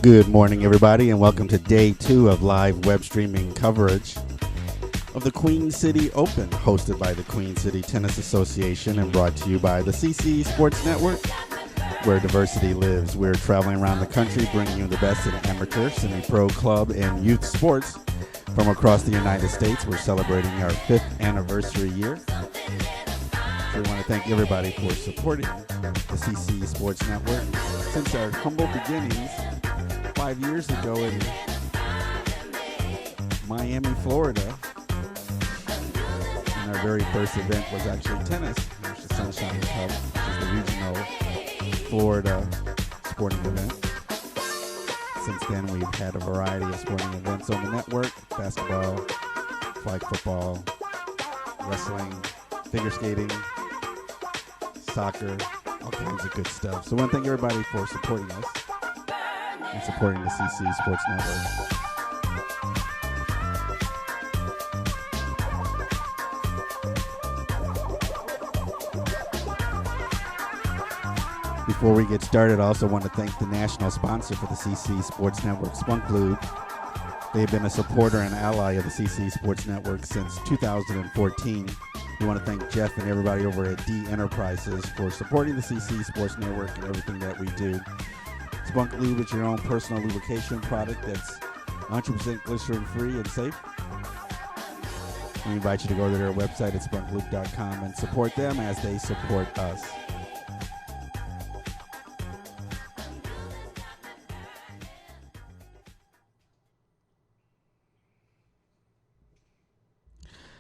Good morning, everybody, and welcome to day 2 of live web streaming coverage of the Queen City Open, hosted by the Queen City Tennis Association and brought to you by the CC Sports Network, where diversity lives. We're traveling around the country, bringing you the best in amateur, semi-pro, club, and youth sports from across the United States. We're celebrating our 5th anniversary year. So we want to thank everybody for supporting the CC Sports Network since our humble beginnings 5 years ago in Miami, Florida. And our very first event was actually tennis, which is the Sunshine Cup, which is the regional Florida sporting event. Since then, we've had a variety of sporting events on the network: basketball, flag football, wrestling, figure skating, soccer, all kinds of good stuff. So I want to thank everybody for supporting us and supporting the CC Sports Network. Before we get started, I also want to thank the national sponsor for the CC Sports Network, Spunk Lube. They've been a supporter and ally of the CC Sports Network since 2014. We want to thank Jeff and everybody over at D Enterprises for supporting the CC Sports Network and everything that we do. Spunk Lube is your own personal lubrication product that's 100% glycerin-free and safe. We invite you to go to their website at spunklube.com and support them as they support us.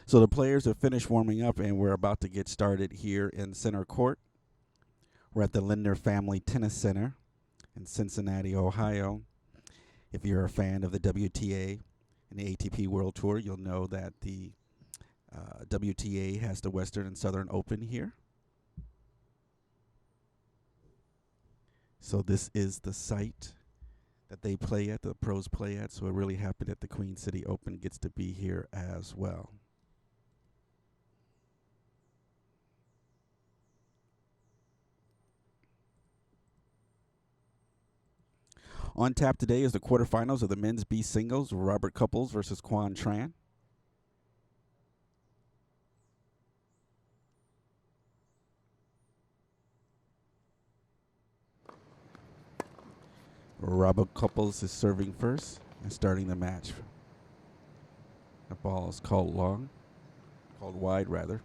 So the players have finished warming up, and we're about to get started here in center court. We're at the Linder Family Tennis Center in Cincinnati, Ohio. If you're a fan of the WTA and the ATP World Tour, you'll know that the WTA has the Western and Southern Open here. So this is the site that they play at, the pros play at. So we're really happy that the Queen City Open gets to be here as well. On tap today is the quarterfinals of the men's B singles, Robert Couples versus Quan Tran. Robert Couples is serving first and starting the match. The ball is called wide rather.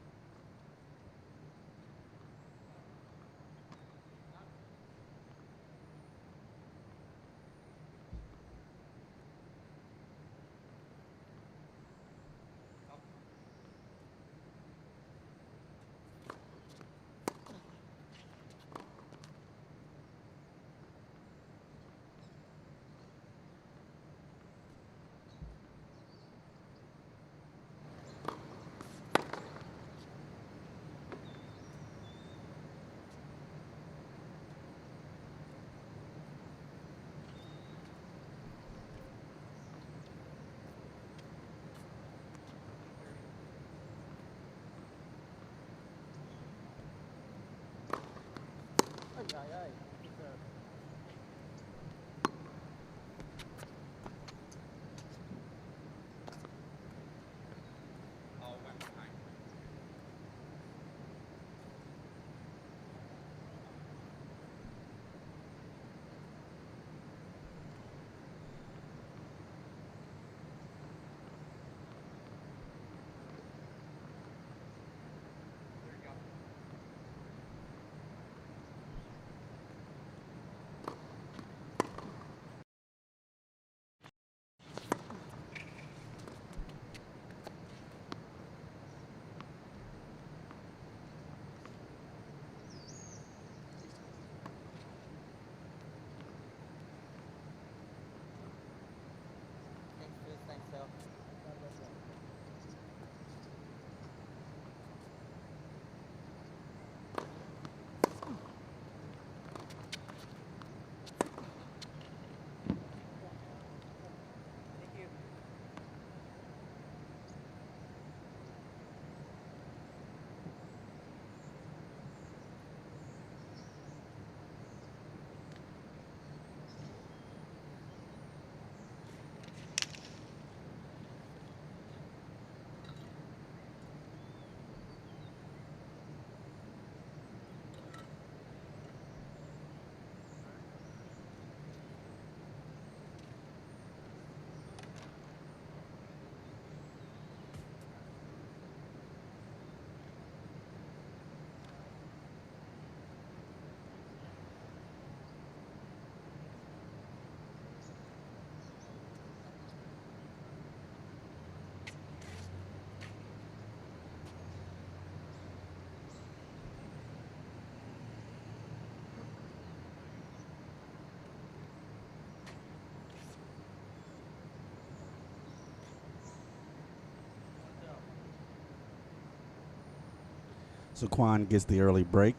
So Quan gets the early break.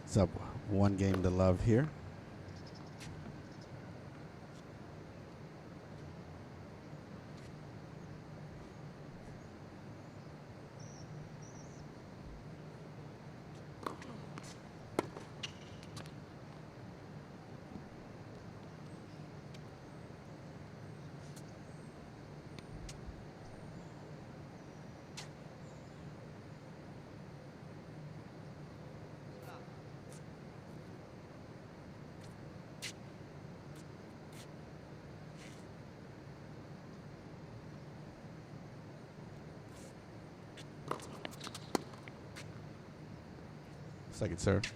It's up 1-0 here. Second serve.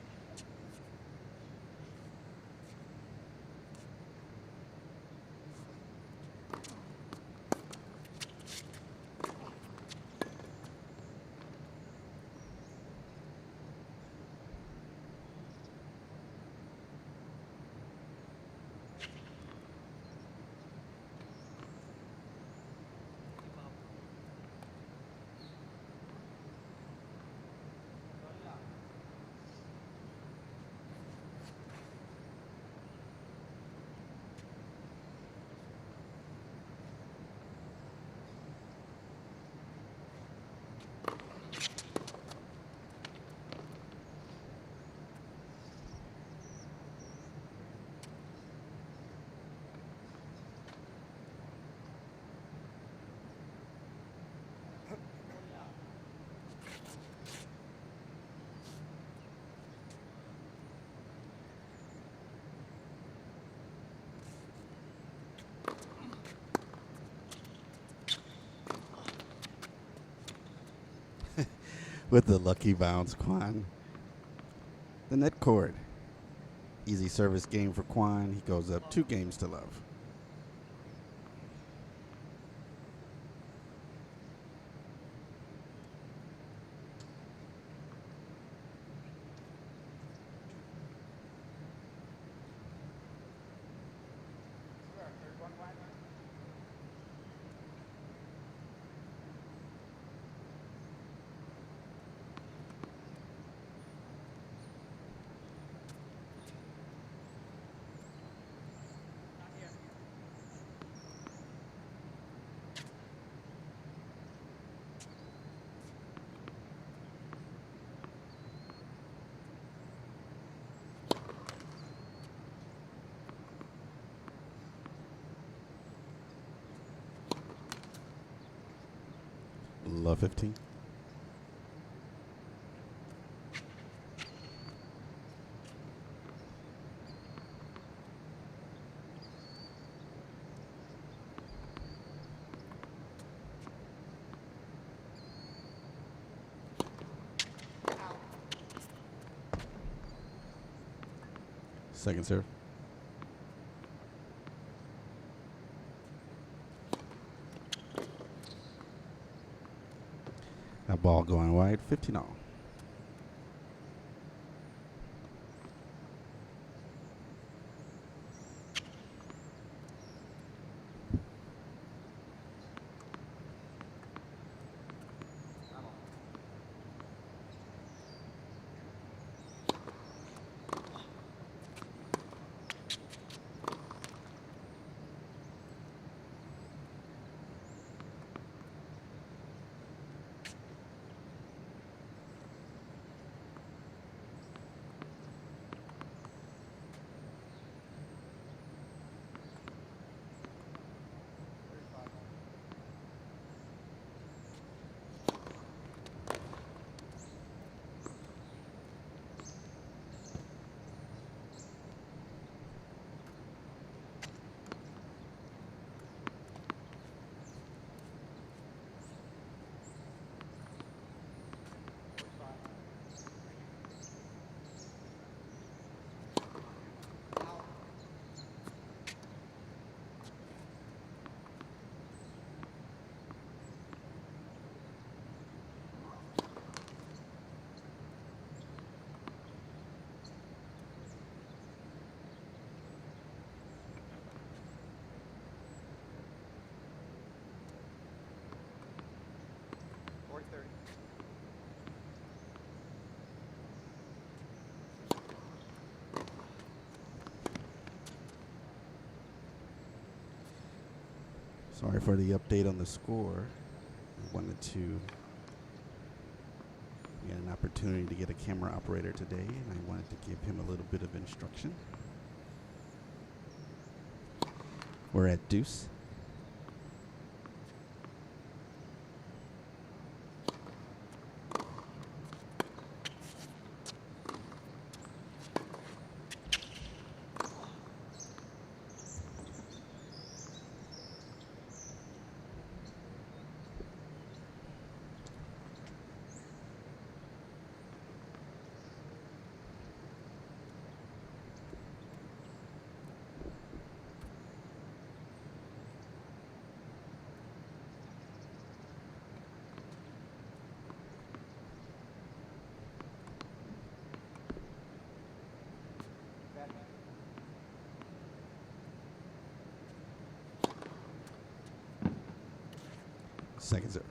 With the lucky bounce, Quan. The net cord. Easy service game for Quan. He goes up 2-0. Love 15. Second serve. That ball going wide, 15-all. Sorry for the update on the score. I wanted to get an opportunity to get a camera operator today, and I wanted to give him a little bit of instruction. We're at deuce. Second serve.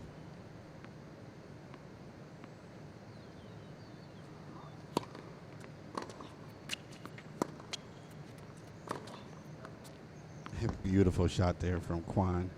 Beautiful shot there from Quan.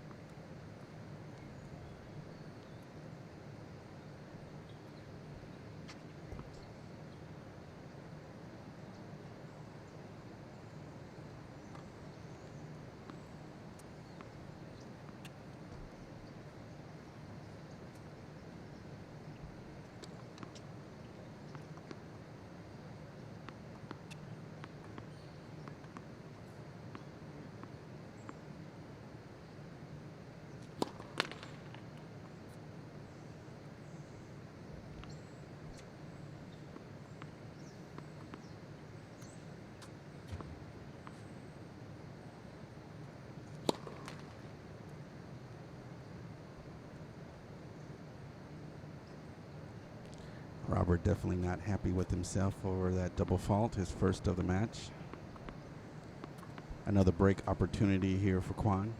Robert definitely not happy with himself over that double fault, his first of the match. Another break opportunity here for Quan.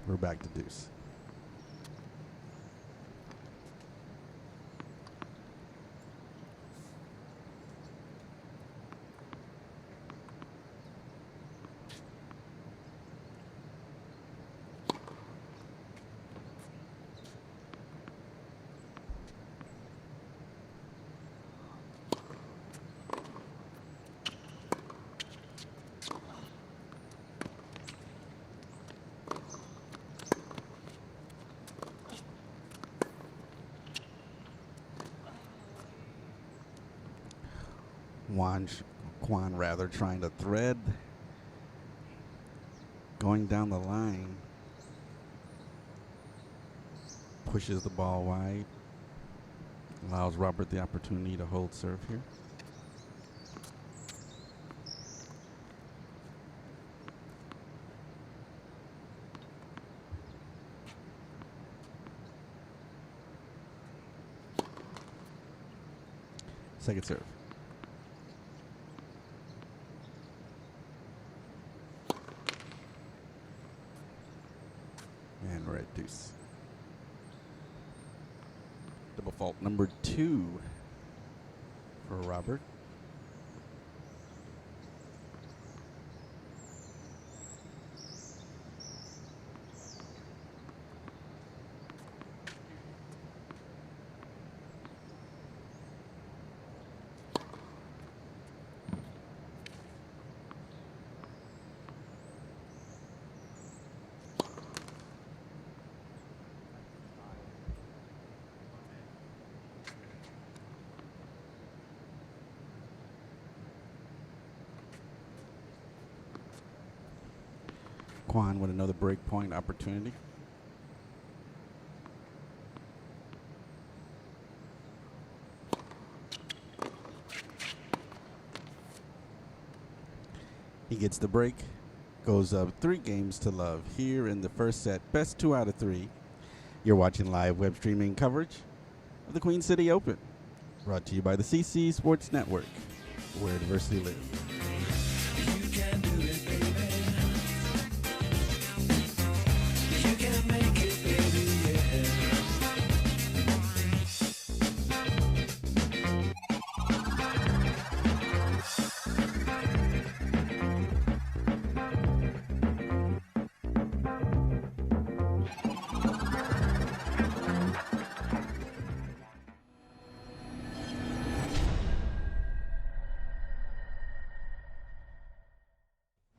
We're back to deuce. Quan rather trying to thread, going down the line, pushes the ball wide, allows Robert the opportunity to hold serve here. Second serve. And we're at deuce. Double fault number 2 for Robert. Quan with another break point opportunity. He gets the break, goes up 3 games to love here in the first set. Best 2 out of 3. You're watching live web streaming coverage of the Queen City Open, brought to you by the CC Sports Network, where diversity lives. You can do it, baby. You can make it, baby, yeah.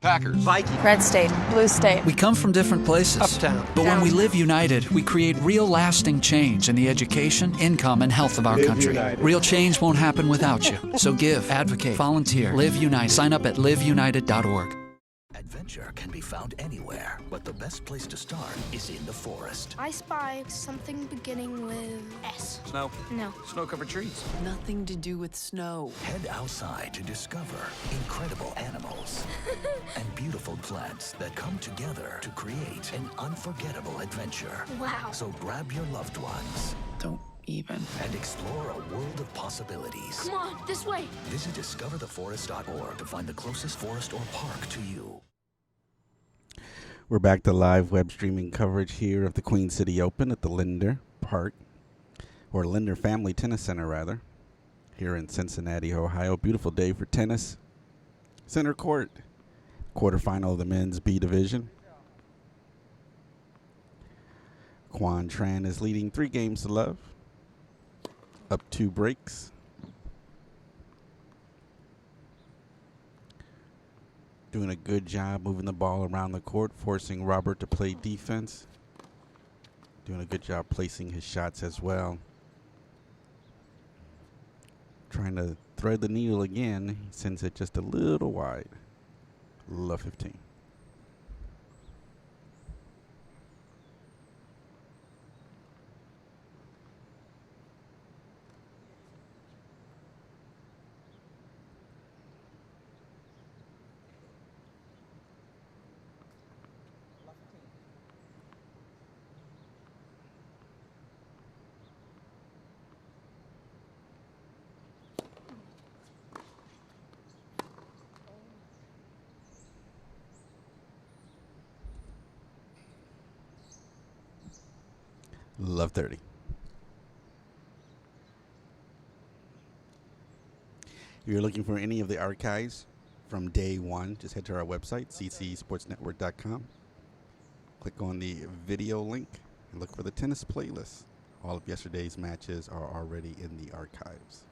Packers. Vikings. Red State, Blue State. We come from different places. Uptown. But when we live united, we create real lasting change in the education, income, and health of our country. United. Real change won't happen without you. So give, advocate, volunteer, live united. Sign up at liveunited.org. Adventure can be found anywhere, but the best place to start is in the forest. I spy something beginning with S. Snow. No. Snow-covered trees. Nothing to do with snow. Head outside to discover incredible animals and beautiful plants that come together to create an unforgettable adventure. Wow. So grab your loved ones Don't even. and explore a world of possibilities. Come on, this way. Visit discovertheforest.org to find the closest forest or park to you. We're back to live web streaming coverage here of the Queen City Open at the Linder Park, or Linder Family Tennis Center, rather, here in Cincinnati, Ohio. Beautiful day for tennis. Center court, quarterfinal of the men's B division. Quan Tran is leading 3-0, up 2 breaks. Doing a good job moving the ball around the court, forcing Robert to play defense. Doing a good job placing his shots as well. Trying to thread the needle again. He sends it just a little wide. Love 15. Love 30. If you're looking for any of the archives from day one, just head to our website, ccsportsnetwork.com. Click on the video link and look for the tennis playlist. All of yesterday's matches are already in the archives.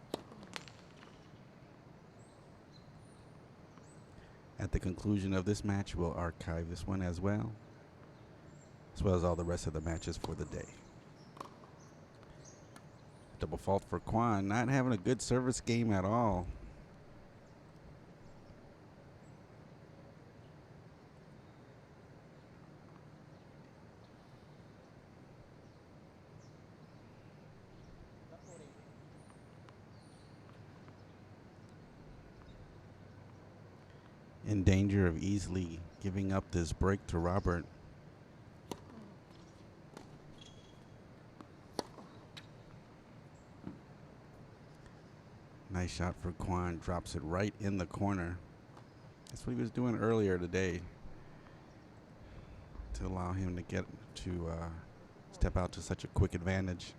At the conclusion of this match, we'll archive this one as well as all the rest of the matches for the day. Double fault for Quan, not having a good service game at all. In danger of easily giving up this break to Robert. Nice shot for Quan, drops it right in the corner. That's what he was doing earlier today to allow him to get to step out to such a quick advantage.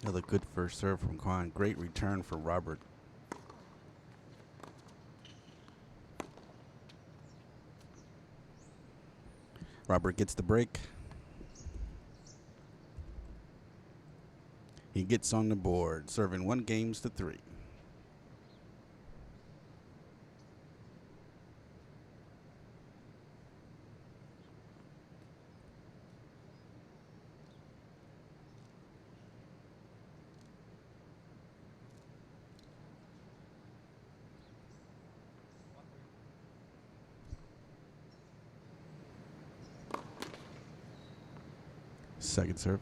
Another good first serve from Quan. Great return for Robert. Robert gets the break. He gets on the board, serving 1-3. Second serve.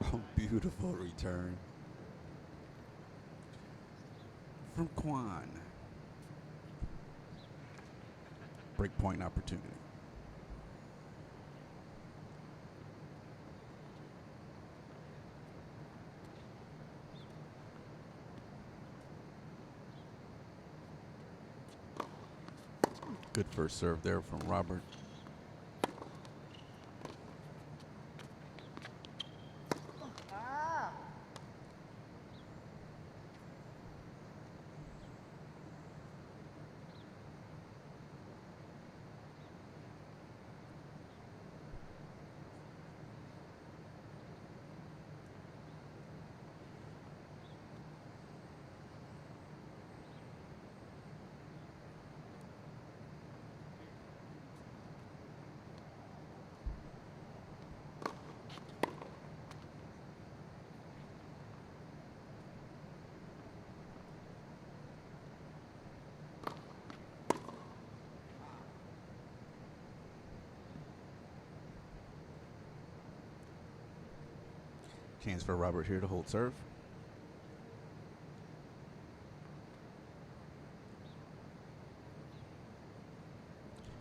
Oh, beautiful return from Quan. Breakpoint opportunity. Good first serve there from Robert. Chance for Robert here to hold serve.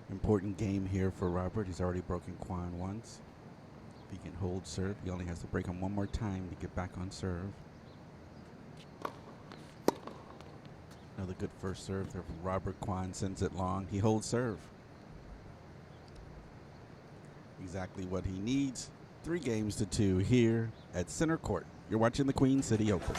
Important game here for Robert. He's already broken Quan once. If he can hold serve, he only has to break him one more time to get back on serve. Another good first serve there from Robert. Quan sends it long. He holds serve. Exactly what he needs. 3-2 here at Center Court. You're watching the Queen City Open.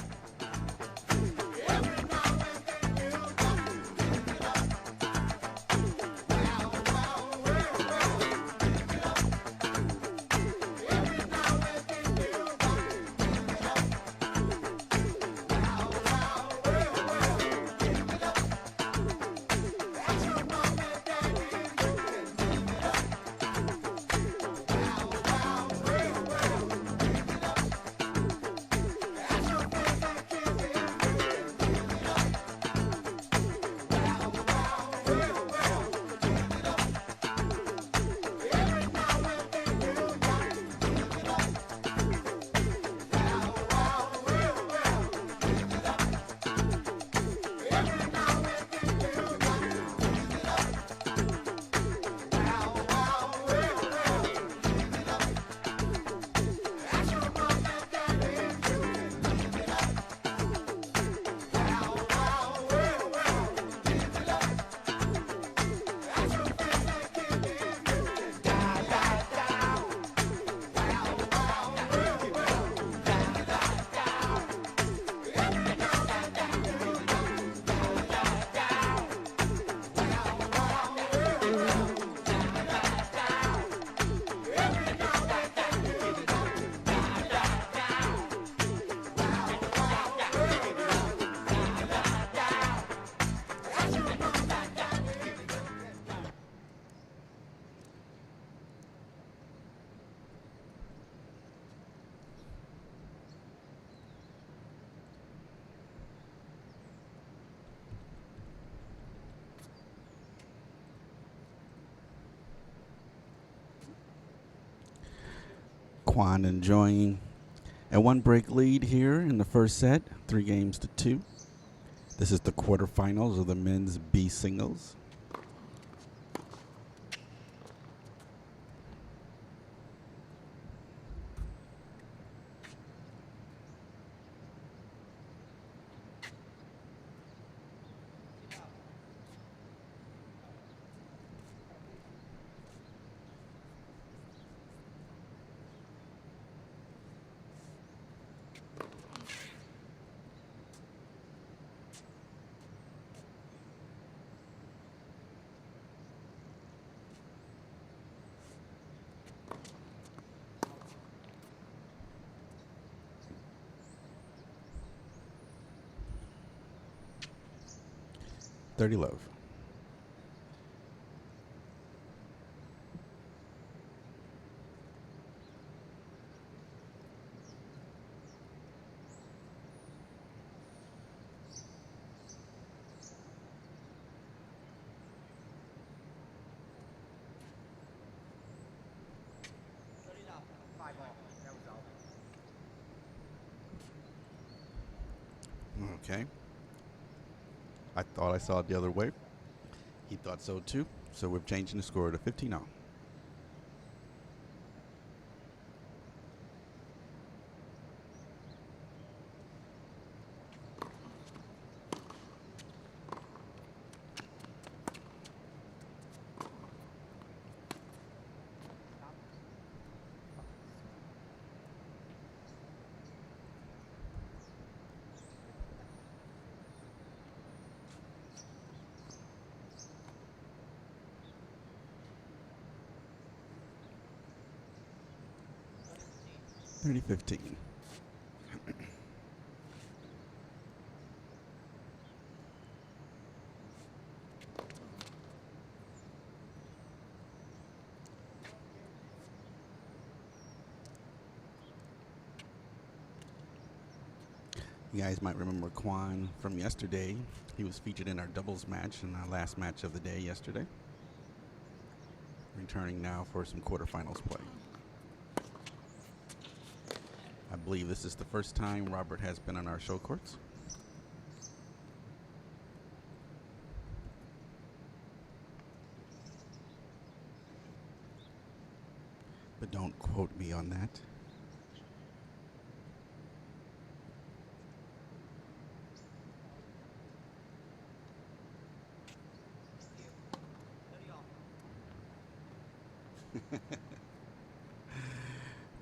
Quan enjoying a 1-break lead here in the first set, 3-2. This is the quarterfinals of the men's B singles. Dirty love. Okay. I thought I saw it the other way. He thought so too. So we're changing the score to 15-0. Thirty 15. You guys might remember Quan from yesterday. He was featured in our doubles match in our last match of the day yesterday. Returning now for some quarterfinals play. I believe this is the first time Robert has been on our show courts. But don't quote me on that.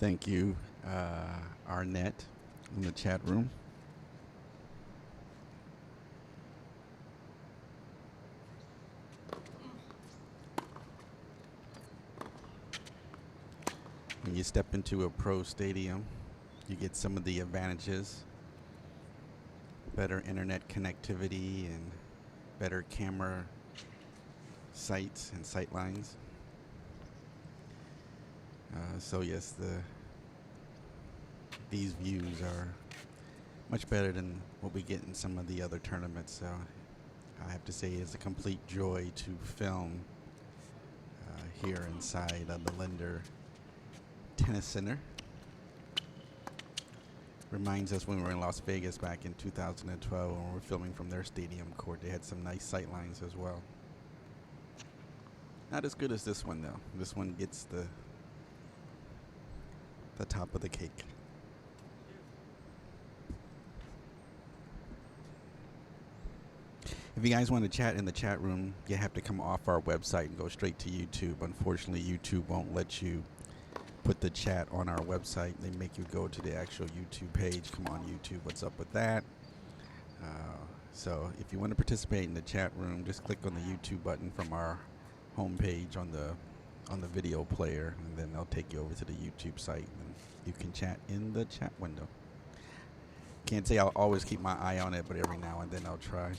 Thank you, Arnett, in the chat room. When you step into a pro stadium, you get some of the advantages. Better internet connectivity and better camera sights and sight lines. So yes, these views are much better than what we get in some of the other tournaments. So I have to say it's a complete joy to film here inside of the Linder Tennis Center. Reminds us when we were in Las Vegas back in 2012 when we were filming from their stadium court. They had some nice sight lines as well. Not as good as this one though. This one gets the top of the cake. If you guys want to chat in the chat room, you have to come off our website and go straight to YouTube. Unfortunately, YouTube won't let you put the chat on our website. They make you go to the actual YouTube page. Come on, YouTube, what's up with that? So if you want to participate in the chat room, just click on the YouTube button from our homepage on the video player, and then they'll take you over to the YouTube site, and you can chat in the chat window. Can't say I'll always keep my eye on it, but every now and then I'll try.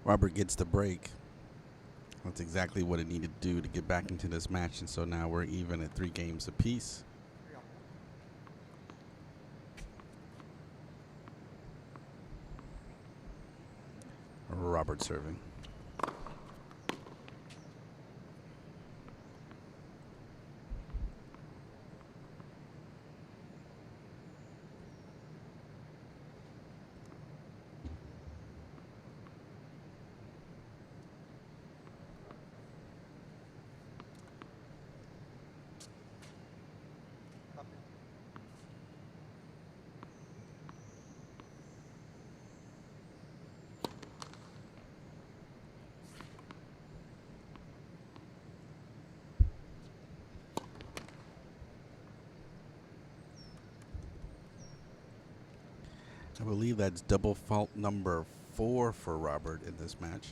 Robert gets the break. That's exactly what it needed to do to get back into this match, and so now we're even at 3 games apiece. Robert serving. I believe that's double fault number 4 for Robert in this match.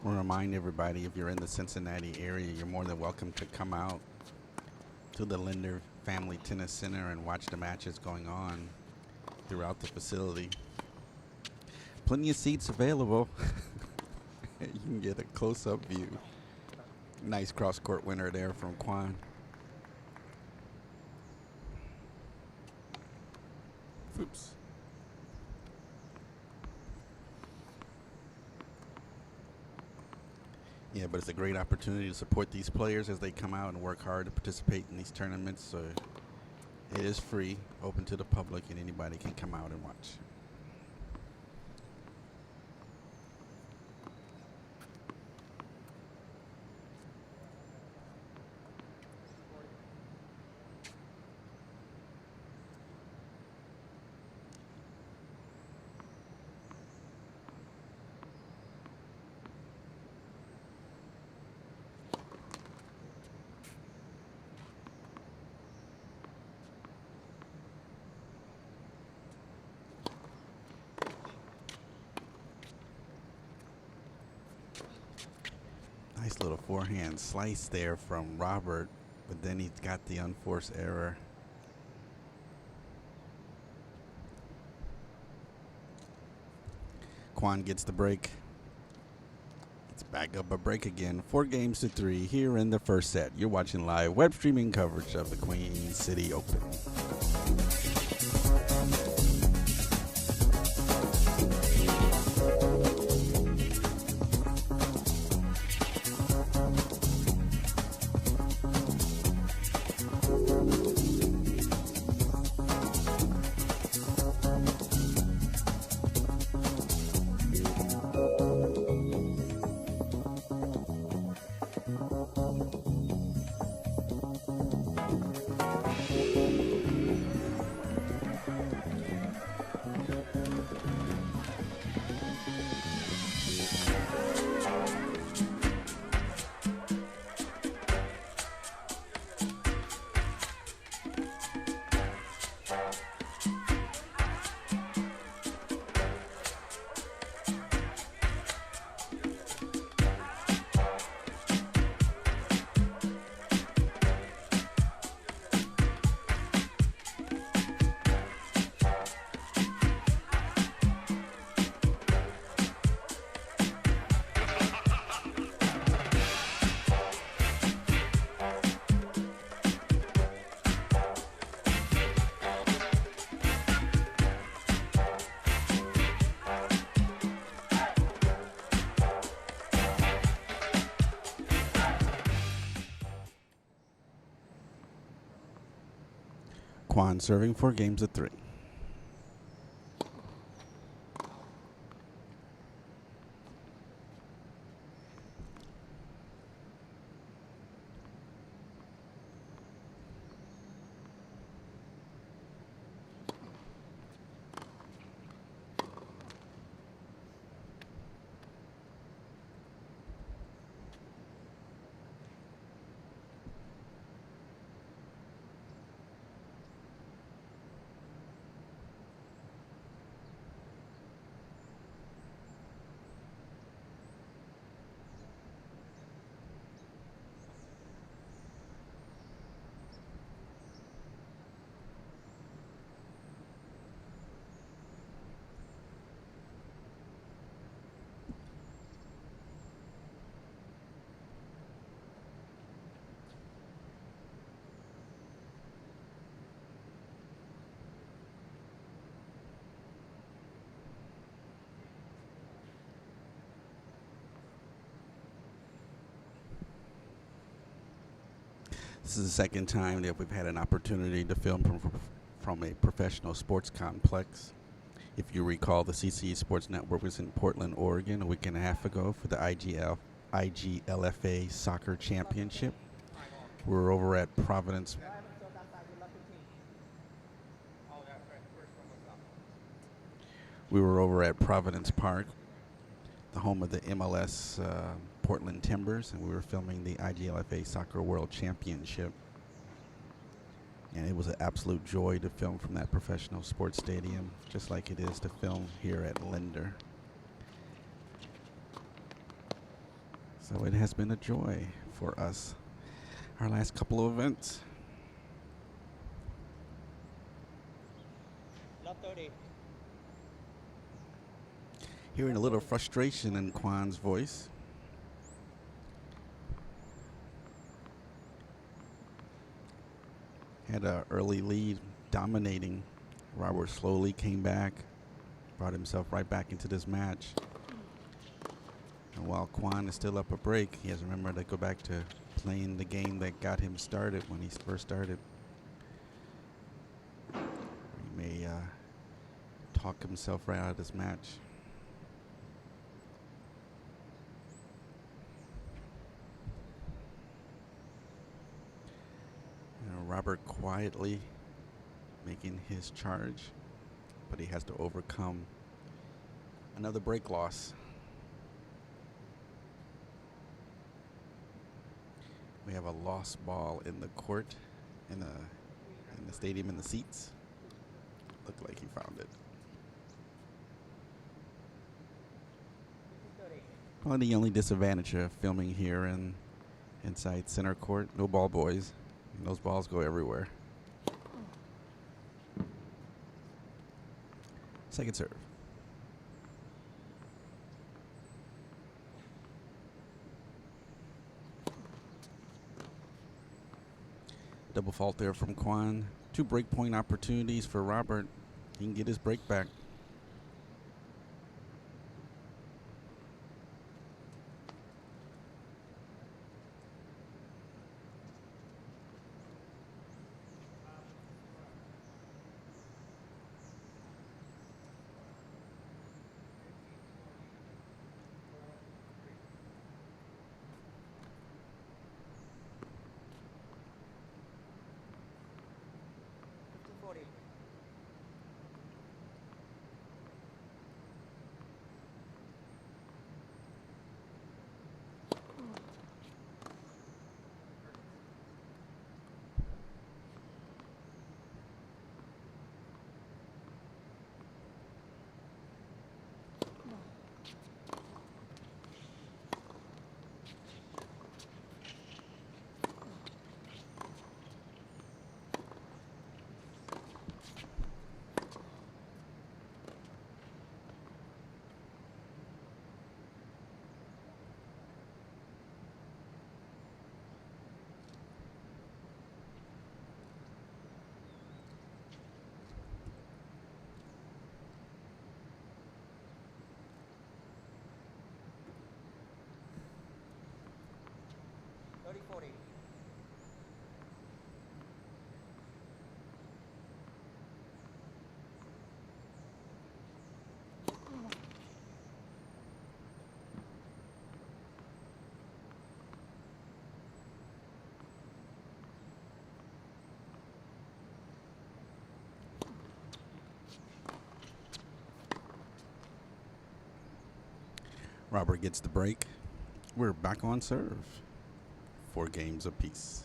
want to remind everybody, if you're in the Cincinnati area, you're more than welcome to come out to the Linder Family Tennis Center and watch the matches going on throughout the facility. Plenty of seats available. You can get a close-up view. Nice cross-court winner there from Quan. Oops. Yeah, but it's a great opportunity to support these players as they come out and work hard to participate in these tournaments. So it is free, open to the public, and anybody can come out and watch. Nice little forehand slice there from Robert, but then he's got the unforced error. Quan gets the break. It's back up a break again. 4-3 here in the first set. You're watching live web streaming coverage of the Queen City Open. Quan serving 4-3. This is the second time that we've had an opportunity to film from a professional sports complex. If you recall, the CC Sports Network was in Portland, Oregon a week and a half ago for the IGLFA Soccer Championship. We were over at Providence. We were over at Providence Park, the home of the MLS Portland Timbers, and we were filming the IGLFA Soccer World Championship. And it was an absolute joy to film from that professional sports stadium, just like it is to film here at Linder. So it has been a joy for us. Our last couple of events. Hearing a little frustration in Kwan's voice. Had an early lead, dominating. Robert slowly came back, brought himself right back into this match. And while Kwan is still up a break, he has to remember to go back to playing the game that got him started when he first started. He may talk himself right out of this match. Robert quietly making his charge, but he has to overcome another break loss. We have a lost ball in the court, in the stadium, in the seats. Looked like he found it. Probably the only disadvantage of filming here inside center court. No ball boys. And those balls go everywhere. Second serve. Double fault there from Kwan. 2 break point opportunities for Robert. He can get his break back. Robert gets the break. We're back on serve. 4 games apiece.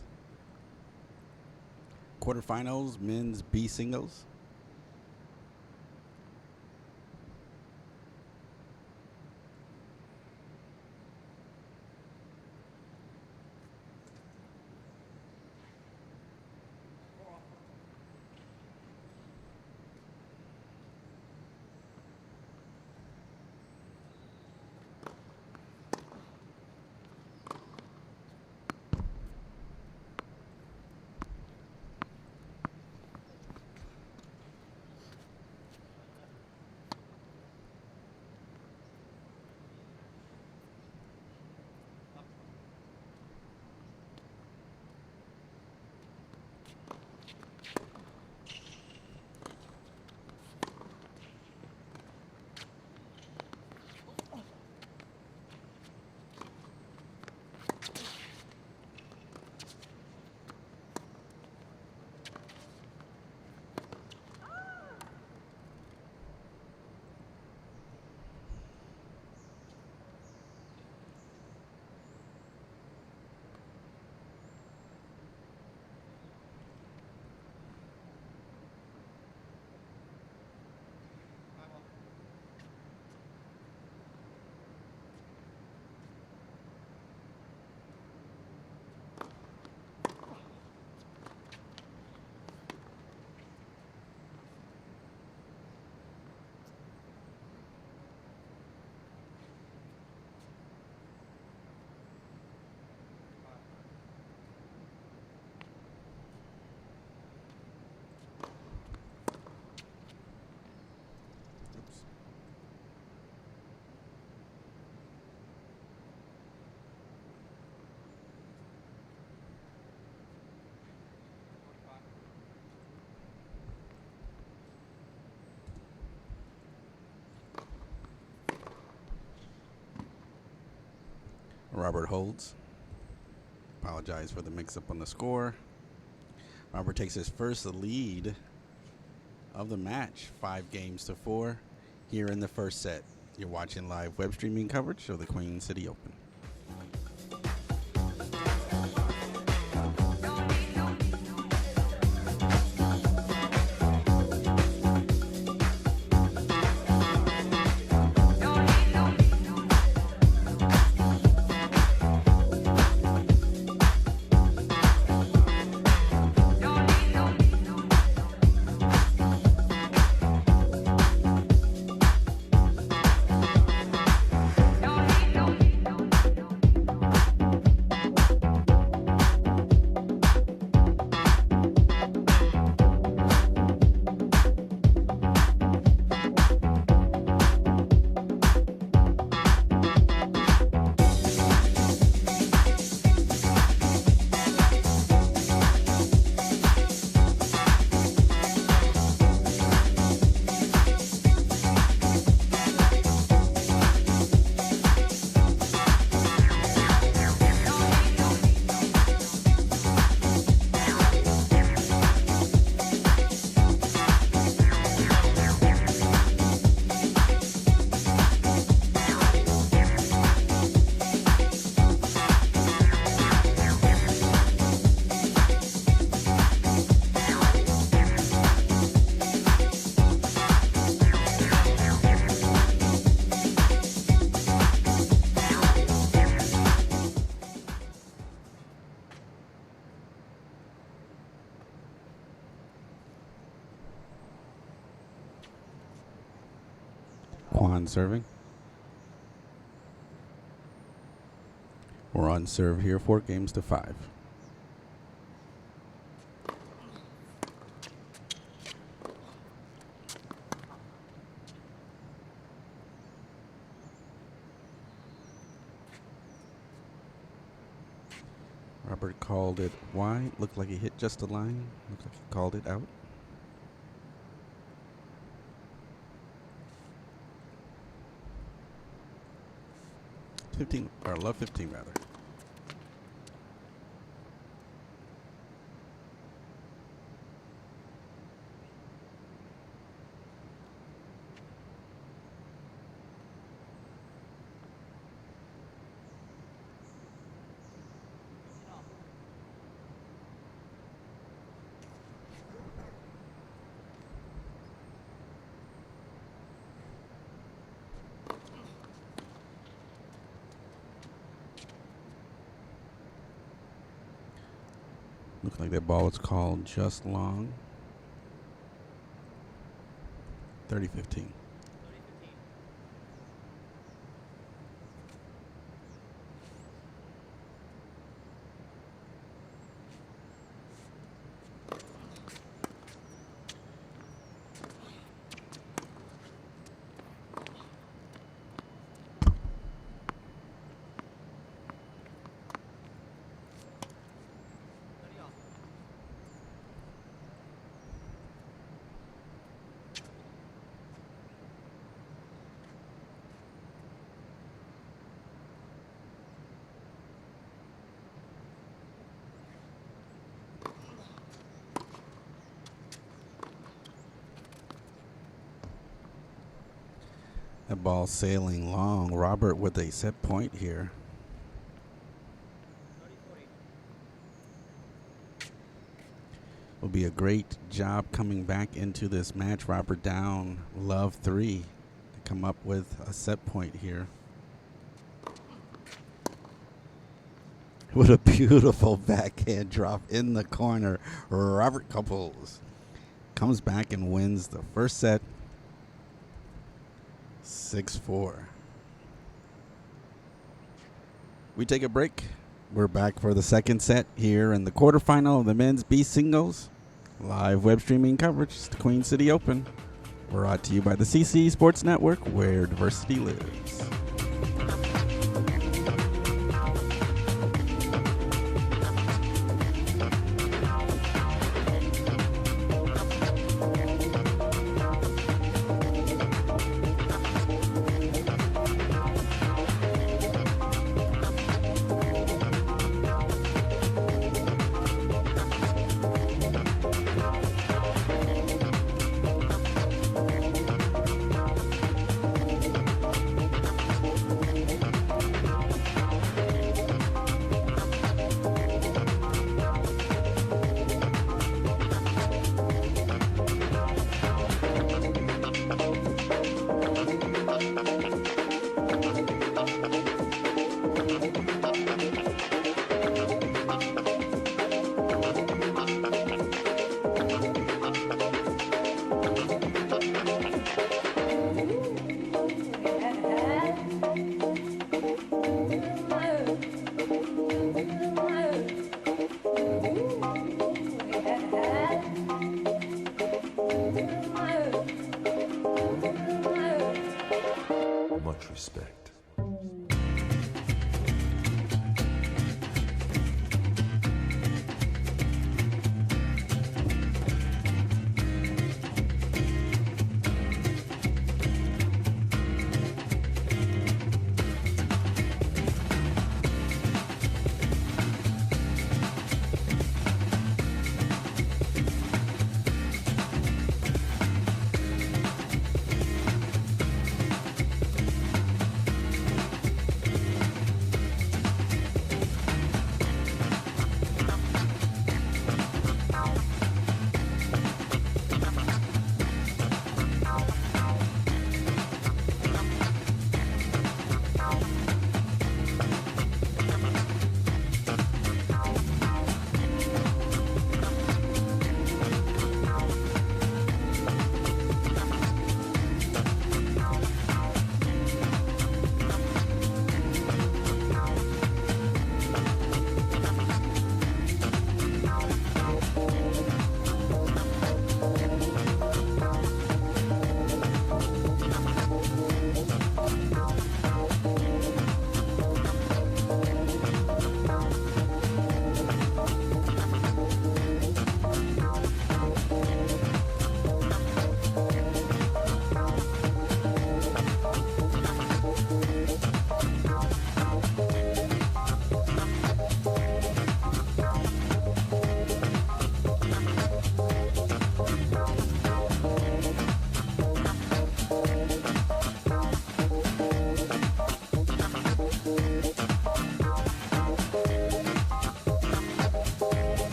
Quarterfinals, men's B singles. Robert holds. Apologize for the mix-up on the score. Robert takes his first lead of the match, 5-4 here in the first set. You're watching live web streaming coverage of the Queen City Open. Quan serving. We're on serve here, 4-5. Robert called it wide. Looked like he hit just the line. Looked like he called it out. Love 15 rather. Looks like that ball was called just long. 30-15. That ball sailing long. Robert with a set point here. Will be a great job coming back into this match. Robert down, love 3 to come up with a set point here. What a beautiful backhand drop in the corner. Robert Couples comes back and wins the first set. 6-4. We take a break. We're back for the second set here in the quarterfinal of the men's B singles. Live web streaming coverage. It's the Queen City Open. Brought to you by the CC Sports Network, where diversity lives.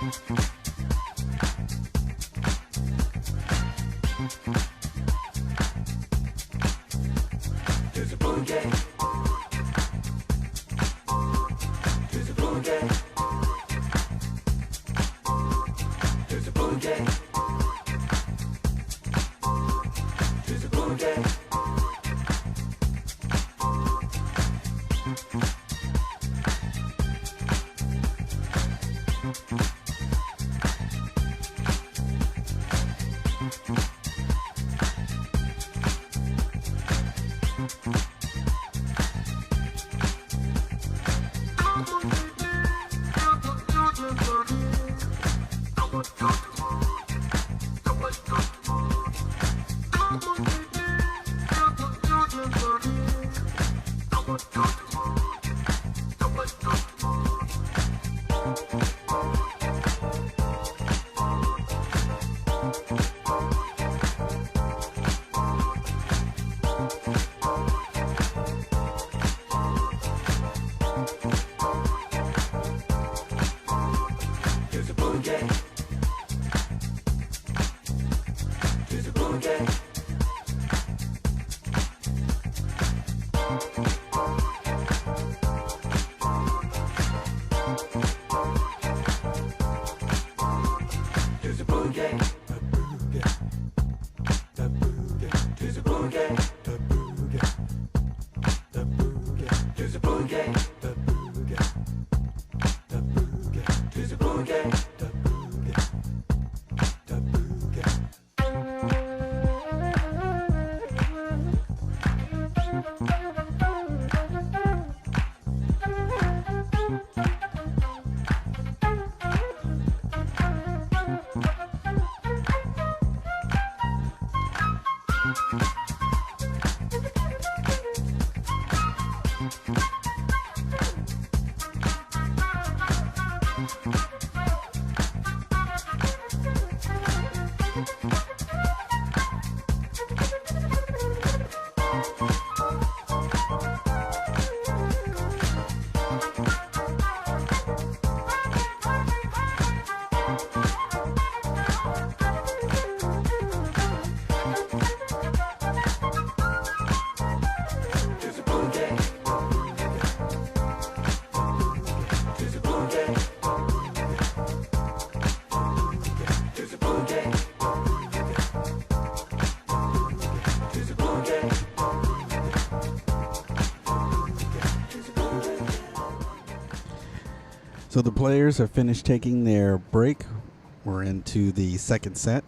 There's a boogie. There's a boogie. There's a boogie. There's a boogie. There's a boogie. There's a boogie. There's a boogie. The boogie. There's a boogie. The boogie. The boogie. There's a boogie. The boogie. The boogie. There's a boogie. The boogie. The boogie. There's a boogie. There's a boogie. There's a boogie. There's a boogie. So the players have finished taking their break. We're into the second set.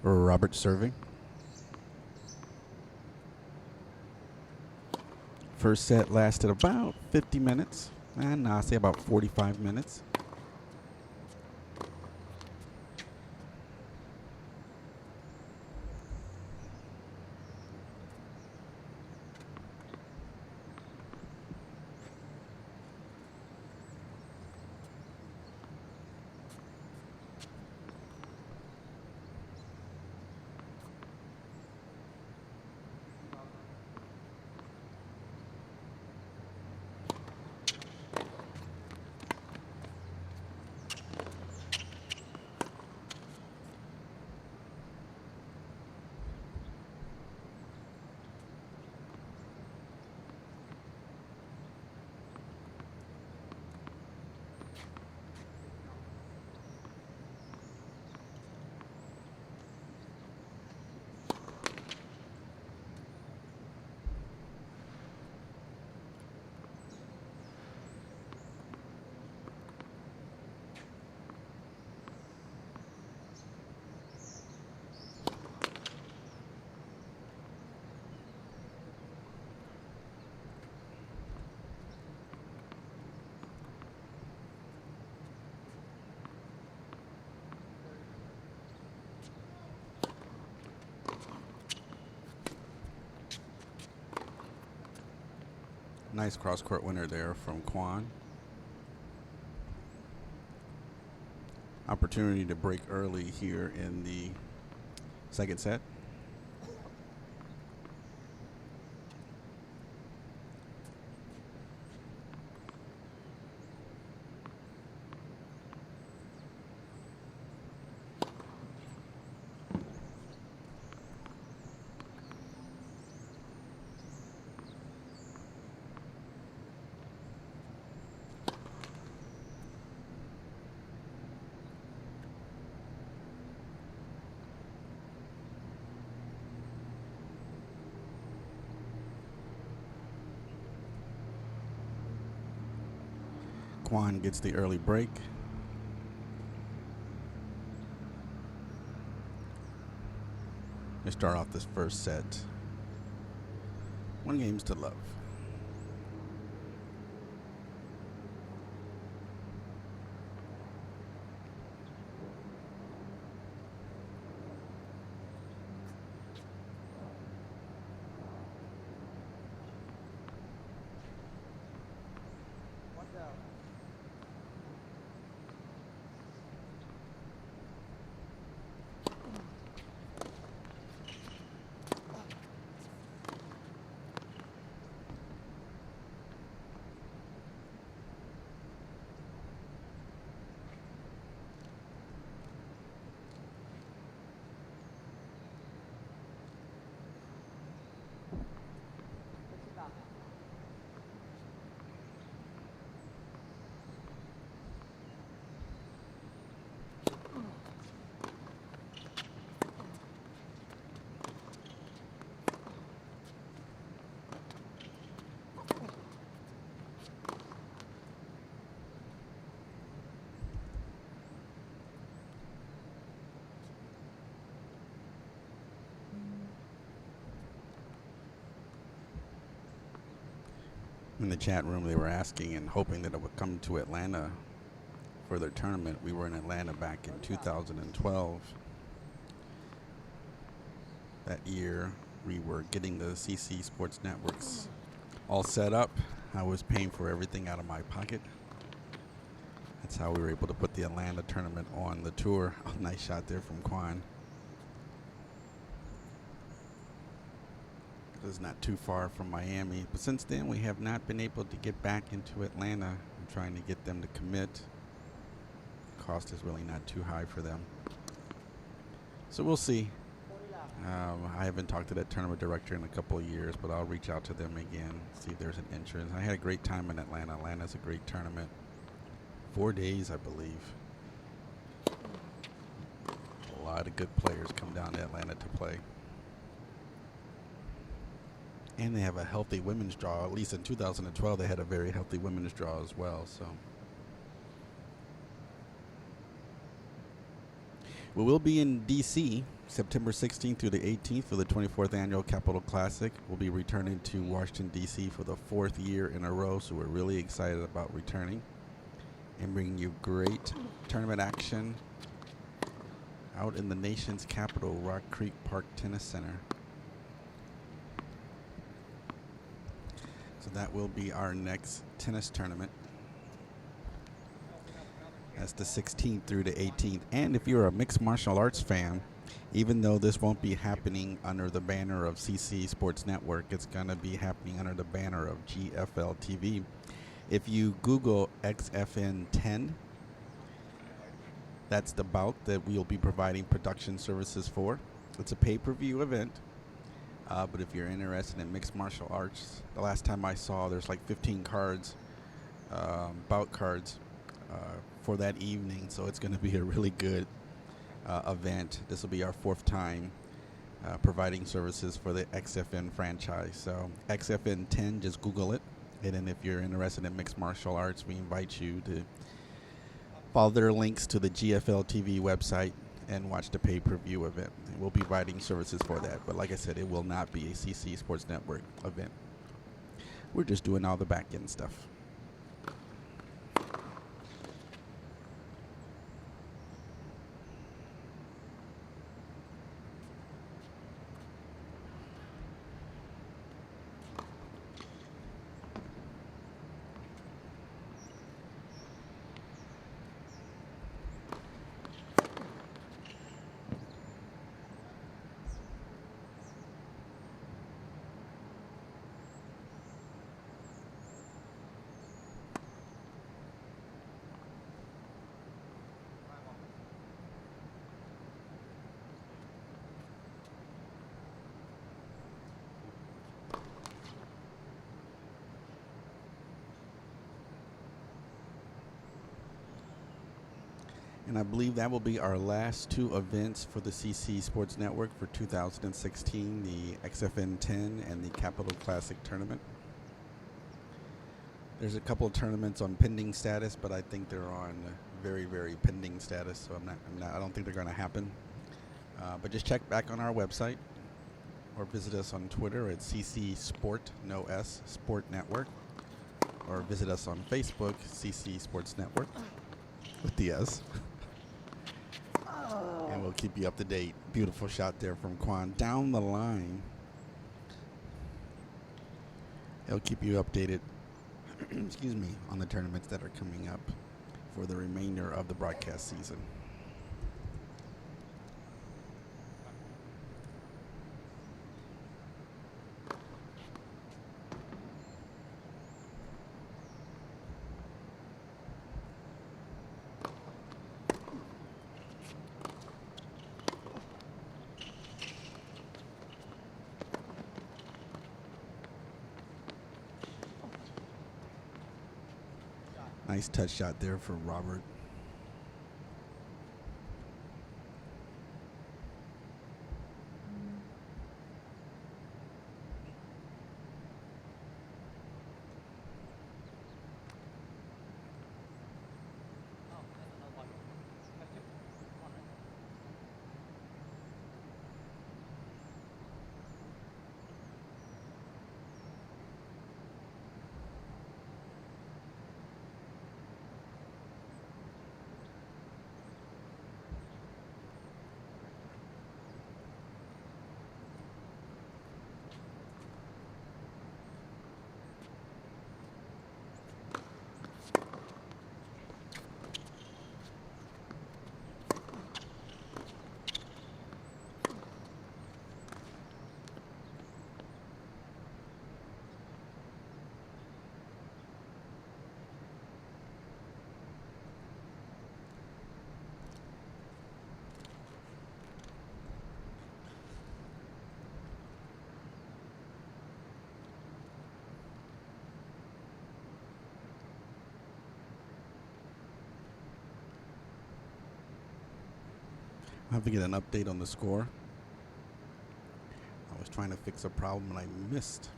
Robert serving. First set lasted about 50 minutes. And I'll say about 45 minutes. Nice cross-court winner there from Quan. Opportunity to break early here in the second set. Quan gets the early break. They start off this first set. 1 games to love. In the chat room, they were asking and hoping that it would come to Atlanta for their tournament. We were in Atlanta back in 2012. That year, we were getting the CC Sports Networks all set up. I was paying for everything out of my pocket. That's how we were able to put the Atlanta tournament on the tour. Oh, nice shot there from Quan. It's not too far from Miami, but since then we have not been able to get back into Atlanta. I'm trying to get them to commit. Cost is really not too high for them, so we'll see. I haven't talked to that tournament director in a couple of years, but I'll reach out to them again, see if there's an interest. I had a great time in Atlanta. Atlanta's a great tournament. 4 days, I believe. A lot of good players come down to Atlanta to play. And they have a healthy women's draw. At least in 2012, they had a very healthy women's draw as well. So we will be in D.C. September 16th through the 18th for the 24th Annual Capitol Classic. We'll be returning to Washington, D.C. for the 4th year in a row, so we're really excited about returning and bringing you great tournament action out in the nation's capital, Rock Creek Park Tennis Center. So that will be our next tennis tournament. That's the 16th through the 18th. And if you're a mixed martial arts fan, even though this won't be happening under the banner of CC Sports Network, it's going to be happening under the banner of GFL TV. If you Google XFN 10, that's the bout that we'll be providing production services for. It's a pay-per-view event. But if you're interested in mixed martial arts, the last time I saw, there's like 15 cards, bout cards for that evening. So it's going to be a really good event. This will be our 4th time providing services for the XFN franchise. So XFN 10, just Google it. And then if you're interested in mixed martial arts, we invite you to follow their links to the GFL TV website and watch the pay-per-view event. We'll be providing services for that. But like I said, it will not be a CC Sports Network event. We're just doing all the back-end stuff. And I believe that will be our last two events for the CC Sports Network for 2016, the XFN 10 and the Capital Classic Tournament. There's a couple of tournaments on pending status, but I think they're on very, very pending status, so I don't think they're going to happen. But just check back on our website or visit us on Twitter at CC Sport, no S, Sport Network, or visit us on Facebook, CC Sports Network, with the S. And we'll keep you up to date. Beautiful shot there from Quan. Down the line. He'll keep you updated, excuse me, on the tournaments that are coming up for the remainder of the broadcast season. Nice touch shot there for Robert. I have to get an update on the score. I was trying to fix a problem and I missed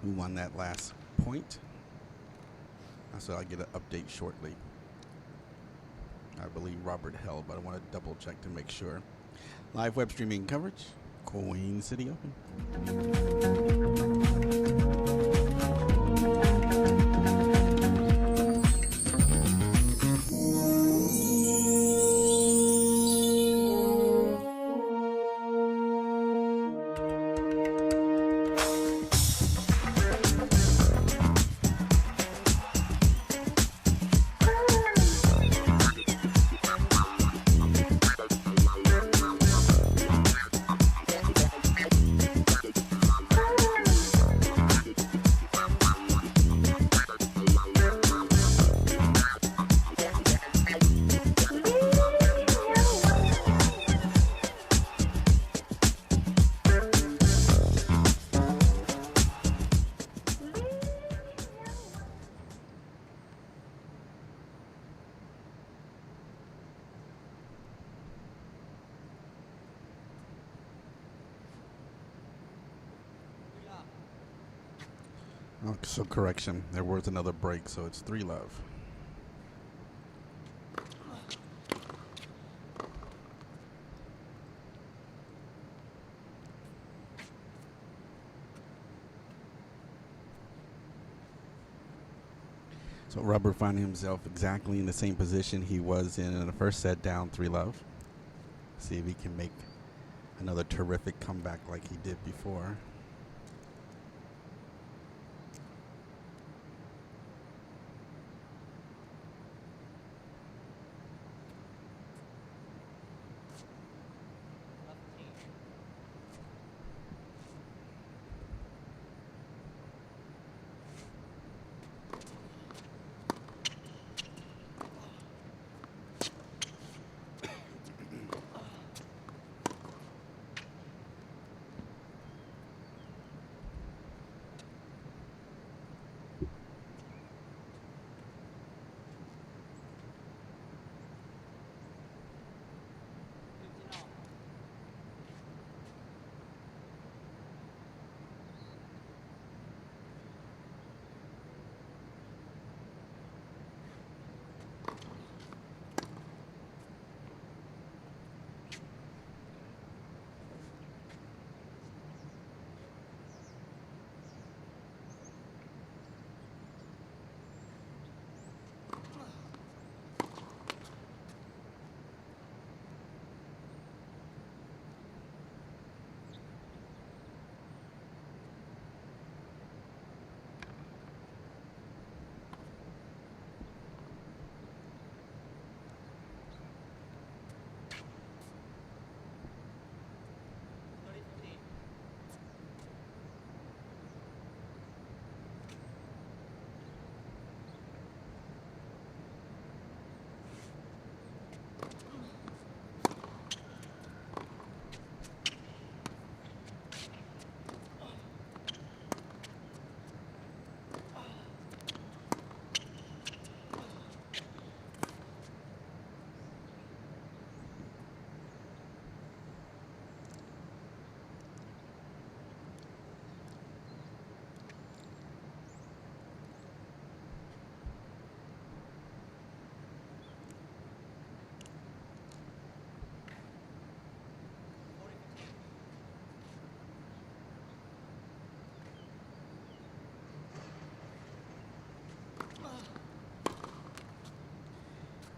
who won that last point. So I'll get an update shortly. I believe Robert held, but I want to double check to make sure. Live web streaming coverage, Queen City Open. Oh, so correction, there was another break, so it's 3-love. So Robert finding himself exactly in the same position he was in the first set, down 3-love. See if he can make another terrific comeback like he did before.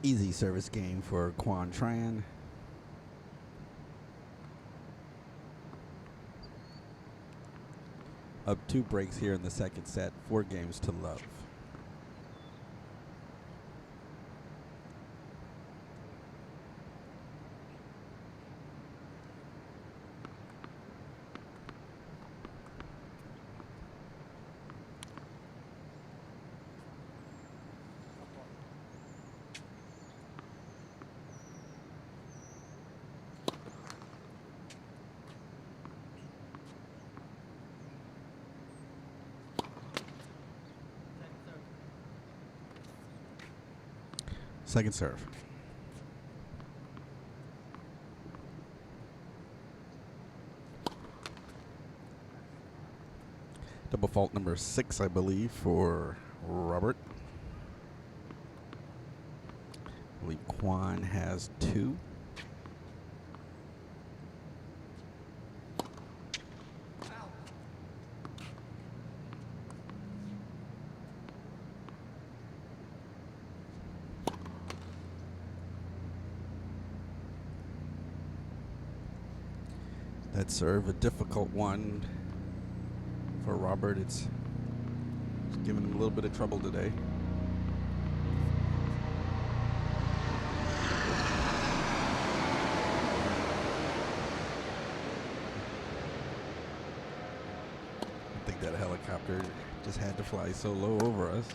Easy service game for Quan Tran. Up 2 breaks here in the second set, 4 games to love. Second serve. Double fault number 6, I believe, for Robert. I believe Quan has 2. That serve, a difficult one for Robert. It's giving him a little bit of trouble today. I think that helicopter just had to fly so low over us.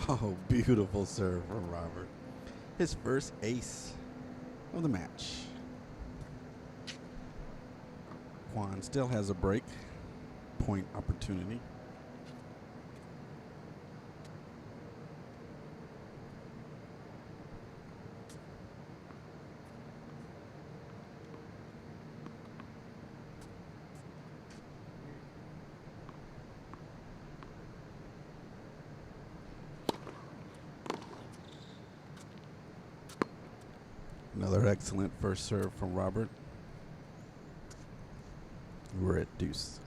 Oh, beautiful serve from Robert. His first ace of the match. Quan still has a break point opportunity. Another excellent first serve from Robert. We're at deuce.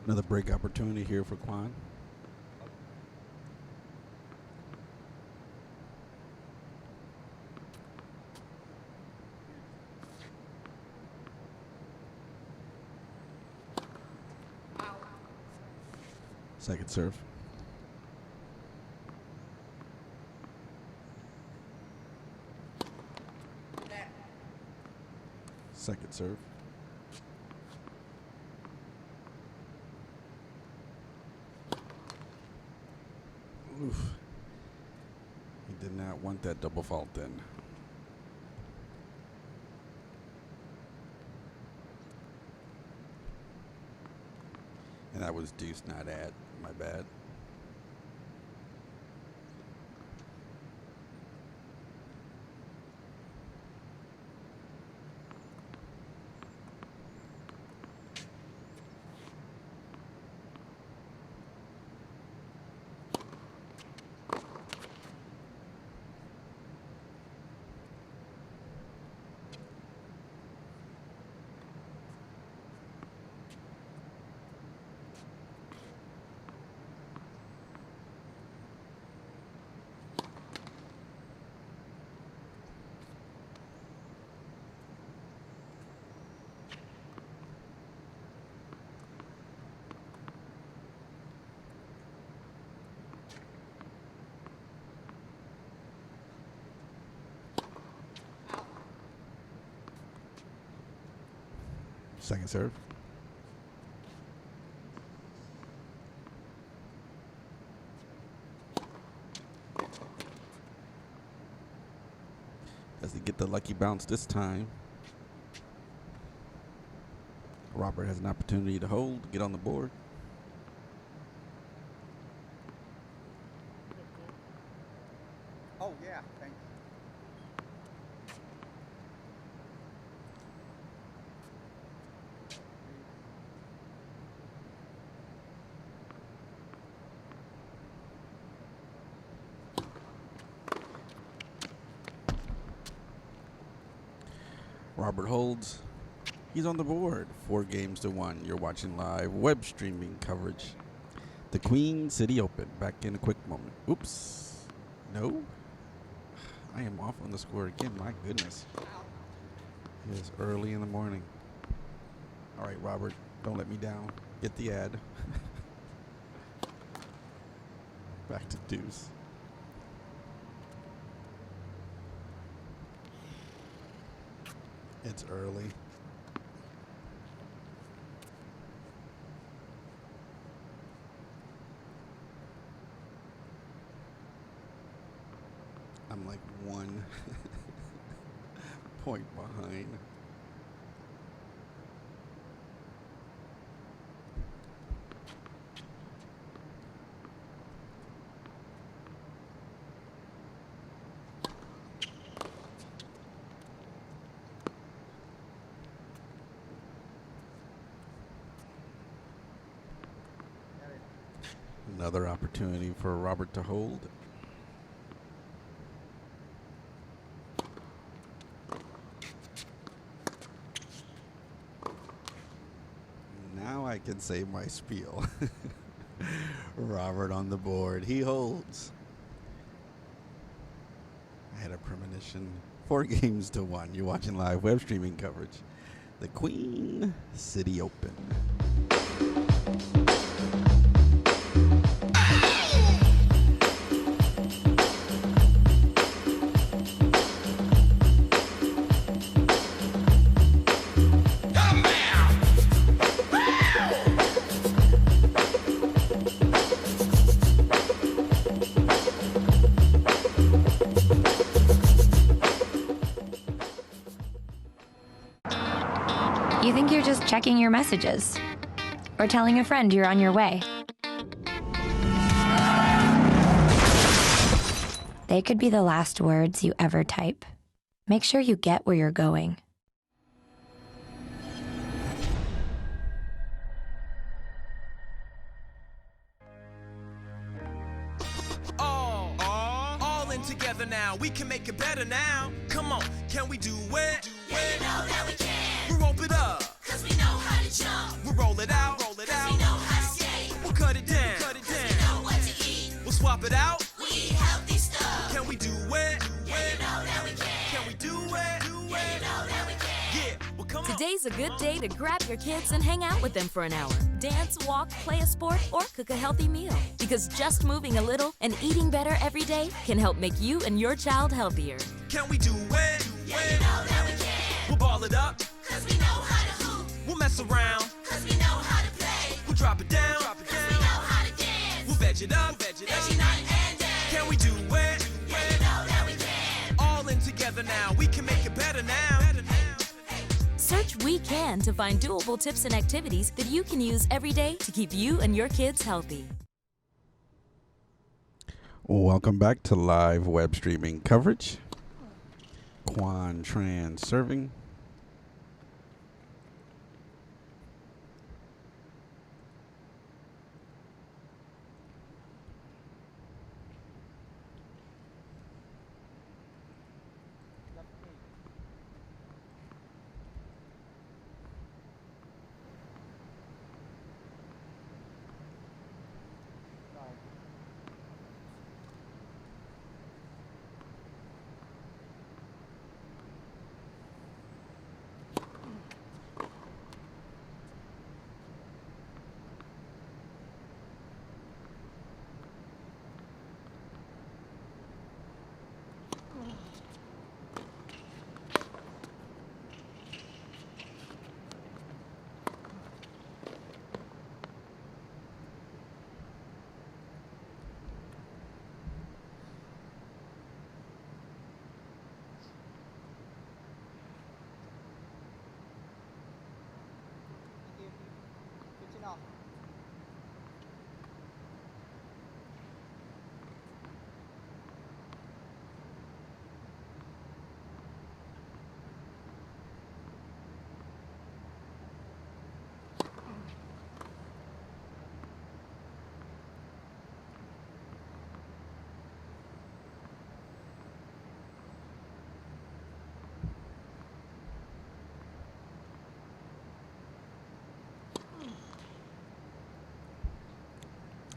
Another break opportunity here for Quan. Second serve. Second serve. Oof. He did not want that double fault then. And that was deuce, not ad. My bad. Second serve. Does he get the lucky bounce this time? Robert has an opportunity to hold, get on the board. Oh, yeah, thanks. Robert holds. He's on the board. 4-1. You're watching live web streaming coverage. The Queen City Open. Back in a quick moment. Oops. No. I am off on the score again. My goodness. It is early in the morning. All right, Robert. Don't let me down. Get the ad. Back to deuce. It's early. I'm like 1 point behind. Another opportunity for Robert to hold. Now I can say my spiel. Robert on the board. He holds. I had a premonition. 4-1. You're watching live web streaming coverage. The Queen City Open. You think you're just checking your messages or telling a friend you're on your way. They could be the last words you ever type. Make sure you get where you're going. All in together now. We can make it better now. Come on, can we do it? Yeah, you know that we can. We'll rope it up, Cause we know how to jump. we'll roll it out, Cause we know how to skate. we'll cut it down, We know what to eat. we'll swap it out. We eat healthy stuff. Can we do it? Yeah, you know that we can. Can we do it? Yeah, you know that we can. Yeah, well come on. Today's a good day to grab your kids and hang out with them for an hour. Dance, walk, play a sport, or cook a healthy meal. Because just moving a little and eating better every day can help make you and your child healthier. Can we do it? Yeah, you know that we can. We'll ball it up, Cause we know how to hoop. we'll mess around, Cause we know how to play. we'll drop it down, Cause we know how to dance. we'll veg it up, Veggie night and day. Can we do it? Yeah, you know that we can. All in together now. We can make it better now. Search We Can to find doable tips and activities that you can use every day to keep you and your kids healthy. Welcome back to live web streaming coverage. Quan Tran serving.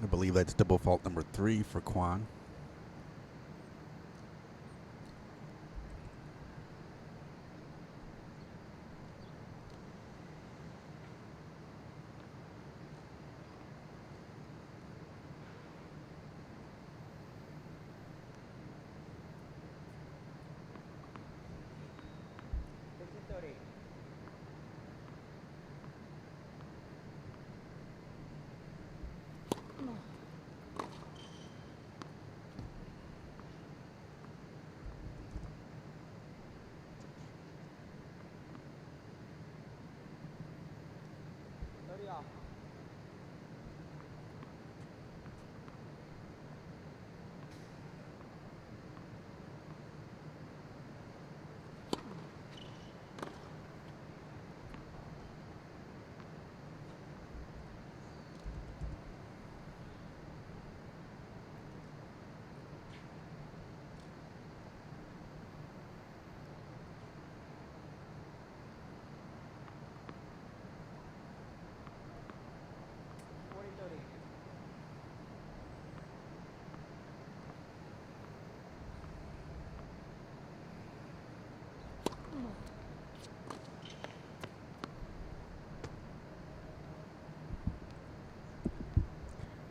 I believe that's double fault number 3 for Quan.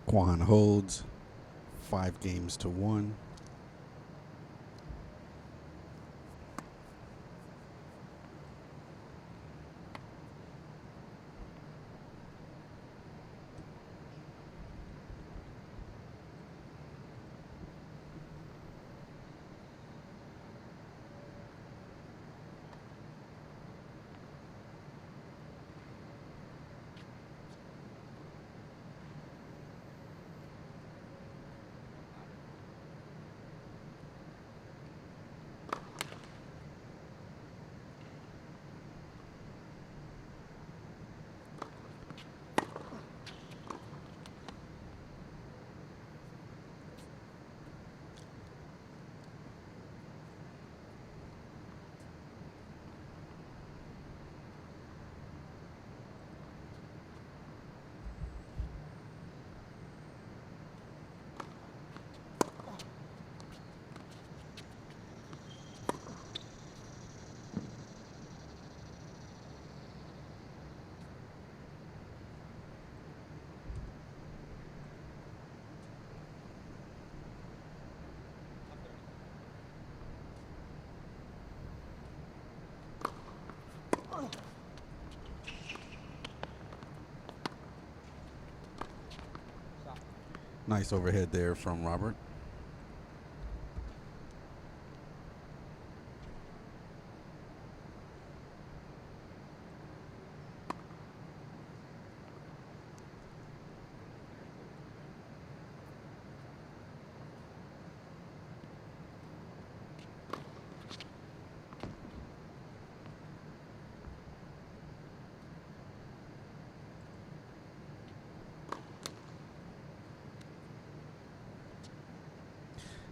Quan holds 5 games to 1. Nice overhead there from Robert.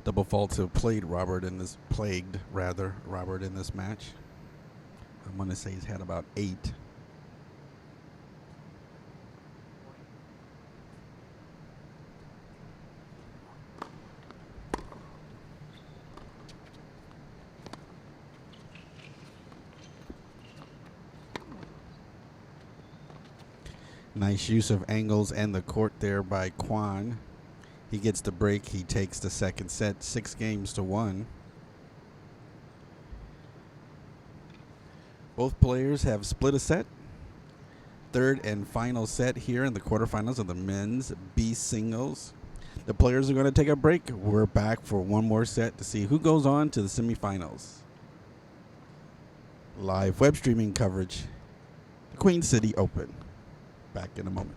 Double faults have plagued Robert in this match. I'm going to say he's had about 8. Nice use of angles and the court there by Quan. He gets the break. He takes the second set, 6 games to 1. Both players have split a set. Third and final set here in the quarterfinals of the men's B singles. The players are going to take a break. We're back for one more set to see who goes on to the semifinals. Live web streaming coverage, the Queen City Open. Back in a moment.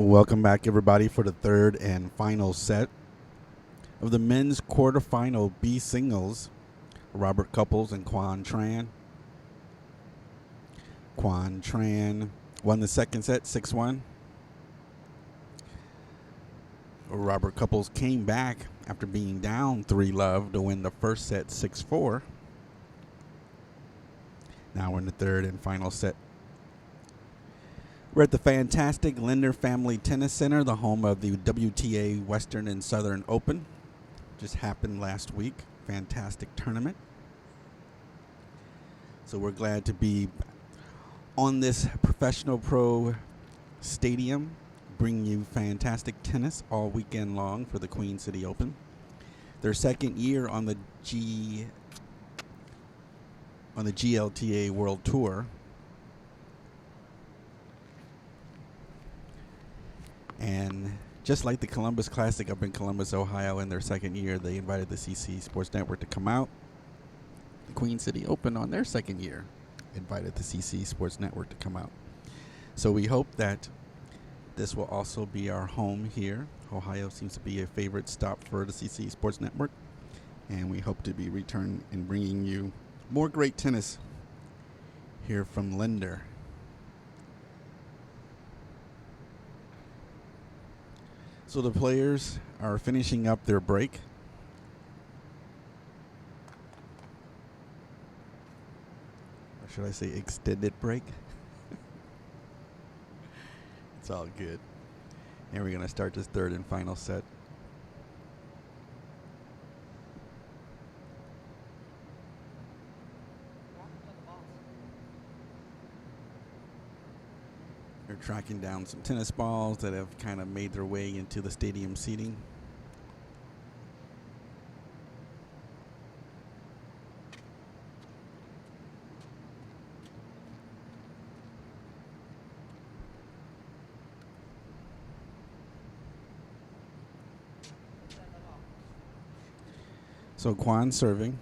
Welcome back, everybody, for the third and final set of the men's quarterfinal B singles Robert Couples and Quan Tran. Quan Tran won the second set 6-1. Robert Couples came back after being down 3-love to win the first set 6-4. Now we're in the third and final set. We're at the fantastic Linder Family Tennis Center, the home of the WTA Western and Southern Open. Just happened last week. Fantastic tournament. So we're glad to be on this professional pro stadium, bringing you fantastic tennis all weekend long for the Queen City Open. Their second year on the GLTA World Tour. And just like the Columbus Classic up in Columbus, Ohio, in their second year, they invited the CC Sports Network to come out. The Queen City Open on their second year invited the CC Sports Network to come out. So we hope that this will also be our home here. Ohio seems to be a favorite stop for the CC Sports Network. And we hope to be returning and bringing you more great tennis here from Linder. So the players are finishing up their break. Or should I say extended break? It's all good. And we're going to start this third and final set. They're tracking down some tennis balls that have kind of made their way into the stadium seating. So Quan serving.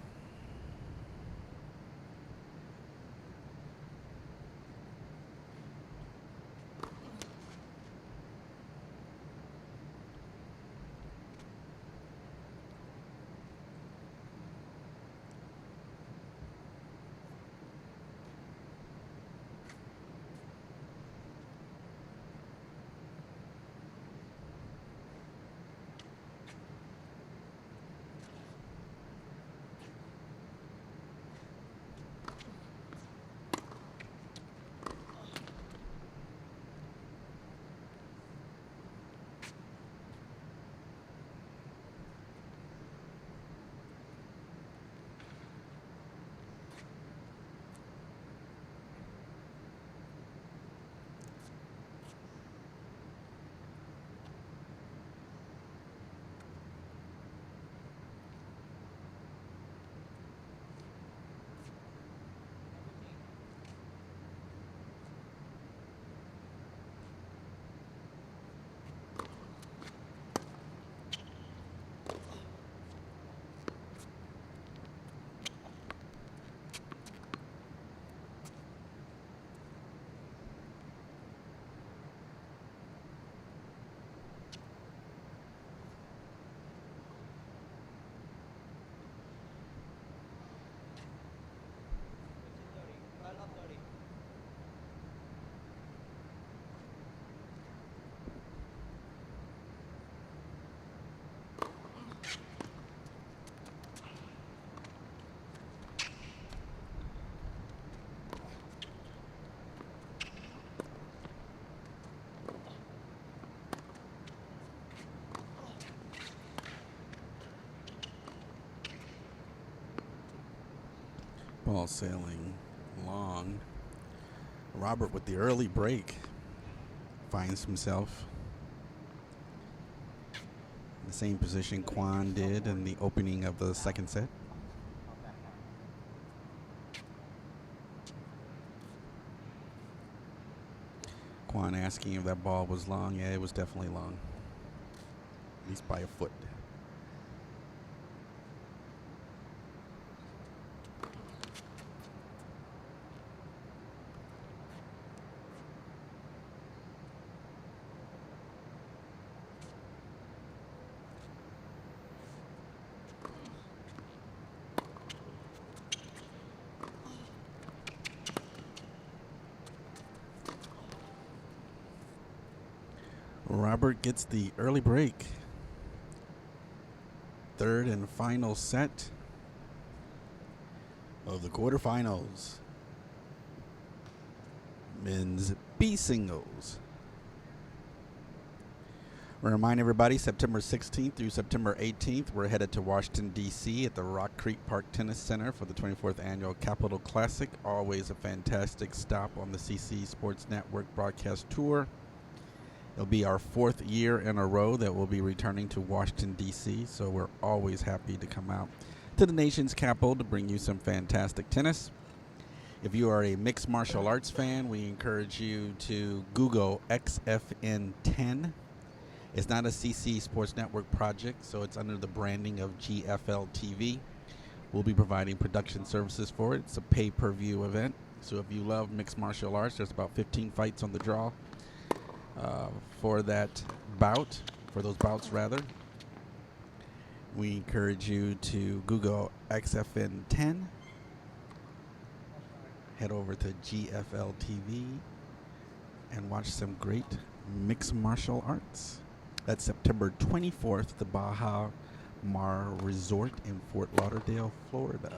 Ball sailing long. Robert with the early break finds himself in the same position Quan did in the opening of the second set. Quan asking if that ball was long. Yeah, it was definitely long. At least by a foot. Robert gets the early break. Third and final set of the quarterfinals. Men's B singles. We remind everybody, September 16th through September 18th, we're headed to Washington, D.C. at the Rock Creek Park Tennis Center for the 24th Annual Capital Classic. Always a fantastic stop on the CC Sports Network broadcast tour. It'll be our 4th year in a row that we'll be returning to Washington, D.C., so we're always happy to come out to the nation's capital to bring you some fantastic tennis. If you are a mixed martial arts fan, we encourage you to Google XFN10. It's not a CC Sports Network project, so it's under the branding of GFL TV. We'll be providing production services for it. It's a pay-per-view event. So if you love mixed martial arts, there's about 15 fights on the draw for that bout, for those bouts rather. We encourage you to Google XFN10. Head over to GFL TV and watch some great mixed martial arts. That's September 24th, the Baja Mar Resort in Fort Lauderdale, Florida.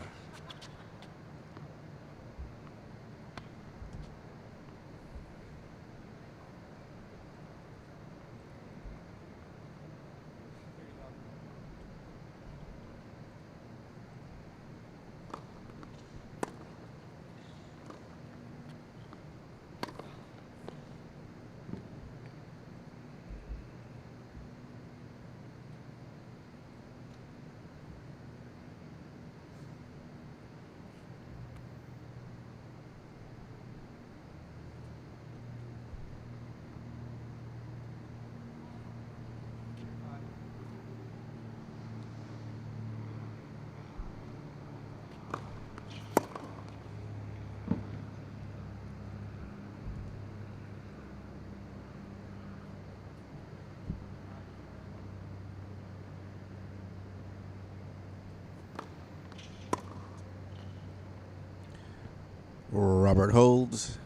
Robert holds.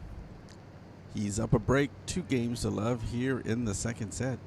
He's up a break, 2 games to love here in the second set.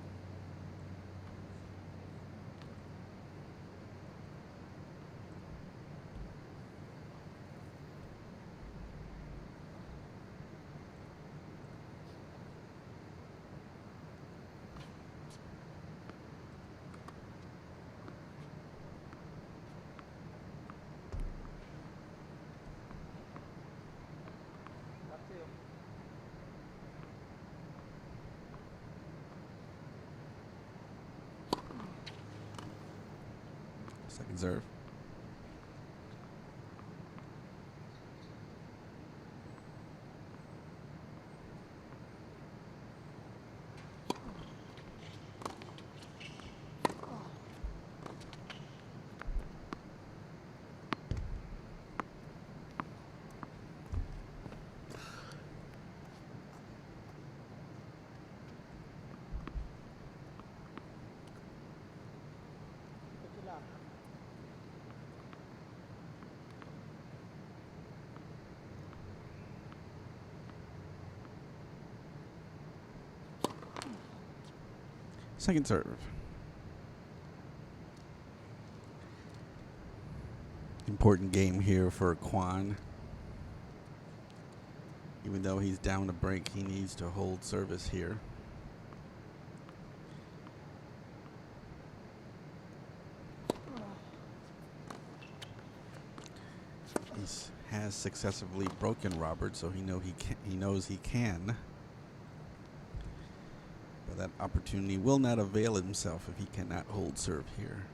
Second serve. Second serve. Important game here for Quan. Even though he's down a break, he needs to hold service here. He has successfully broken Robert, so he knows he can. But that opportunity will not avail himself if he cannot hold serve here.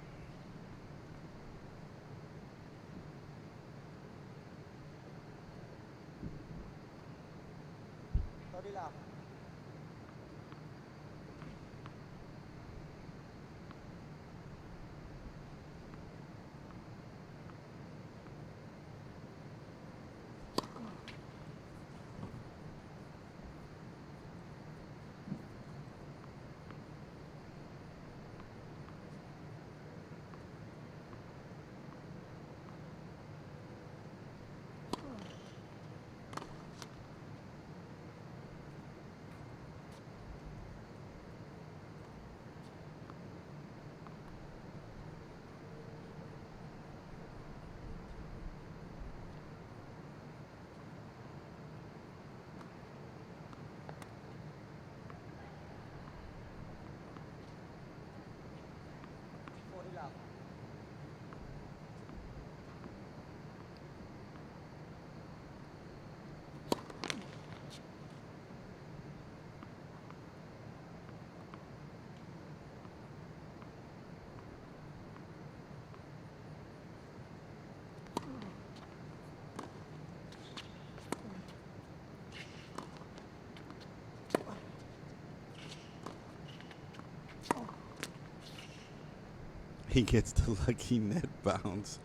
He gets the lucky net bounce.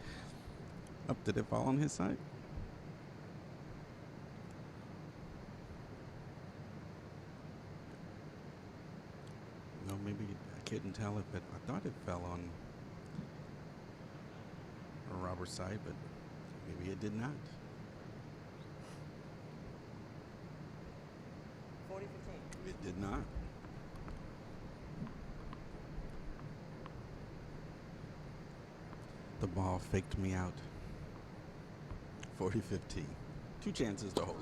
Up, did it fall on his side? No, maybe I couldn't tell it, but I thought it fell on Robert's side, but maybe it did not. 40-15. It did not. The ball faked me out. 40-15. 2 chances to hold.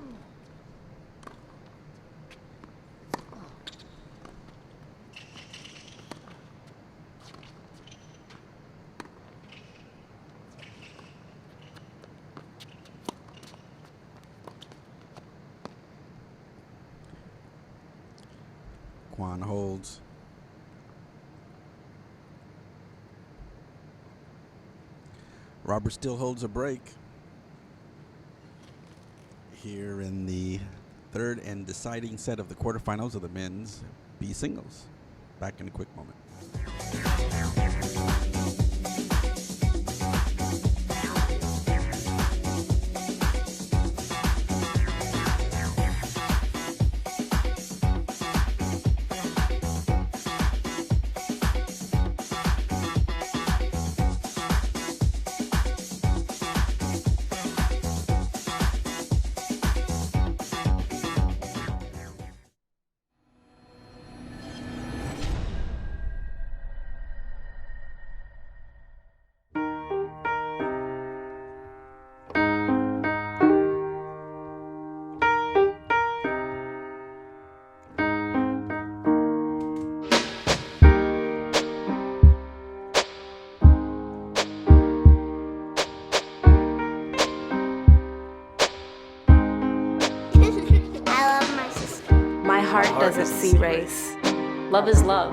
Quan holds. Robert still holds a break here in the third and deciding set of the quarterfinals of the men's B singles. Back in a quick moment. I love my sister. My heart doesn't see race. Love is love.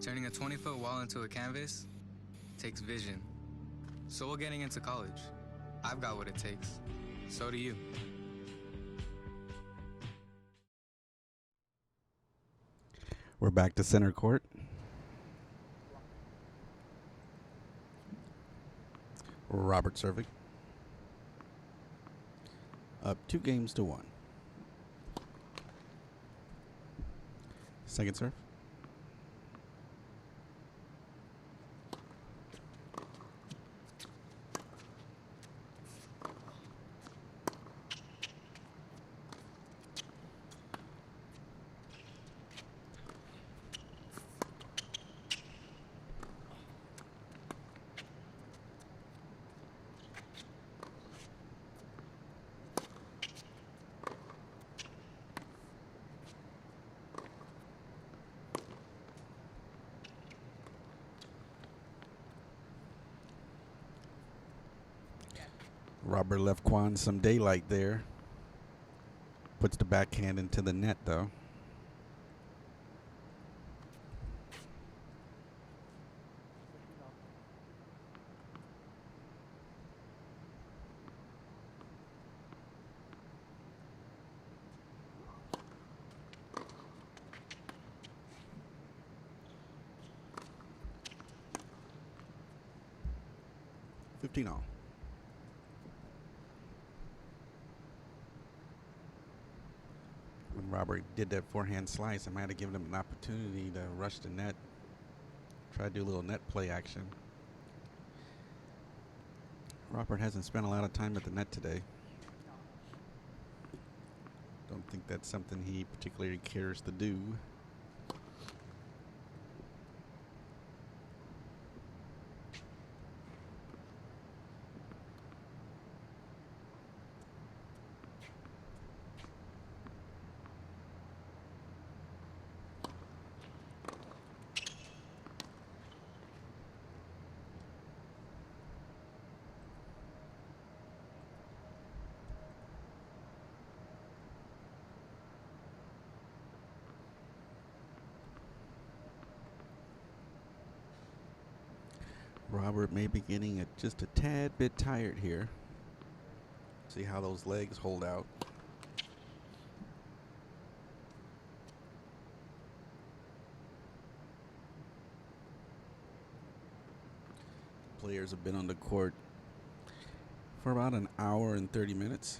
Turning a 20-foot wall into a canvas takes vision. So will getting into college. I've got what it takes. So do you. We're back to center court. Robert serving. Up 2-1. Second serve. Robert left Quan some daylight there. Puts the backhand into the net, though. $15. When Robert did that forehand slice, I might have given him an opportunity to rush the net. Try to do a little net play action. Robert hasn't spent a lot of time at the net today. Don't think that's something he particularly cares to do. Robert may be getting just a tad bit tired here. See how those legs hold out. players have been on the court for about an hour and 30 minutes.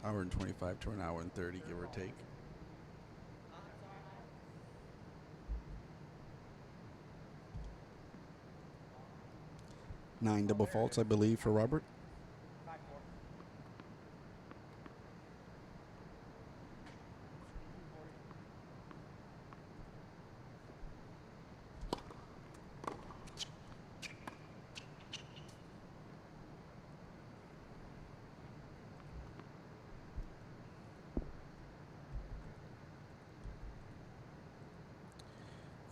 Hour and 25 to an hour and 30, give or take. Nine double faults, I believe, for Robert.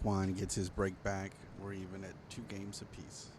Quan gets his break back. We're even at 2 games apiece.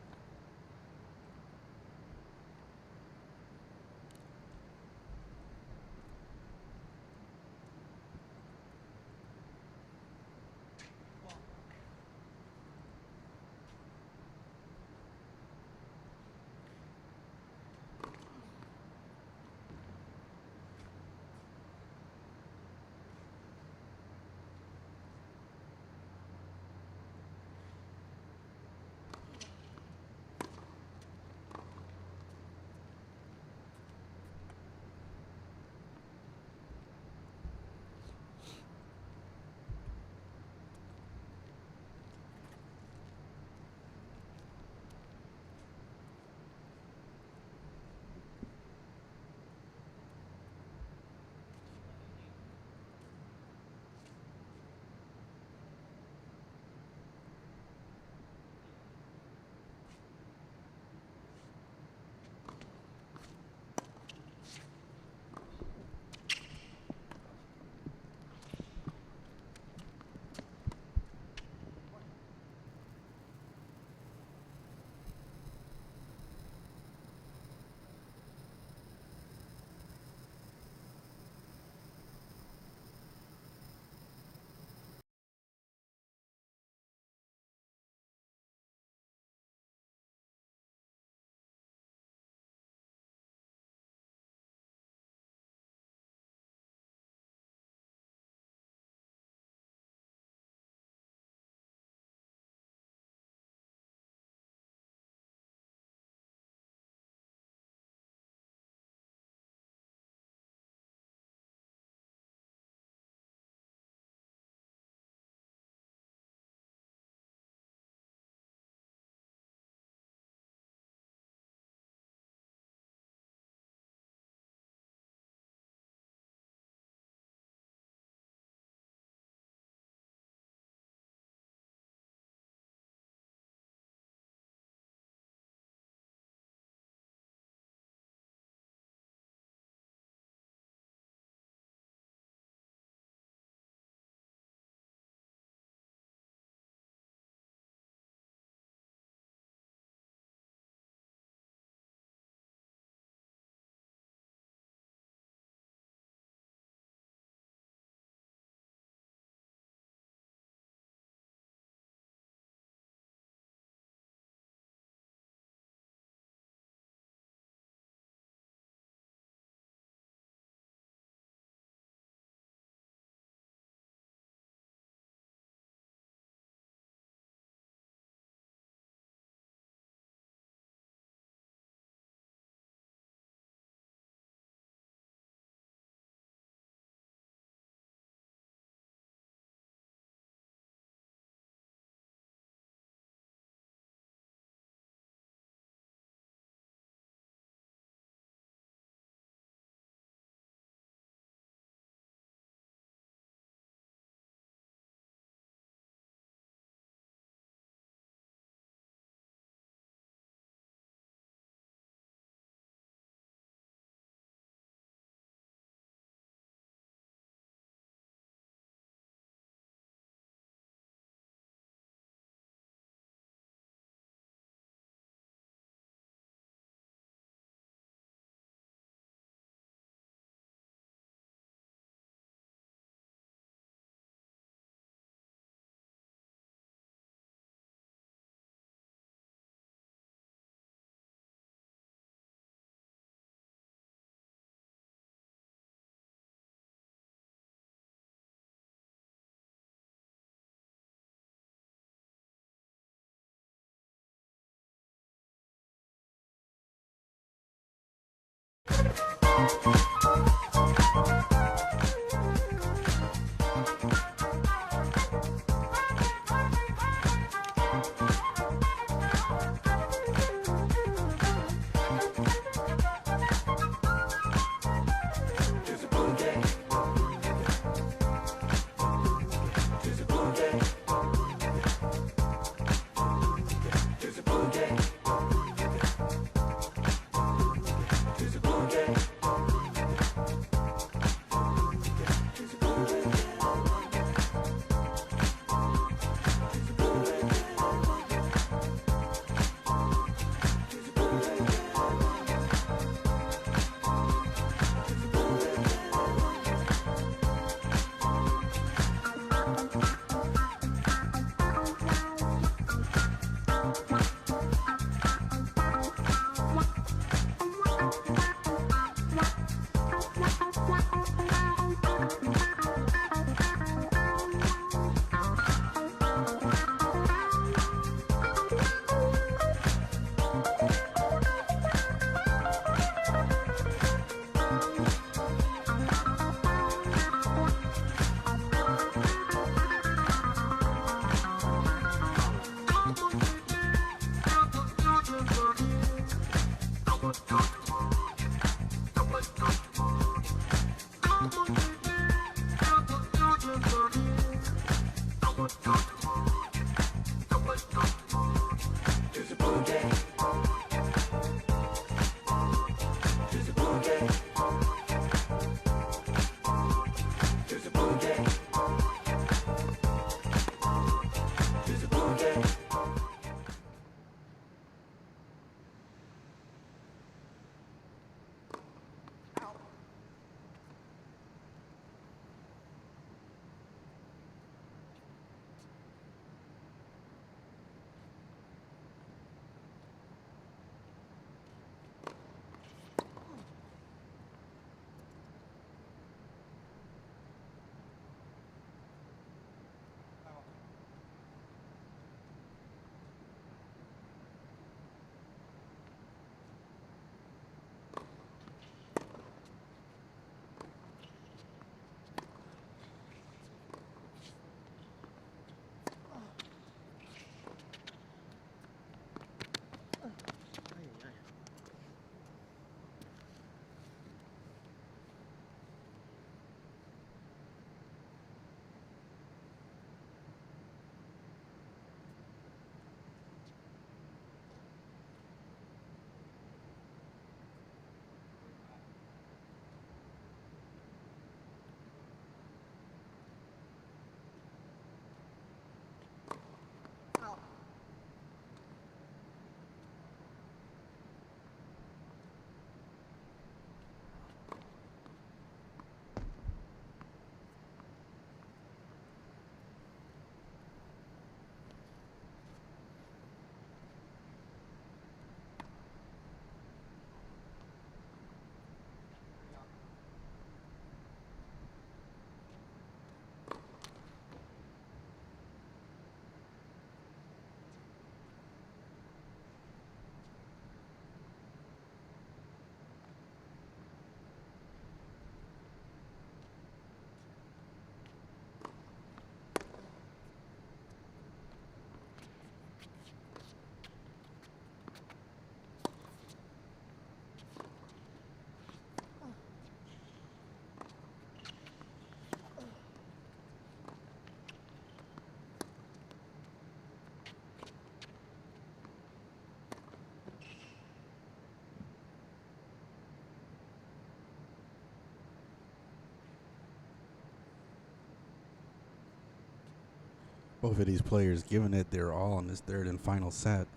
Both of these players giving it their all in this third and final set.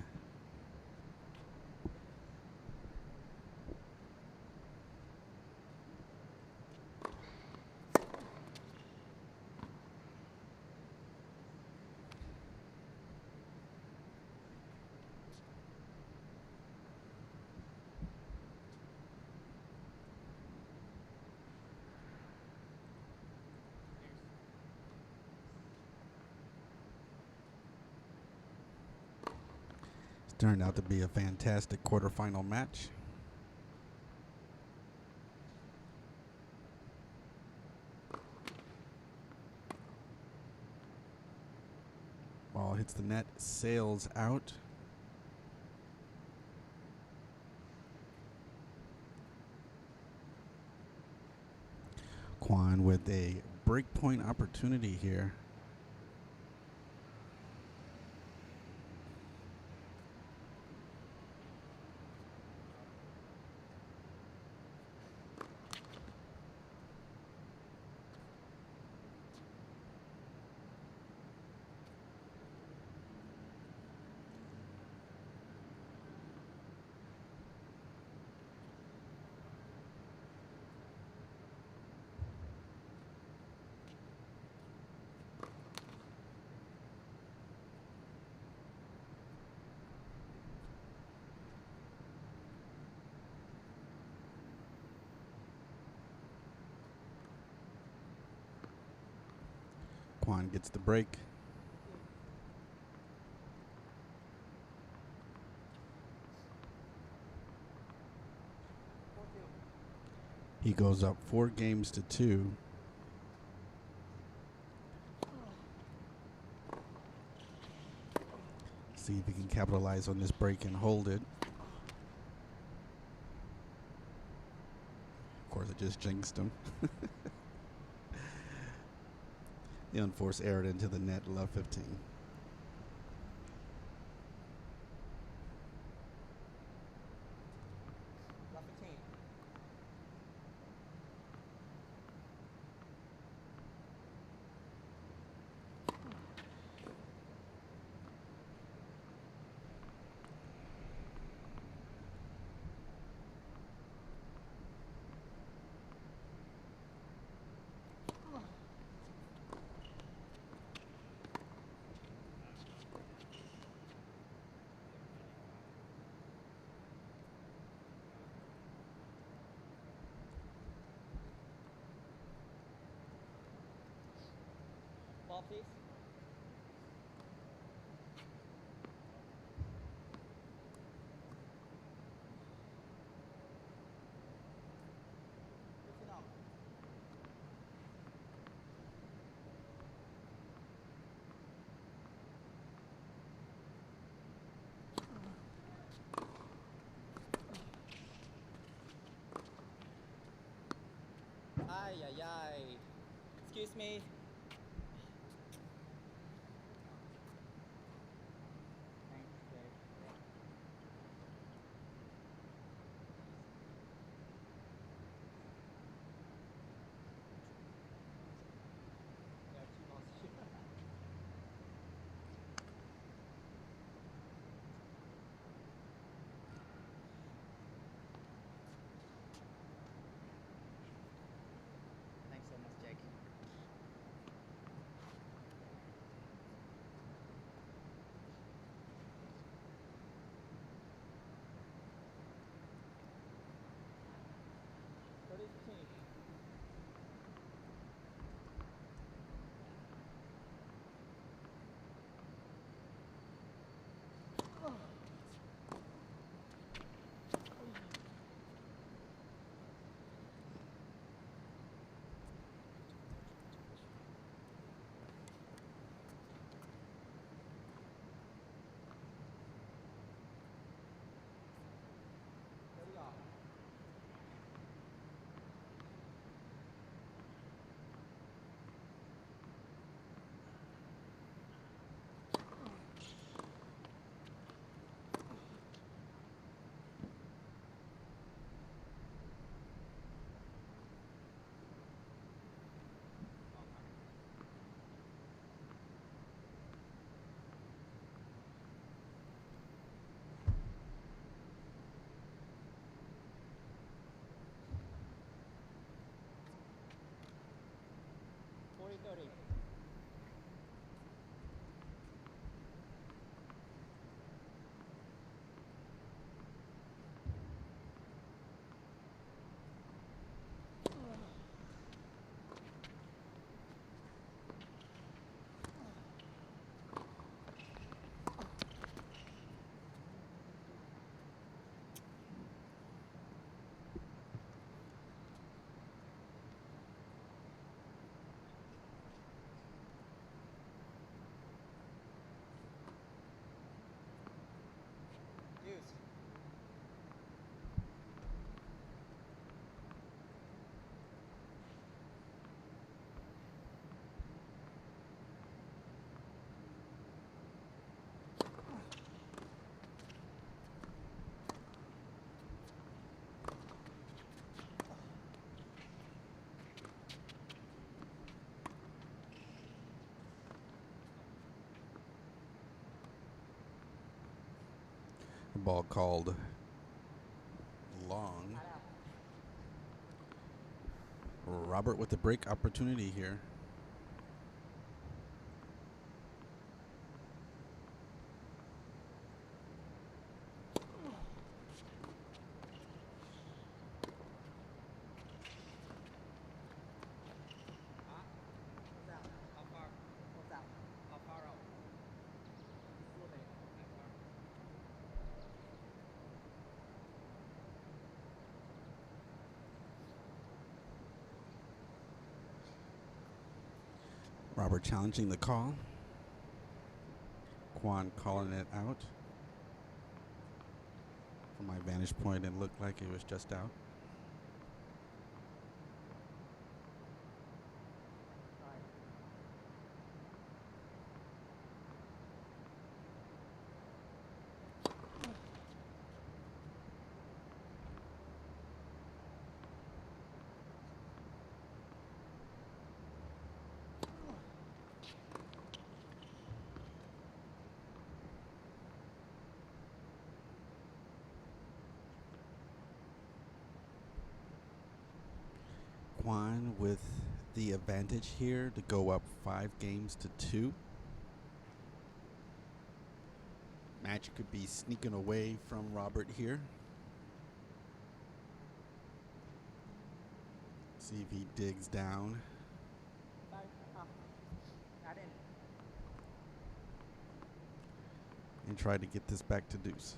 Turned out to be a fantastic quarterfinal match. Ball hits the net, sails out. Quan with a breakpoint opportunity here. Quan gets the break. He goes up 4-2. See if he can capitalize on this break and hold it. Of course, it just jinxed him. The unforced error into the net, love 15. Ball, please. Ay, ay, ay. Excuse me. Thanks so much, Jake. What is the team? The ball called long. Robert with the break opportunity here. Robert challenging the call. Quan calling it out. From my vantage point, it looked like it was just out. Quan with the advantage here to go up 5-2. Match could be sneaking away from Robert here. See if he digs down. And try to get this back to deuce.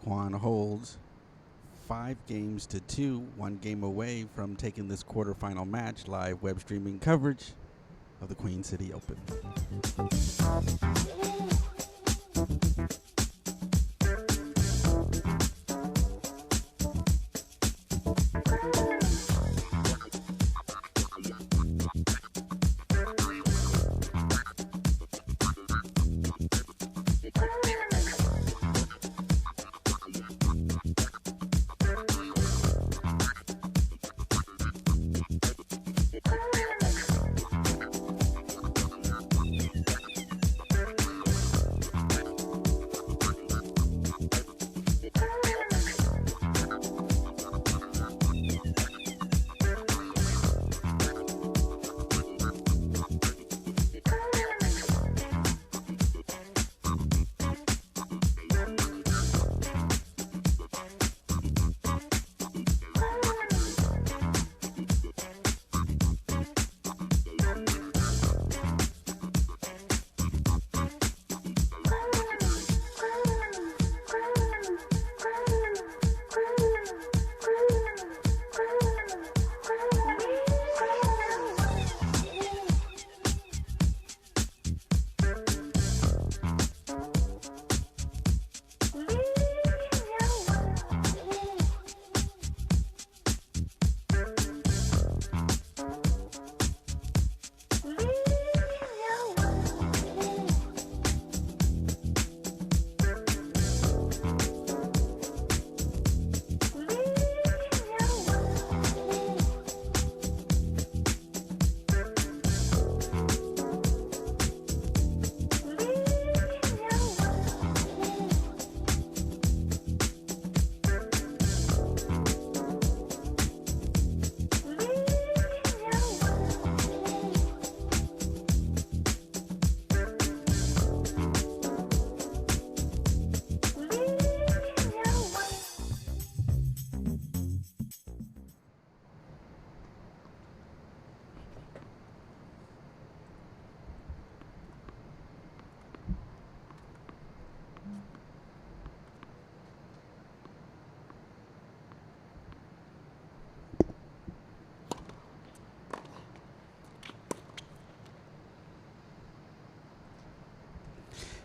Quan holds 5-2, 1 game away from taking this quarterfinal match. Live web streaming coverage of the Queen City Open.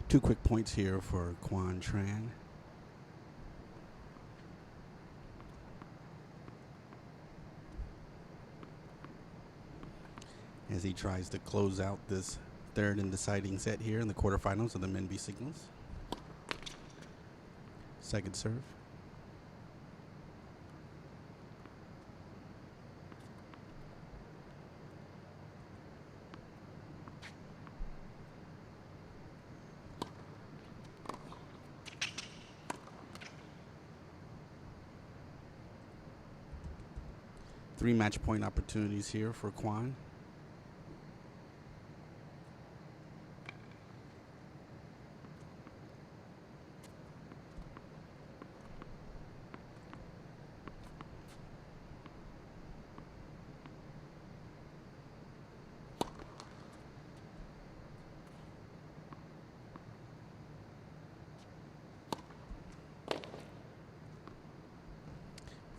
Two quick points here for Quan Tran. as he tries to close out this third and deciding set here in the quarterfinals of the Menby Signals. Second serve. Three match point opportunities here for Quan.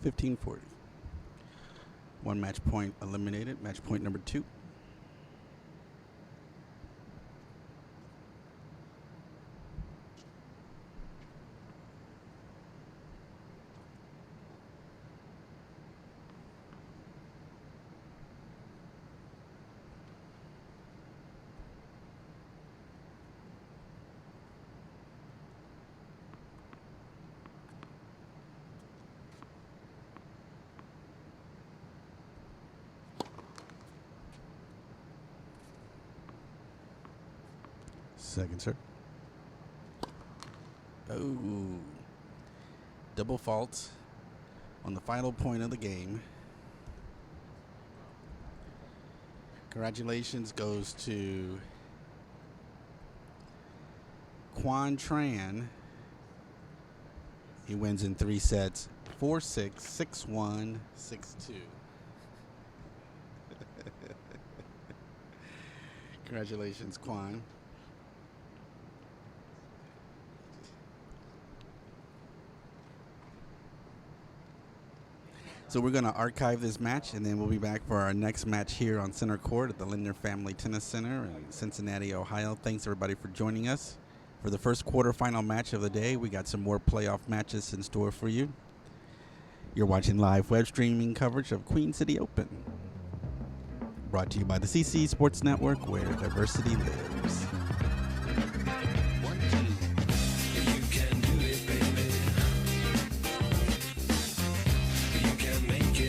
$15.40. One match point eliminated. Match point number 2. Second serve. Oh. Double fault on the final point of the game. Congratulations goes to Quan Tran. He wins in 3 sets, 4-6, 6-1, 6-2. Congratulations, Quan. So we're going to archive this match, and then we'll be back for our next match here on center court at the Linder Family Tennis Center in Cincinnati, Ohio. Thanks, everybody, for joining us. For the first quarterfinal match of the day, we got some more playoff matches in store for you. You're watching live web streaming coverage of Queen City Open. Brought to you by the CC Sports Network, where diversity lives. Baby.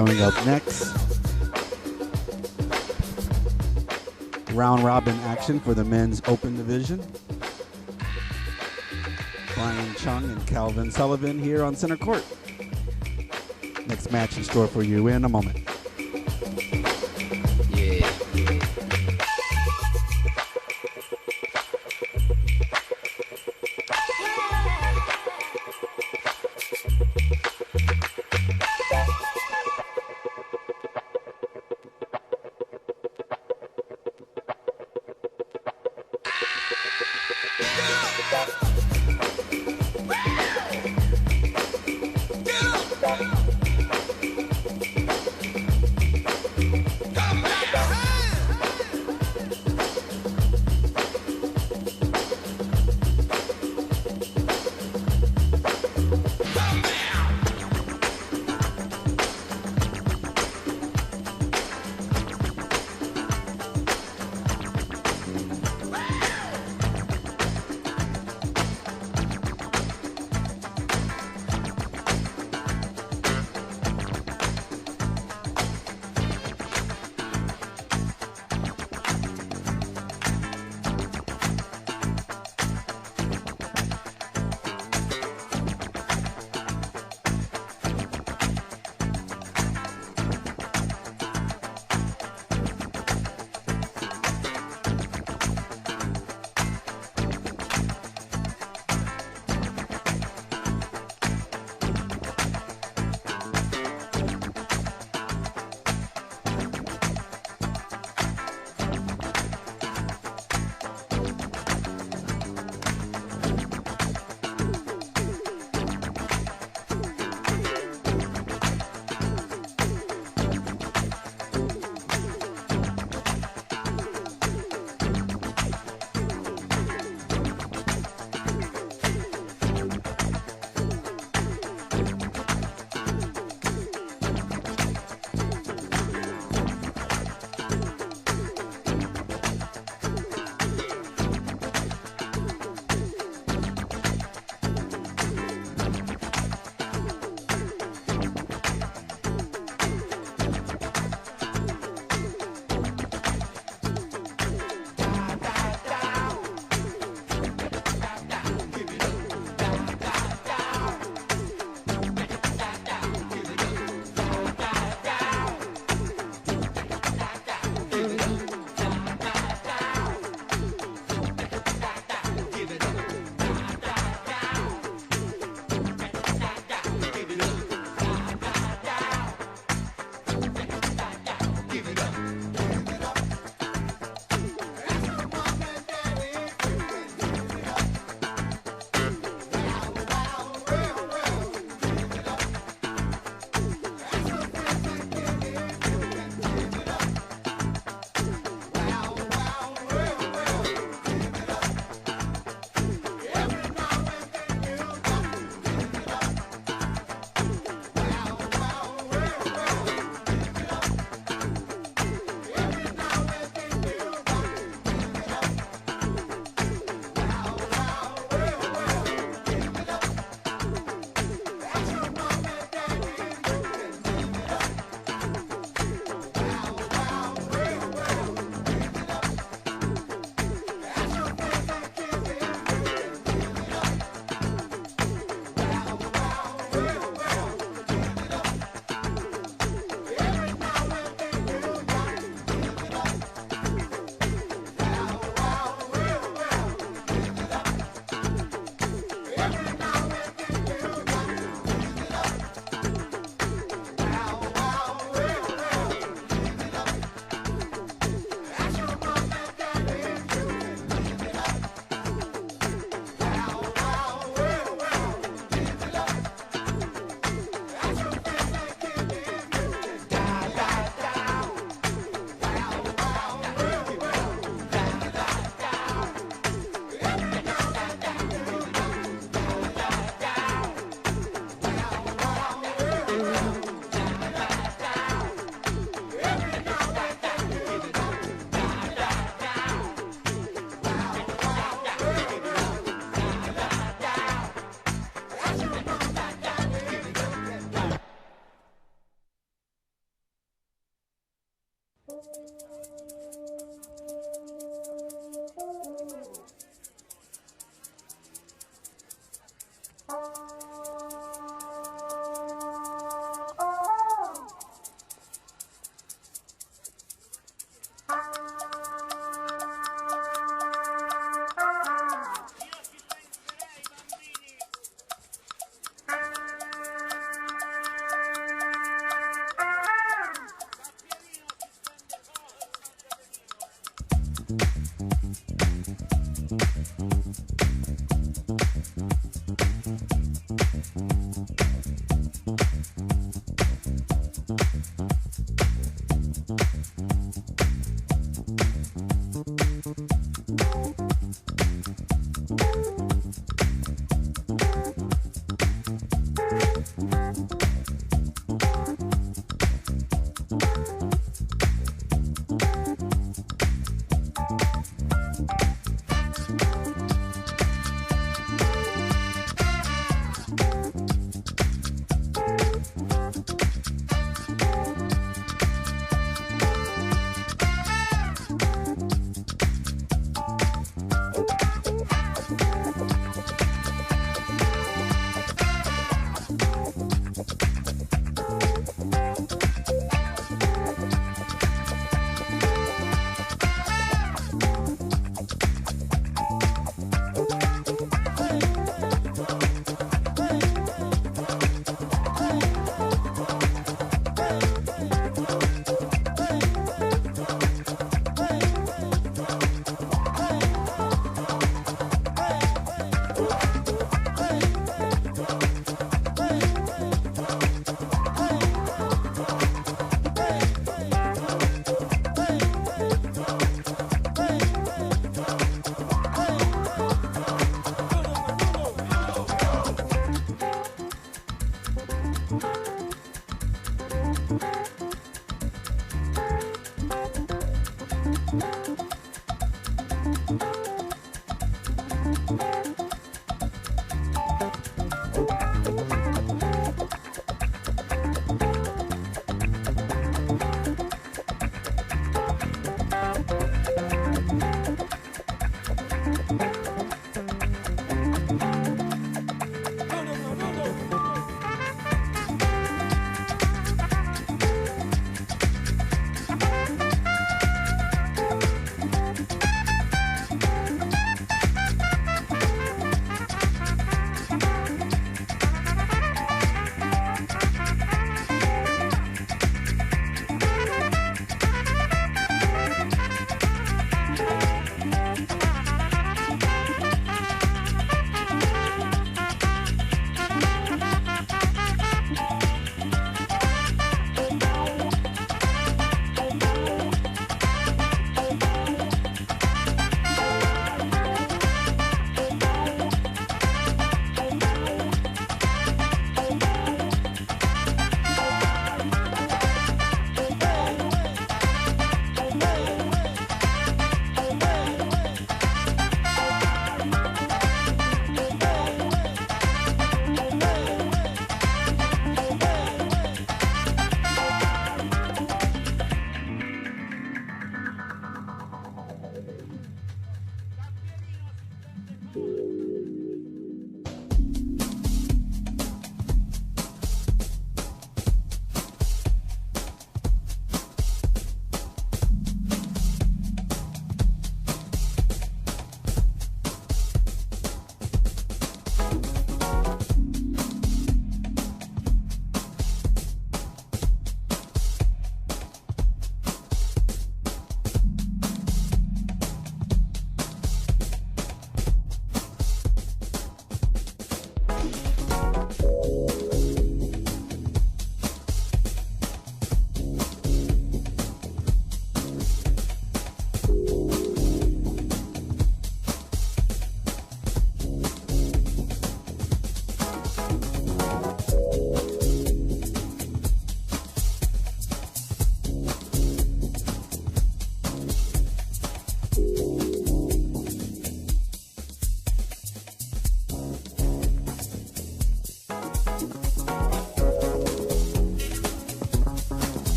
Coming up next, round robin action for the men's open division. Brian Chung and Calvin Sullivan here on center court. Next match in store for you in a moment.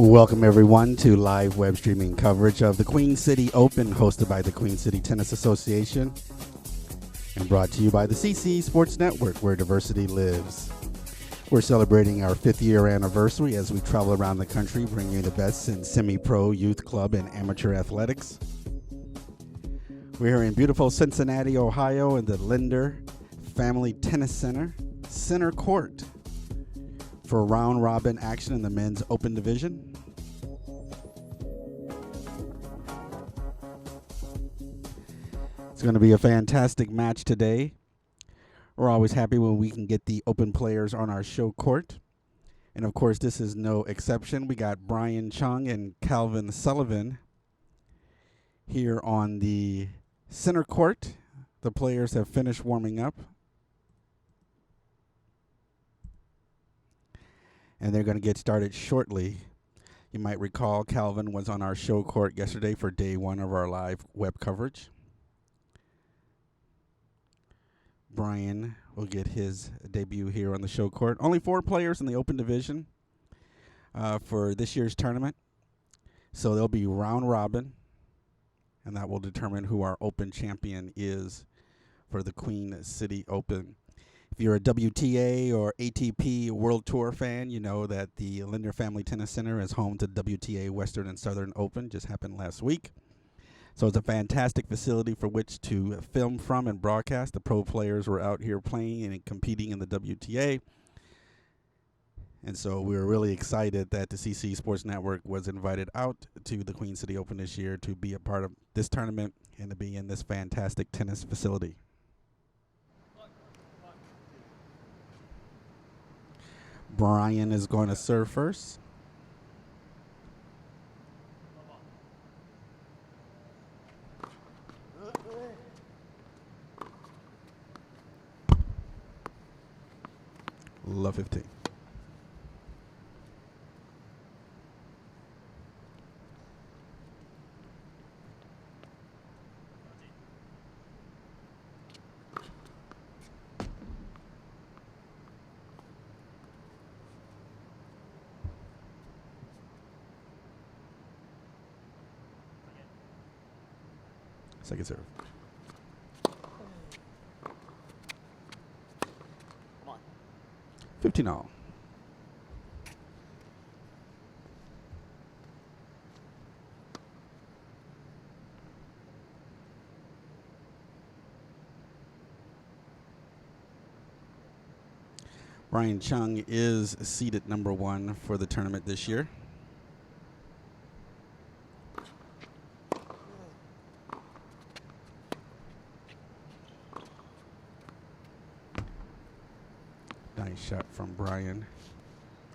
Welcome, everyone, to live web streaming coverage of the Queen City Open, hosted by the Queen City Tennis Association and brought to you by the CC Sports Network, where diversity lives. We're celebrating our 5th year anniversary as we travel around the country, bringing you the best in semi-pro, youth club, and amateur athletics. We're here in beautiful Cincinnati, Ohio, in the Linder Family Tennis Center Court, for round-robin action in the men's open division. It's going to be a fantastic match today. We're always happy when we can get the open players on our show court. And, of course, this is no exception. We got Brian Chung and Calvin Sullivan here on the center court. The players have finished warming up, and they're going to get started shortly. You might recall Calvin was on our show court yesterday for day 1 of our live web coverage. Brian will get his debut here on the show court. Only 4 players in the open division for this year's tournament. So there'll be round robin, and that will determine who our open champion is for the Queen City Open. If you're a WTA or ATP World Tour fan, you know that the Linder Family Tennis Center is home to WTA Western and Southern Open. Just happened last week. So it's a fantastic facility for which to film from and broadcast. The pro players were out here playing and competing in the WTA. And so we were really excited that the CC Sports Network was invited out to the Queen City Open this year to be a part of this tournament and to be in this fantastic tennis facility. Brian is going to serve first. Love 15. Second serve. 15 all. Brian Chung is seeded number 1 for the tournament this year. Nice shot from Brian.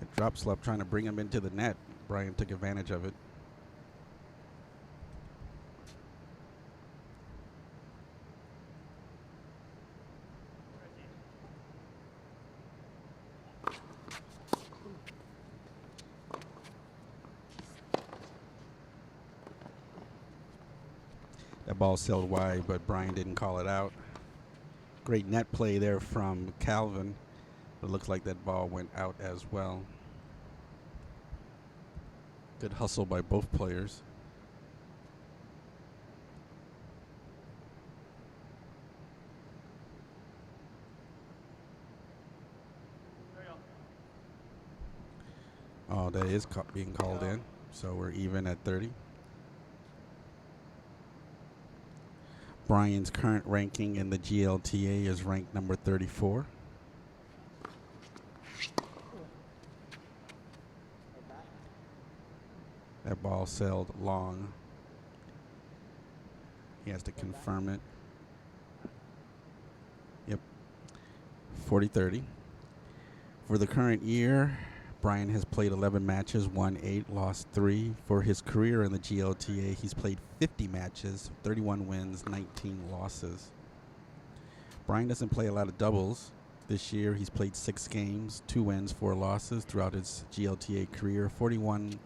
A drop slap trying to bring him into the net. Brian took advantage of it. That ball sailed wide, but Brian didn't call it out. Great net play there from Calvin. It looks like that ball went out as well. Good hustle by both players. Oh, that is being called in. So we're even at 30. Brian's current ranking in the GLTA is ranked number 34. That ball sailed long. He has to confirm it. Yep. 40-30. For the current year, Brian has played 11 matches, won 8, lost 3. For his career in the GLTA, he's played 50 matches, 31 wins, 19 losses. Brian doesn't play a lot of doubles. This year, he's played 6 games, 2 wins, 4 losses throughout his GLTA career. 41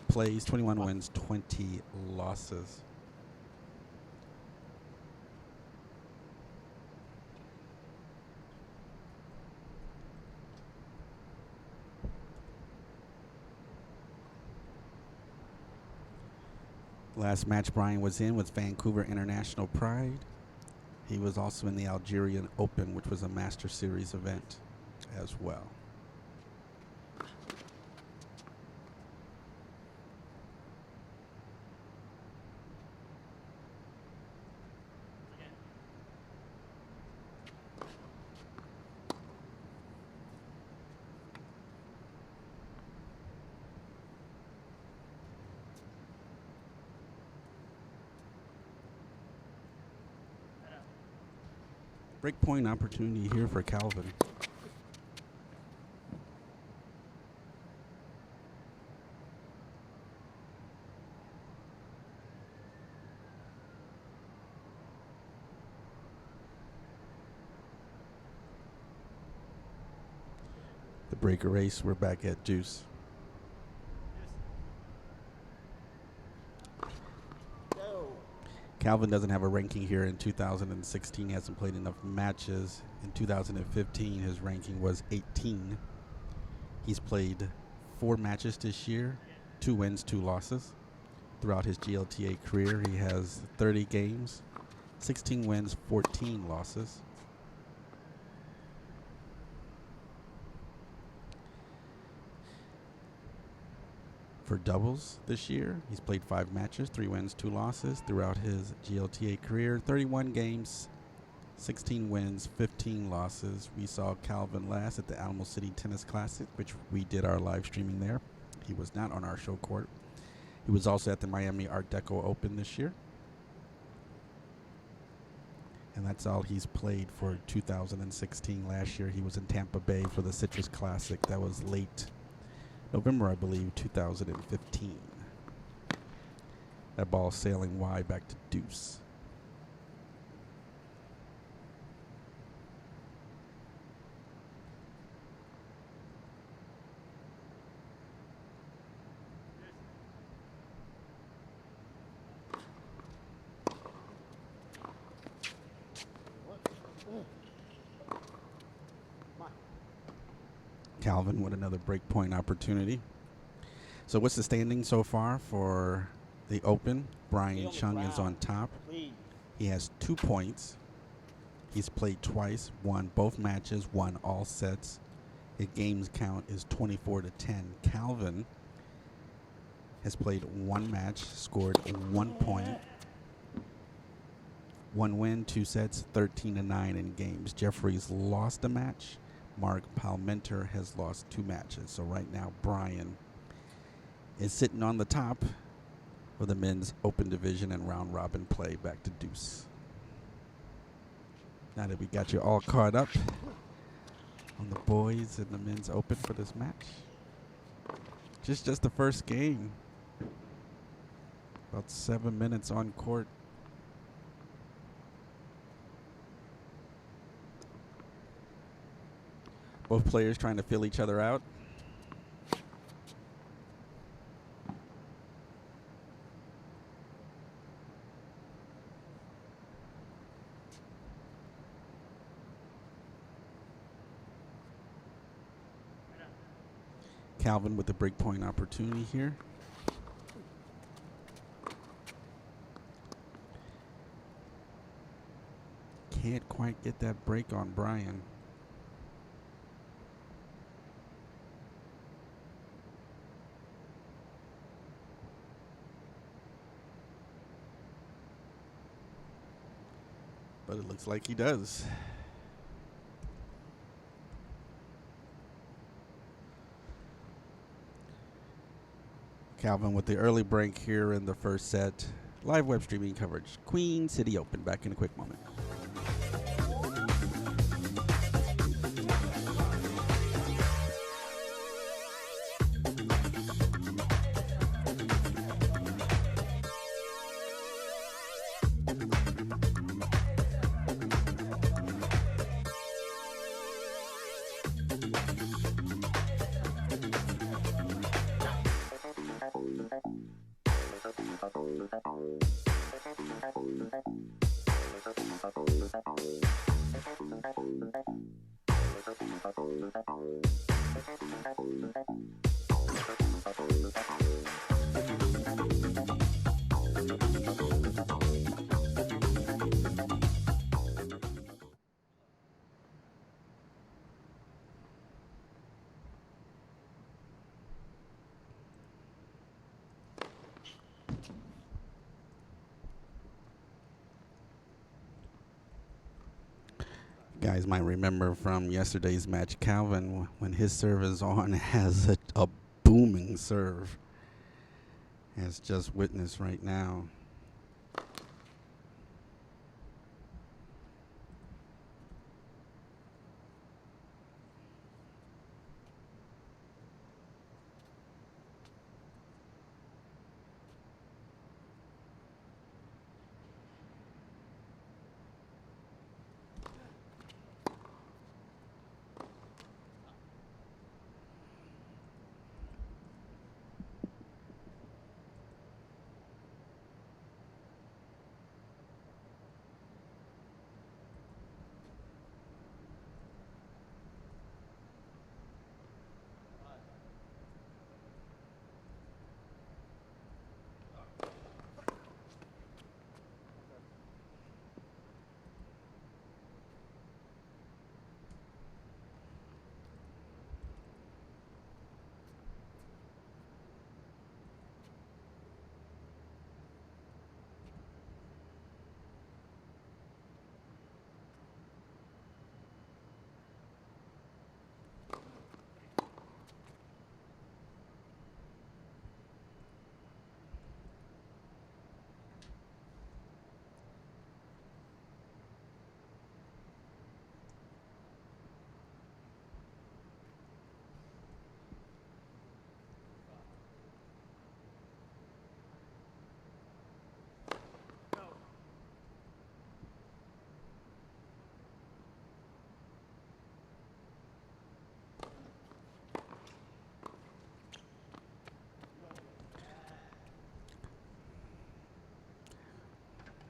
plays, 21 wins, 20 losses. Last match Brian was in was Vancouver International Pride. He was also in the Algerian Open, which was a Master Series event as well. Breakpoint opportunity here for Calvin. The break erase, we're back at deuce. Calvin doesn't have a ranking here in 2016. He hasn't played enough matches. In 2015, his ranking was 18. He's played 4 matches this year, 2 wins, 2 losses. Throughout his GLTA career, he has 30 games, 16 wins, 14 losses. For doubles this year, he's played 5 matches, 3 wins, 2 losses throughout his GLTA career. 31 games, 16 wins, 15 losses. We saw Calvin last at the Alamo City Tennis Classic, which we did our live streaming there. He was not on our show court. He was also at the Miami Art Deco Open this year. And that's all he's played for 2016. Last year, he was in Tampa Bay for the Citrus Classic. That was late November, I believe, 2015. That ball sailing wide back to deuce. Calvin with another breakpoint opportunity. So what's the standing so far for the Open? Brian Chung is on top. He has 2 points. He's played twice, won both matches, won all sets. His games count is 24-10. Calvin has played 1 match, scored 1 point, 1 win, 2 sets, 13-9 in games. Jeffrey's lost a match. Mark Palmenter has lost 2 matches. So right now, Brian is sitting on the top for the men's open division and round robin play back to deuce. Now that we got you all caught up on the boys and the men's open for this match. Just the first game. About 7 minutes on court. Both players trying to feel each other out. Calvin with the breakpoint opportunity here. Can't quite get that break on Brian. But it looks like he does. Calvin with the early break here in the first set. Live web streaming coverage. Queen City Open. Back in a quick moment. You guys might remember from yesterday's match, Calvin, when his serve is on, has a booming serve, as just witnessed right now.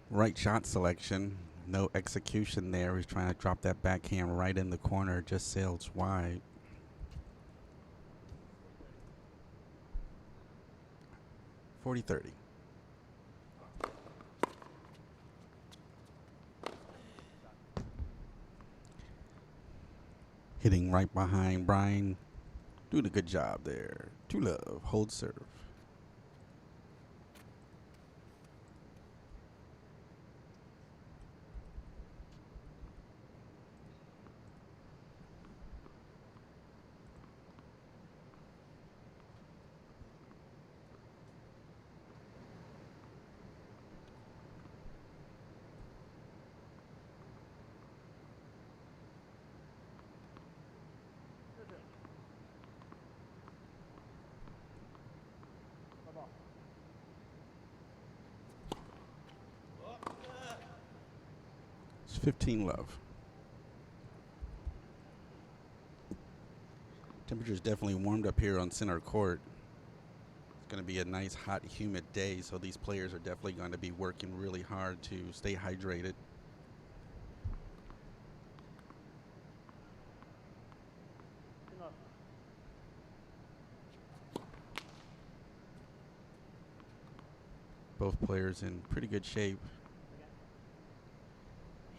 Right shot selection, no execution there. He's trying to drop that backhand right in the corner, just sails wide. .40-30. Hitting right behind Brian. Doing a good job there. 2-love, hold serve. It's 15-love. Temperature's definitely warmed up here on center court. It's going to be a nice, hot, humid day, so these players are definitely going to be working really hard to stay hydrated. Both players in pretty good shape.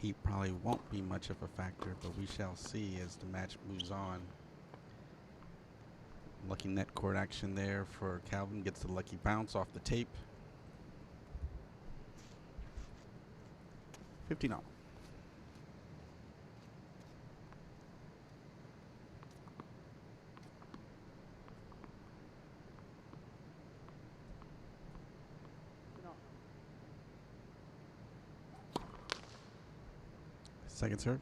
Heat probably won't be much of a factor, but we shall see as the match moves on. Lucky net court action there for Calvin. Gets the lucky bounce off the tape. 15 all. Second serve.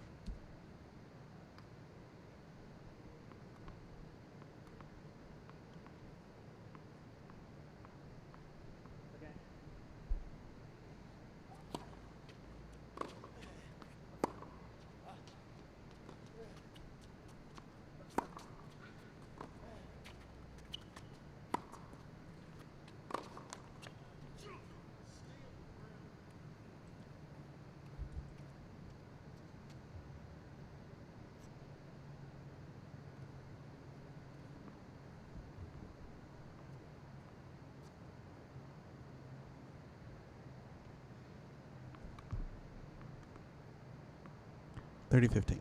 .30-15.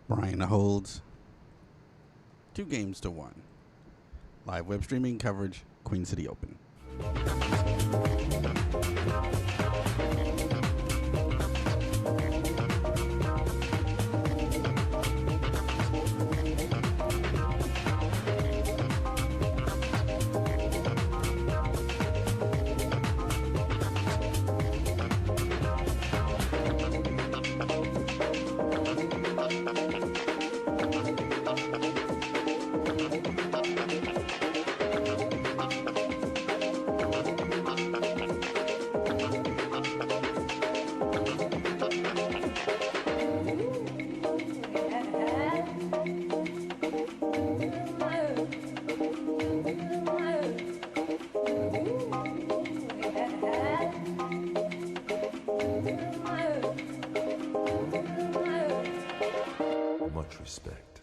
Brian holds 2-1. Live web streaming coverage, Queen City Open. Much respect.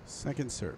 Second serve.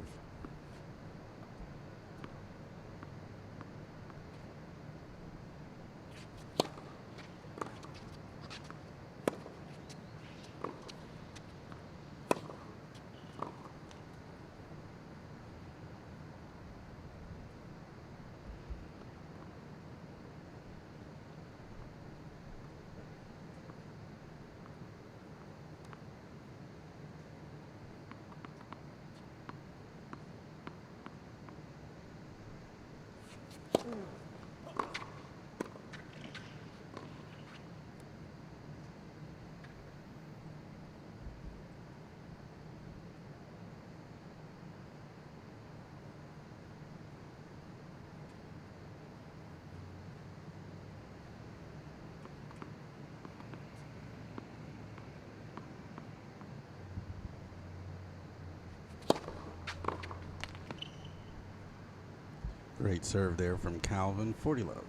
Great serve there from Calvin Fortylove.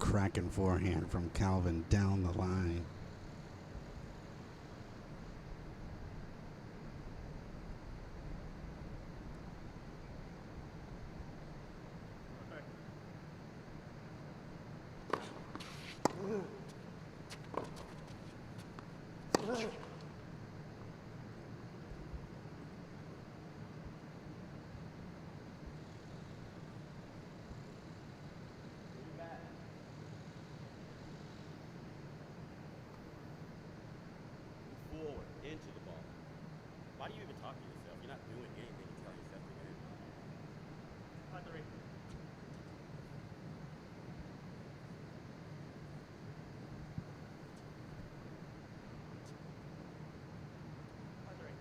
cracking forehand from Calvin down the line. Forward, into the ball. Why do you even talk to yourself? You're not doing anything to tell yourself to get in. Hot three. Hot three.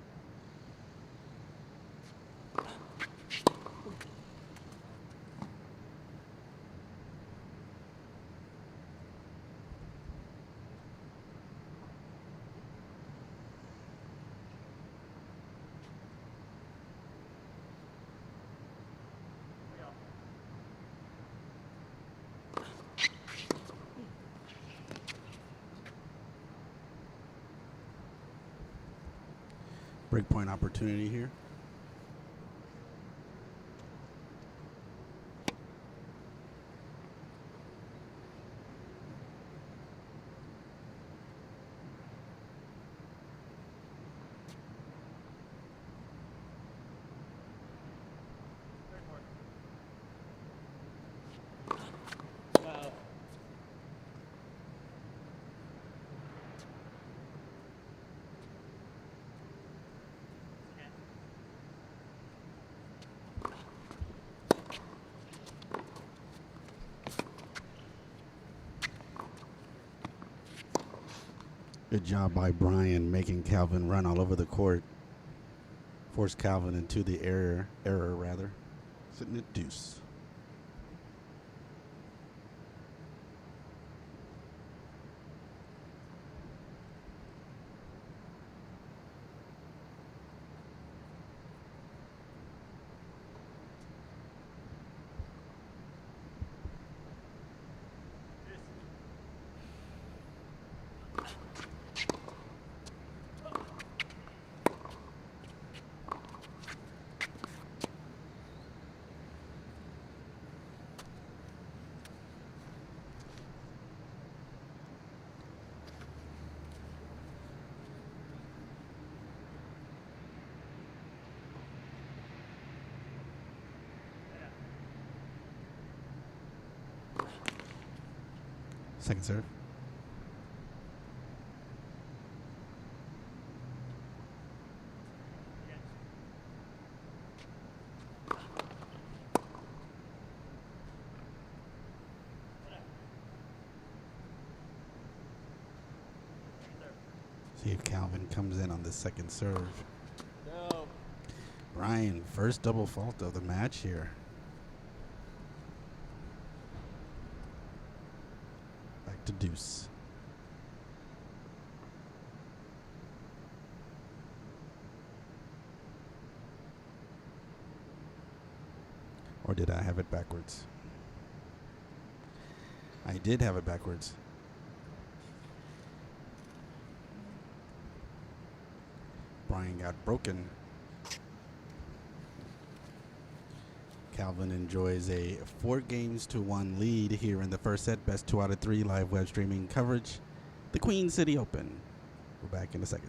Breakpoint opportunity here. Wow. Good job by Brian making Calvin run all over the court. Forced Calvin into the error rather. Sitting at deuce. Second serve. See if Calvin comes in on the second serve. No. Brian, first double fault of the match here. Back to deuce. Or did I have it backwards? I did have it backwards. Brian got broken. Calvin enjoys a 4-1 lead here in the first set. Best 2 out of 3 live web streaming coverage. The Queen City Open. We're back in a second.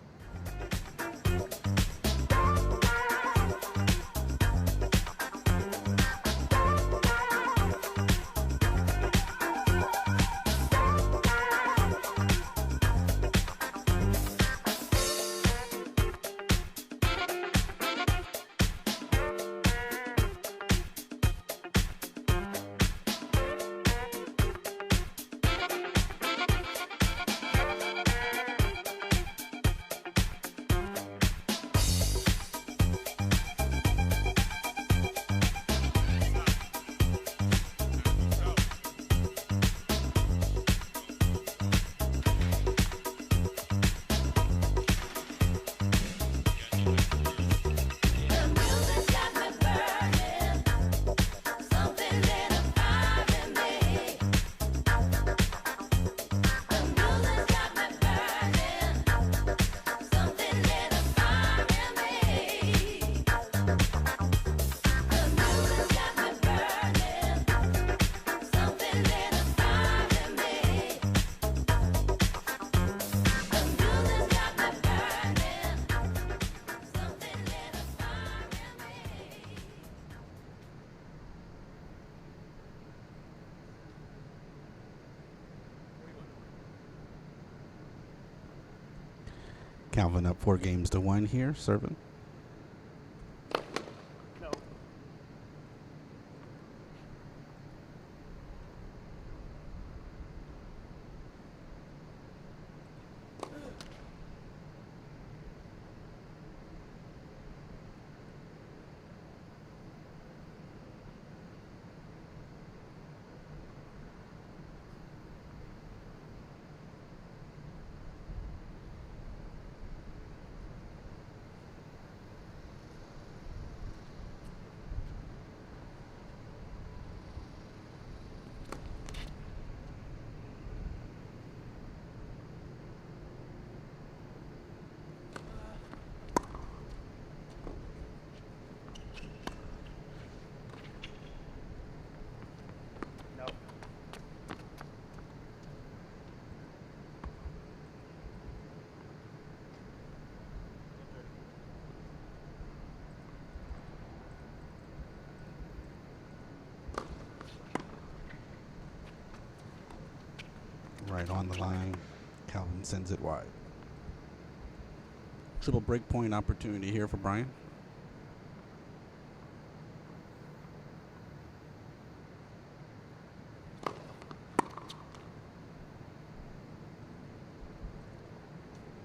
Calvin up 4-1 here, serving. No. No. Right on the line. Calvin sends it wide. Triple break point opportunity here for Brian.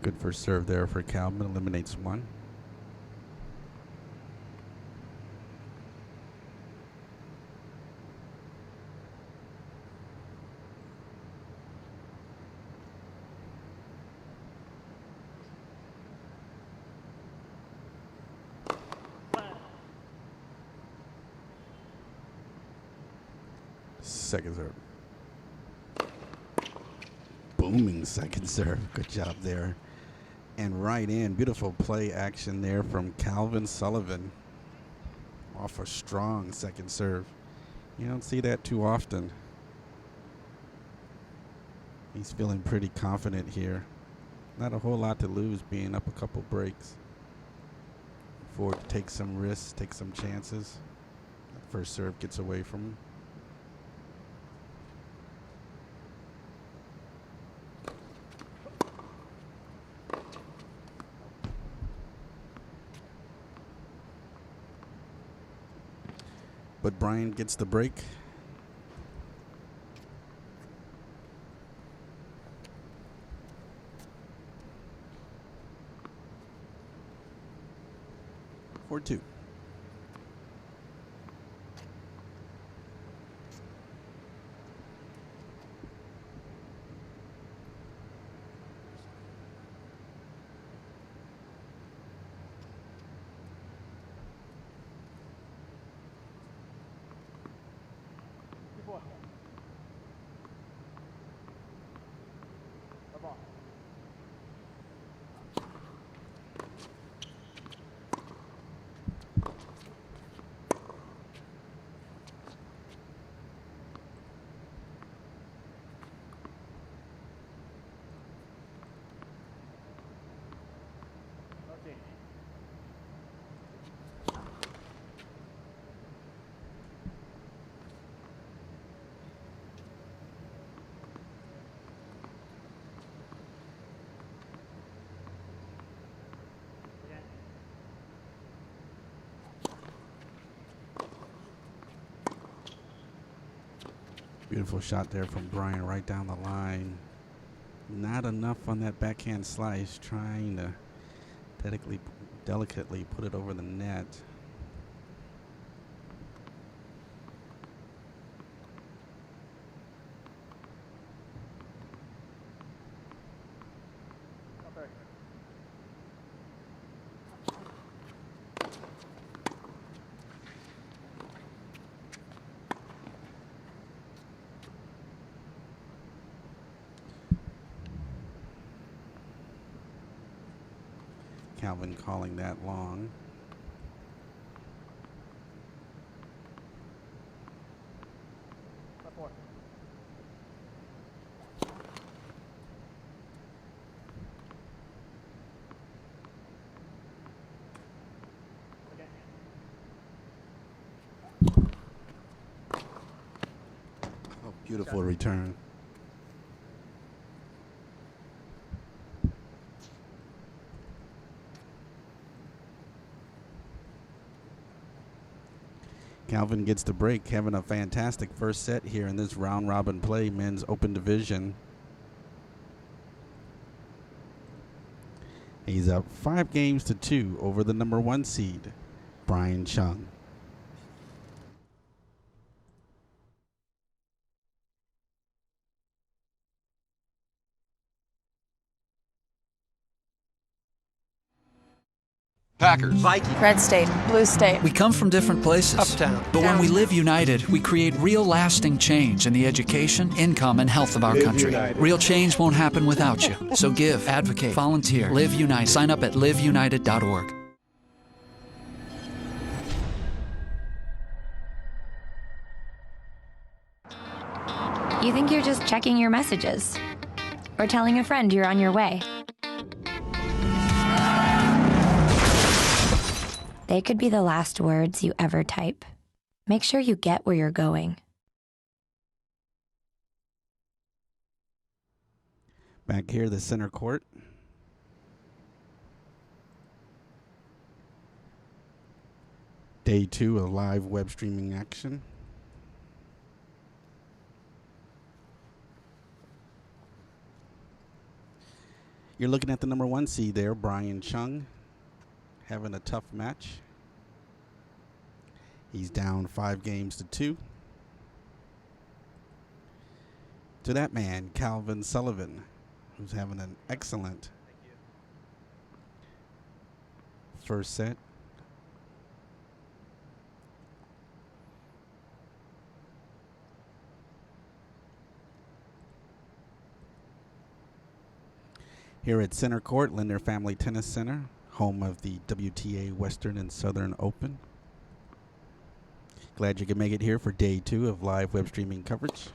Good first serve there for Calvin. Eliminates one. Second serve. Booming second serve. Good job there. And right in. Beautiful play action there from Calvin Sullivan. Off a strong second serve. You don't see that too often. He's feeling pretty confident here. Not a whole lot to lose being up a couple breaks. Forward to take some risks, take some chances. That first serve gets away from him. But Brian gets the break. For 2. Beautiful shot there from Brian right down the line. Not enough on that backhand slice, trying to delicately put it over the net. Calvin calling that long. Oh, beautiful return. Calvin gets the break, having a fantastic first set here in this round robin play, men's open division. He's up 5-2 over the number 1 seed, Brian Chung. Packers. Vikings. Red State. Blue State. We come from different places. Uptown. But when we live united, we create real lasting change in the education, income, and health of our country. Real change won't happen without you. So give, advocate, volunteer, live united. Sign up at liveunited.org. You think you're just checking your messages or telling a friend you're on your way. They could be the last words you ever type. Make sure you get where you're going. Back here, the center court. Day 2 of live web streaming action. You're looking at the number 1 seed there, Brian Chung, having a tough match. He's down 5-2 to that man, Calvin Sullivan, who's having an excellent first set. Here at Center Court, Linder Family Tennis Center, home of the WTA Western and Southern Open. Glad you could make it here for day 2 of live web streaming coverage.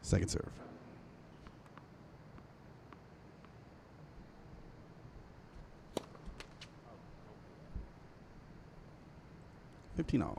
Second serve. $15.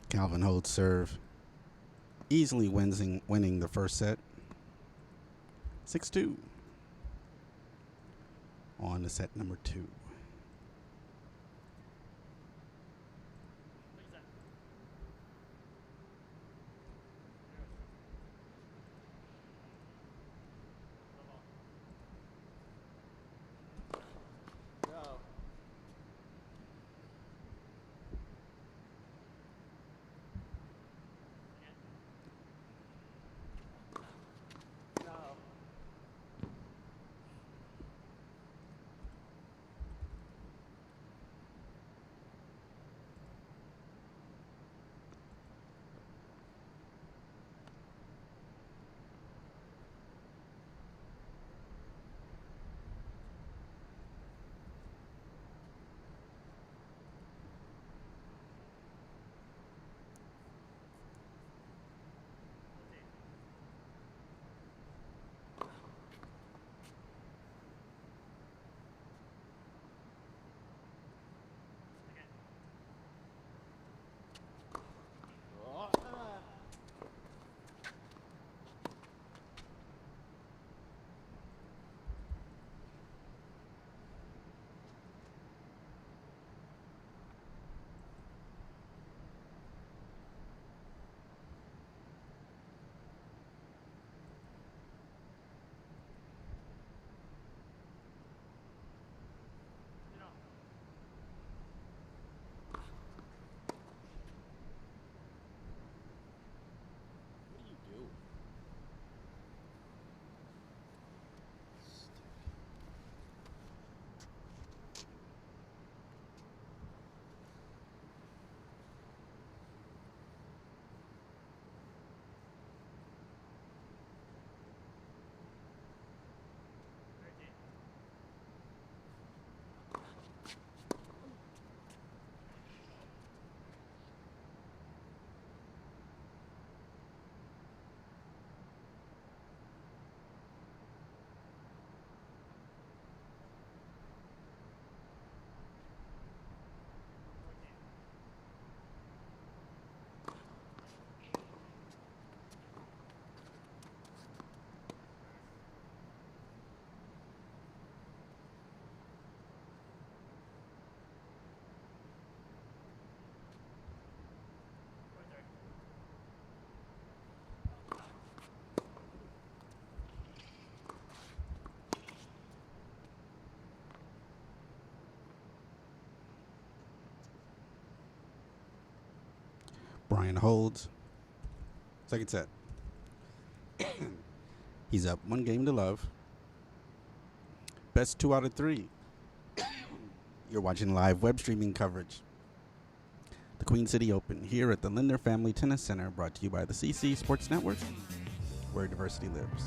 Calvin holds serve, easily winning the first set. 6-2 on to set number 2. Brian holds. Second set. He's up 1-0. Best 2 out of 3. You're watching live web streaming coverage. The Queen City Open here at the Linder Family Tennis Center, brought to you by the CC Sports Network, where diversity lives.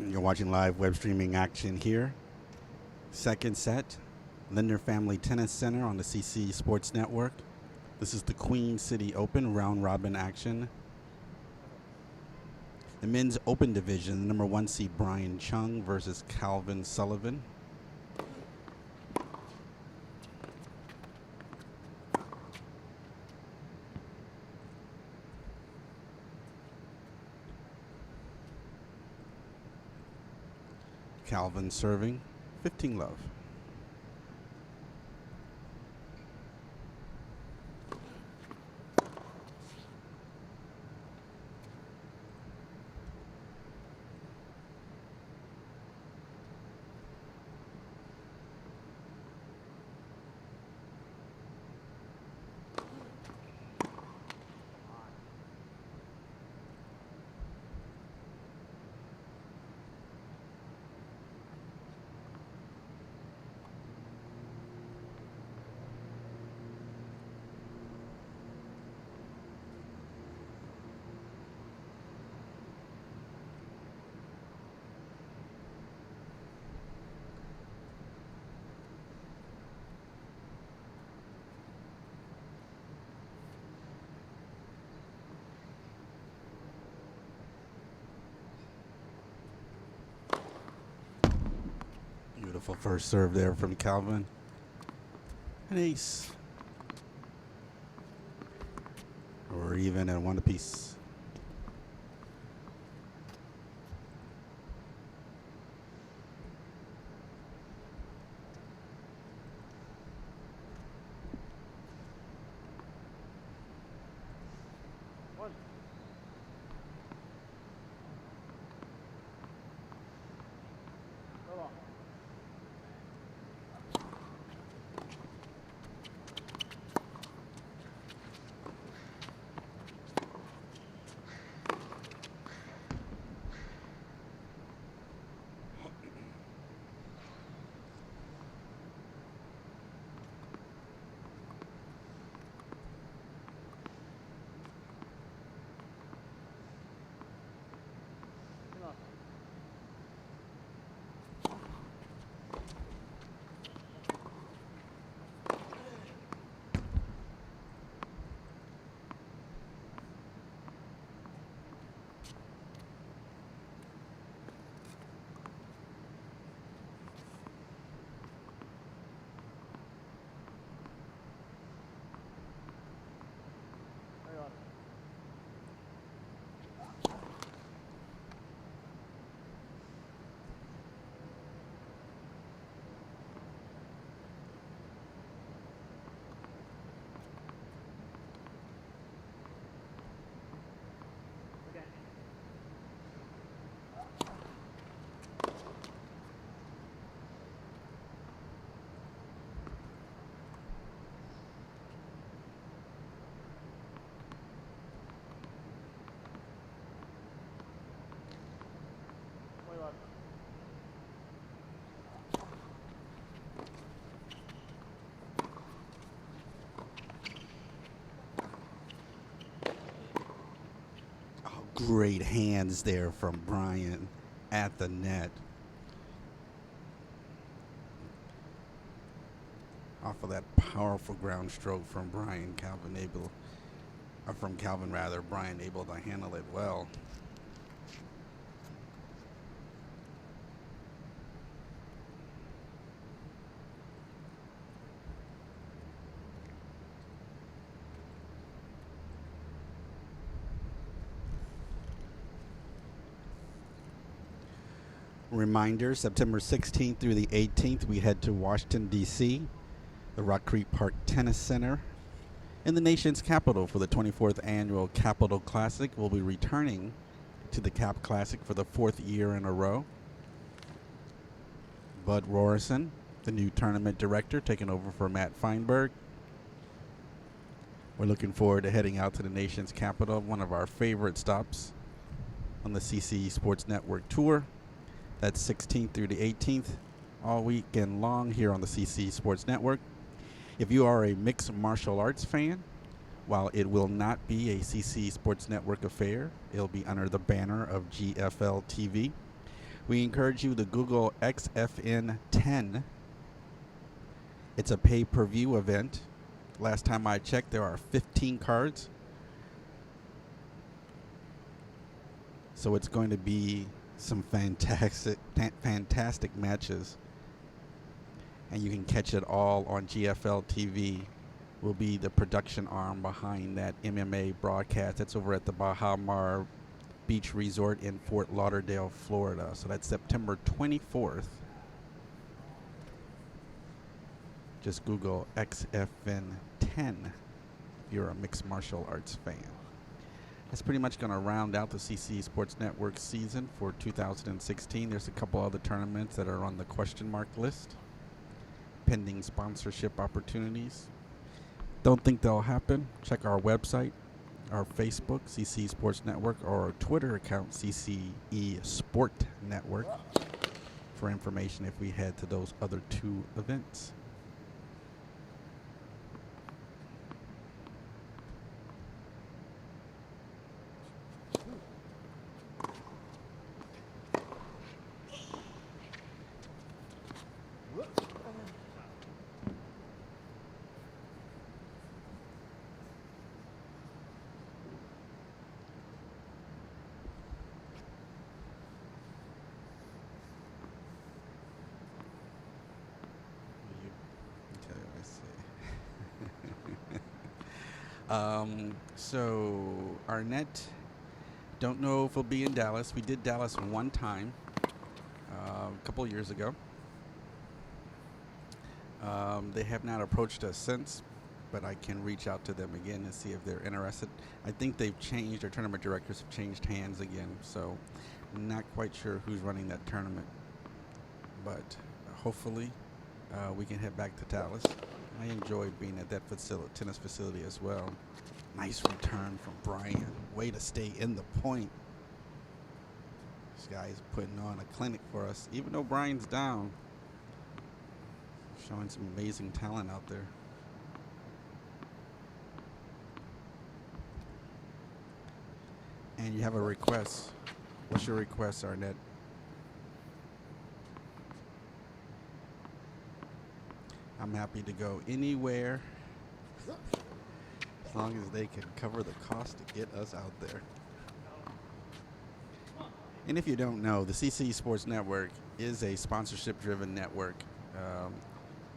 You're watching live web streaming action here. Second set, Linder Family Tennis Center on the CC Sports Network. This is the Queen City Open round robin action. The men's open division, the number 1 seed Brian Chung versus Calvin Sullivan. Calvin serving, 15-love. Beautiful first serve there from Calvin. An ace. Or even at 1 apiece. Oh, great hands there from Brian at the net. Off of that powerful ground stroke from Brian, Calvin rather, Brian able to handle it well. Reminder, September 16th through the 18th, we head to Washington, D.C., the Rock Creek Park Tennis Center, in the nation's capital for the 24th annual Capital Classic. We'll be returning to the Cap Classic for the 4th year in a row. Bud Rorison, the new tournament director, taking over for Matt Feinberg. We're looking forward to heading out to the nation's capital, one of our favorite stops on the CC Sports Network tour. That's 16th through the 18th, all weekend long here on the CC Sports Network. If you are a mixed martial arts fan, while it will not be a CC Sports Network affair, it'll be under the banner of GFL TV. We encourage you to Google XFN 10. It's a pay-per-view event. Last time I checked, there are 15 cards. So it's going to be some fantastic matches. And you can catch it all on GFL TV. Will be the production arm behind that MMA broadcast. That's over at the Baha Mar Beach Resort in Fort Lauderdale, Florida. So that's September 24th. Just Google XFN 10 if you're a mixed martial arts fan. That's pretty much going to round out the CC Sports Network season for 2016. There's a couple other tournaments that are on the question mark list, pending sponsorship opportunities. Don't think they'll happen. Check our website, our Facebook, CC Sports Network, or our Twitter account, CCE Sport Network, for information if we head to those other two events. So Arnett, don't know if we'll be in Dallas. We did Dallas one time a couple of years ago. They have not approached us since, but I can reach out to them again and see if they're interested. I think they've changed, their tournament directors have changed hands again, so I'm not quite sure who's running that tournament. But hopefully we can head back to Dallas. I enjoyed being at that tennis facility as well. Nice return from Brian. Way to stay in the point. This guy is putting on a clinic for us. Even though Brian's down, showing some amazing talent out there. And you have a request. What's your request, Arnett? I'm happy to go anywhere as long as they can cover the cost to get us out there. And if you don't know, the CC Sports Network is a sponsorship-driven network.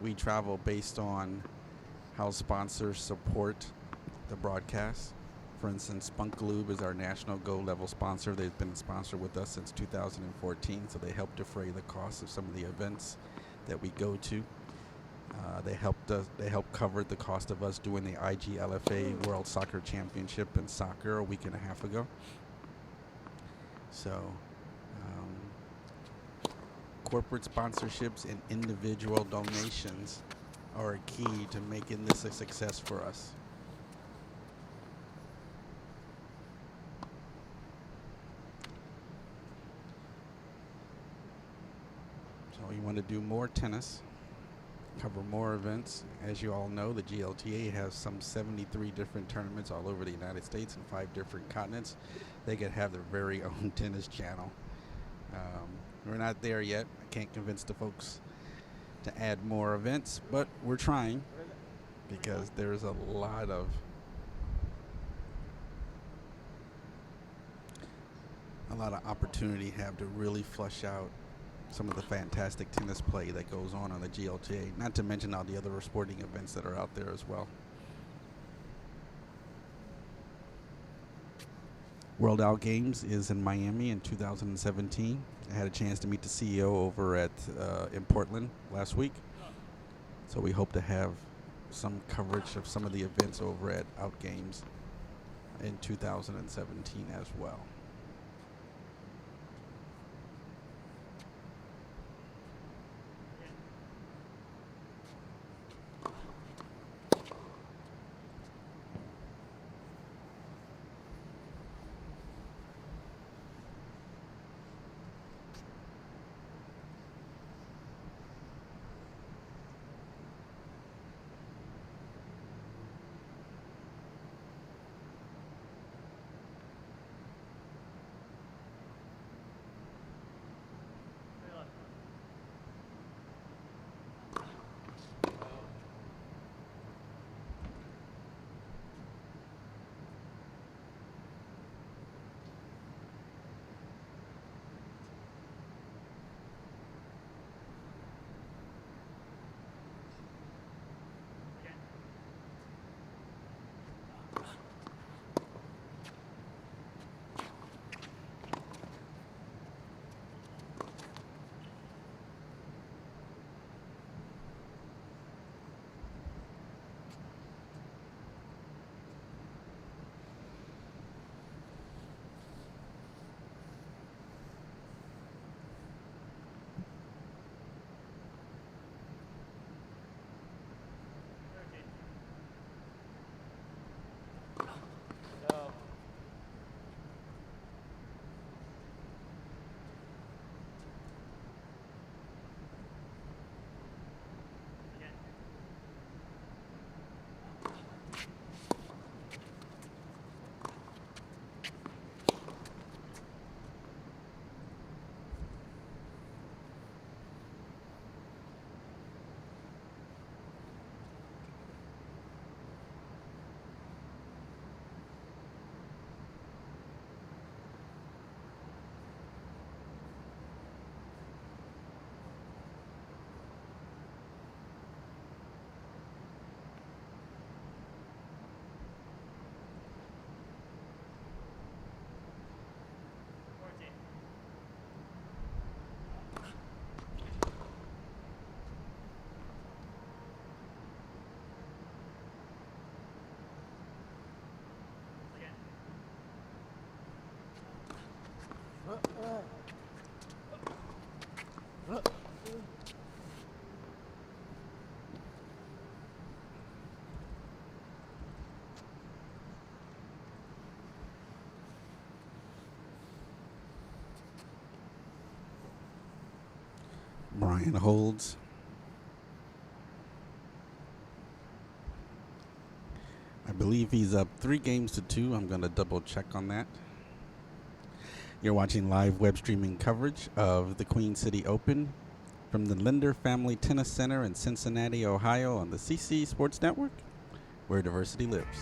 We travel based on how sponsors support the broadcast. For instance, Spunk Lube is our national gold-level sponsor. They've been a sponsor with us since 2014, so they help defray the cost of some of the events that we go to. They helped cover the cost of us doing the IGLFA World Soccer Championship in soccer a week and a half ago. So, corporate sponsorships and individual donations are a key to making this a success for us. So we want to do more tennis, cover more events. As you all know, the GLTA has some 73 different tournaments all over the United States and 5 different continents. They could have their very own tennis channel. We're not there yet. I can't convince the folks to add more events, but we're trying because there's a lot of opportunity to really flush out some of the fantastic tennis play that goes on the GLTA, not to mention all the other sporting events that are out there as well. World Out Games is in Miami in 2017. I had a chance to meet the CEO over in Portland last week. So we hope to have some coverage of some of the events over at Out Games in 2017 as well. Brian holds. I believe he's up 3-2. I'm going to double check on that. You're watching live web streaming coverage of the Queen City Open from the Linder Family Tennis Center in Cincinnati, Ohio on the CC Sports Network, where diversity lives.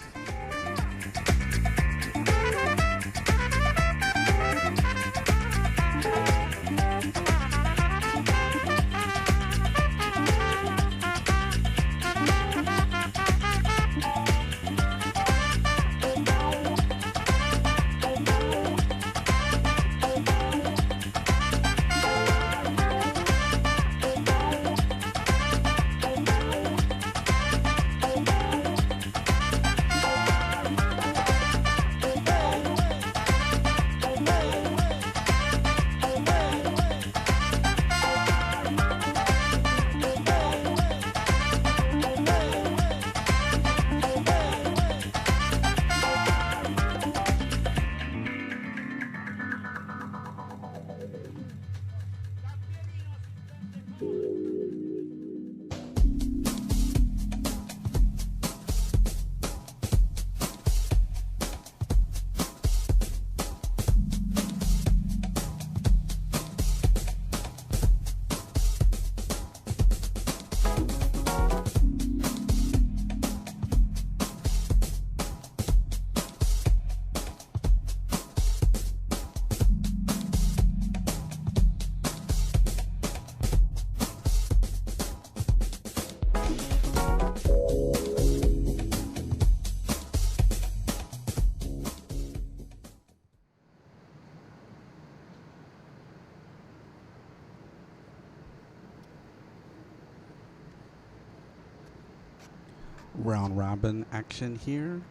round robin action here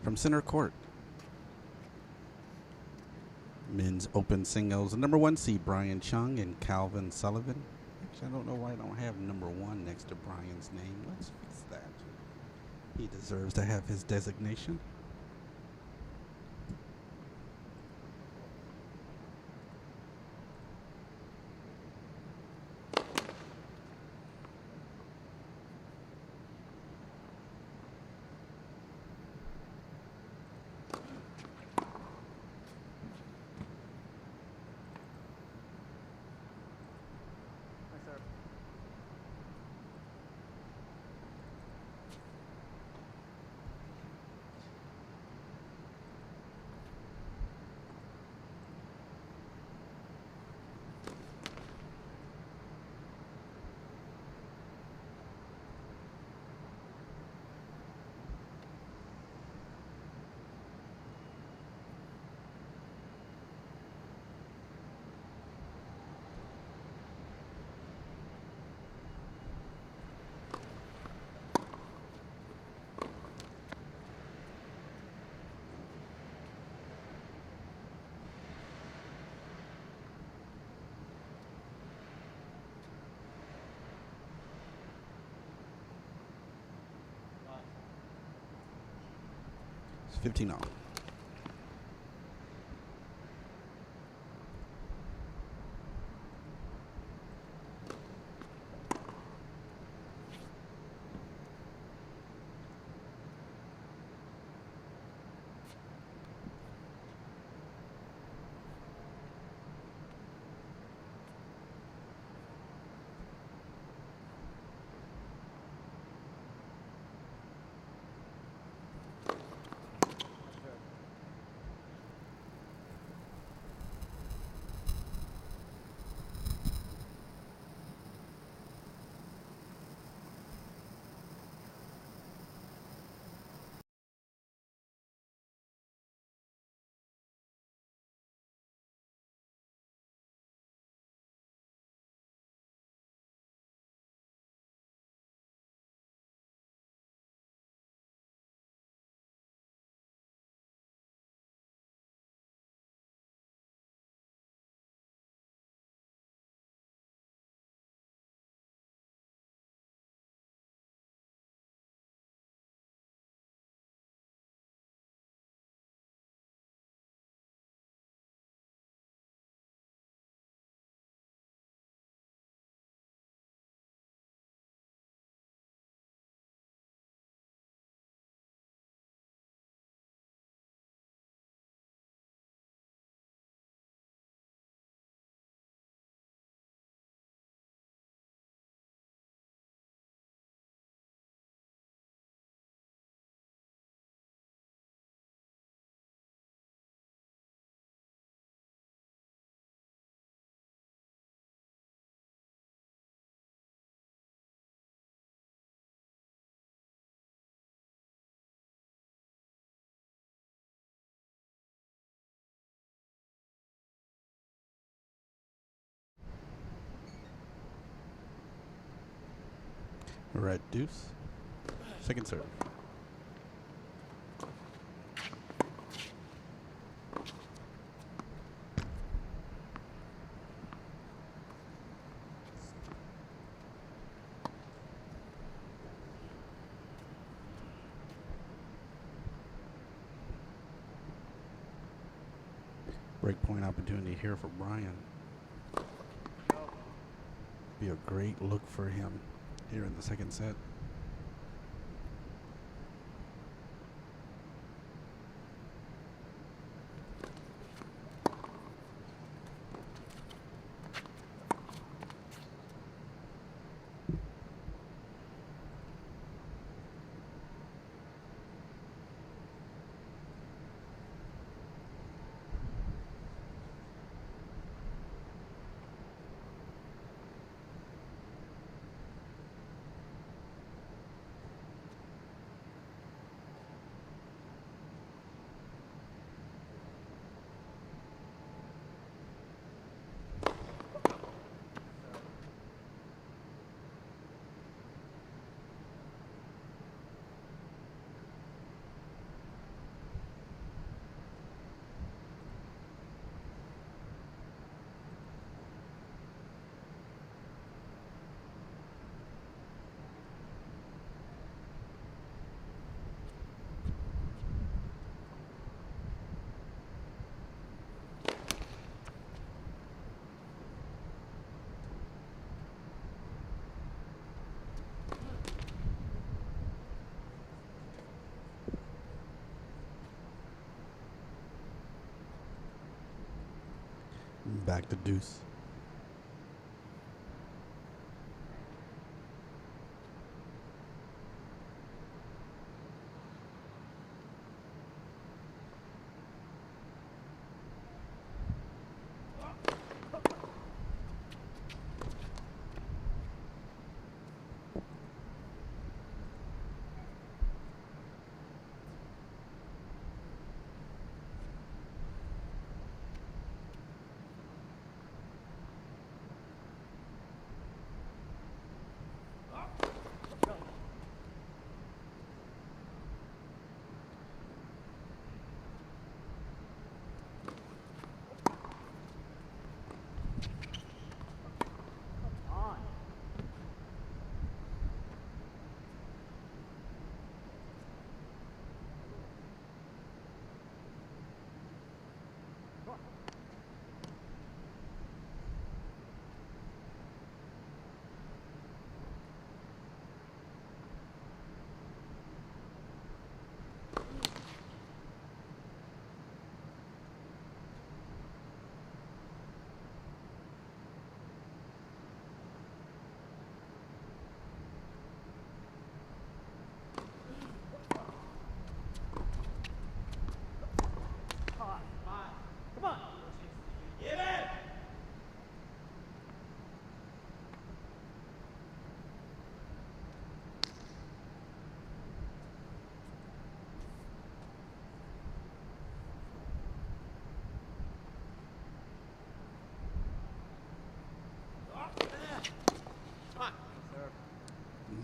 from center court. Men's open singles. Number 1 seed Brian Chung and Calvin Sullivan. Actually, I don't know why I don't have number 1 next to Brian's name. Let's fix that. He deserves to have his designation. It's 15 all. Red deuce. Second serve. Break point opportunity here for Brian. Be a great look for him here in the second set. Back to deuce.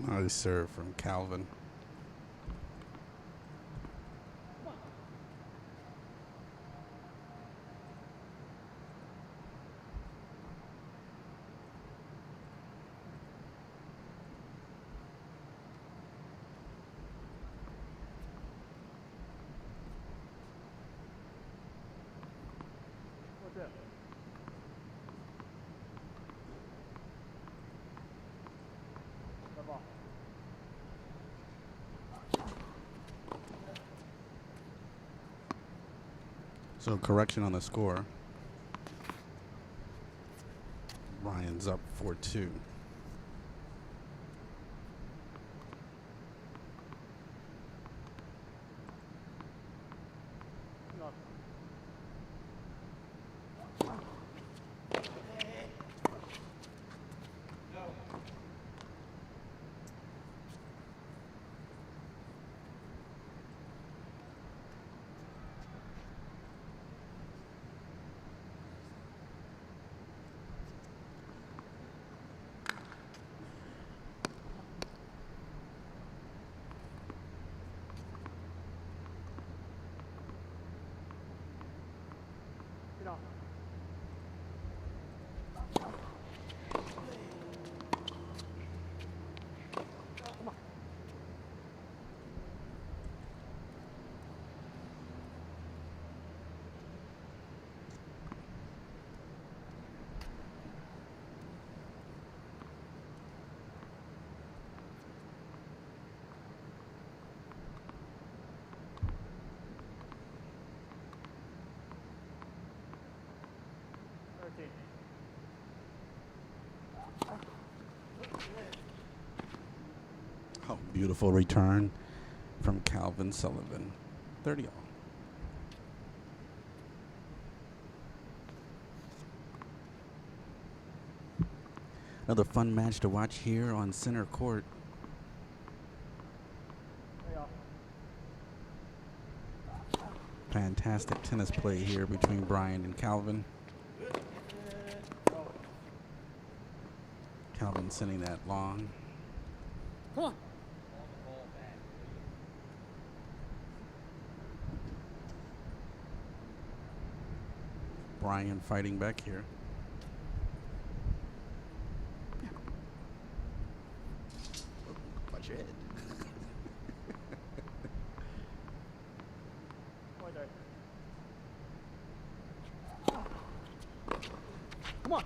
Nice serve from Calvin. So correction on the score. Ryan's up 4-2. Oh, beautiful return from Calvin Sullivan. 30 all. Another fun match to watch here on center court. Fantastic tennis play here between Brian and Calvin. Calvin sending that long. Come on. Brian fighting back here. Watch your head. Come on.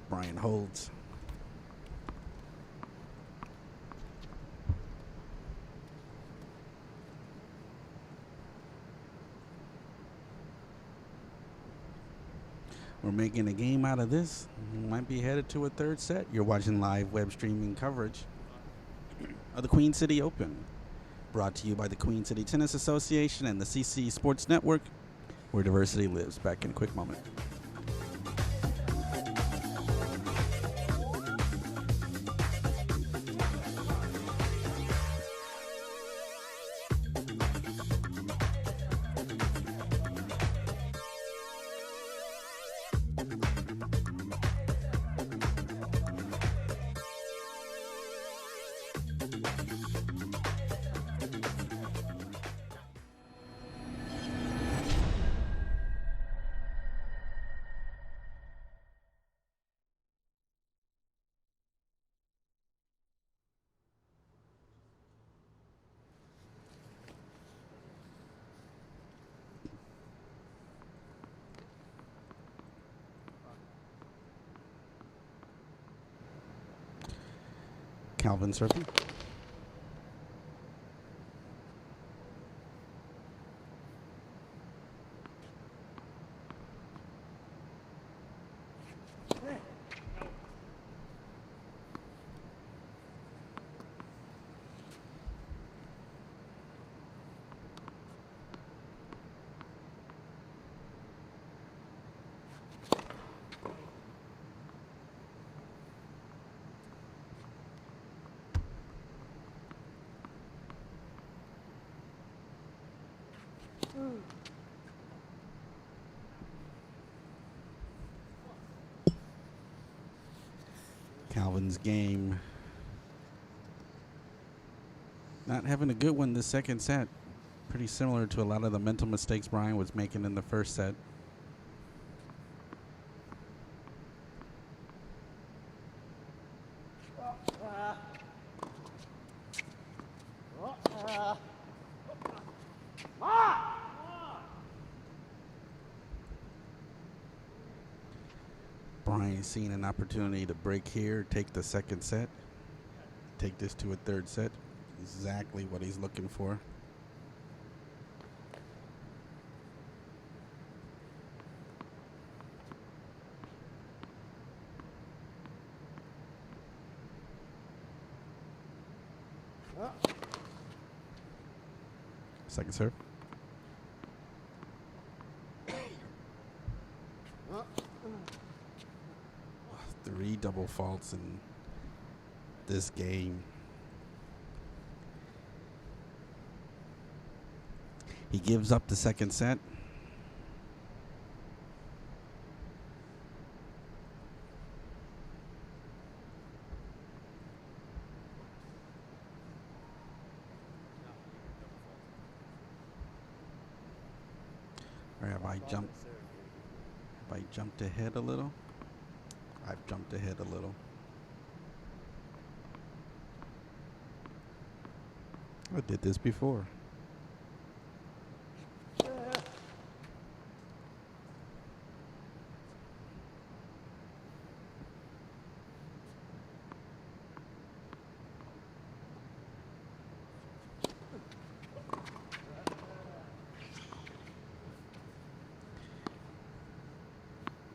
Brian holds. We're making a game out of this. Might be headed to a third set. You're watching live web streaming coverage of the Queen City Open, brought to you by the Queen City Tennis Association and the CC Sports Network, where diversity lives. Back in a quick moment. Calvin surfing. Calvin's game not having a good one this second set. Pretty similar to a lot of the mental mistakes Brian was making in the first set. Brian seeing an opportunity to break here, take the second set, take this to a third set. Exactly what he's looking for. Second serve. Three double faults in this game. He gives up the second set. Or have I jumped ahead a little? I've jumped ahead a little. I did this before.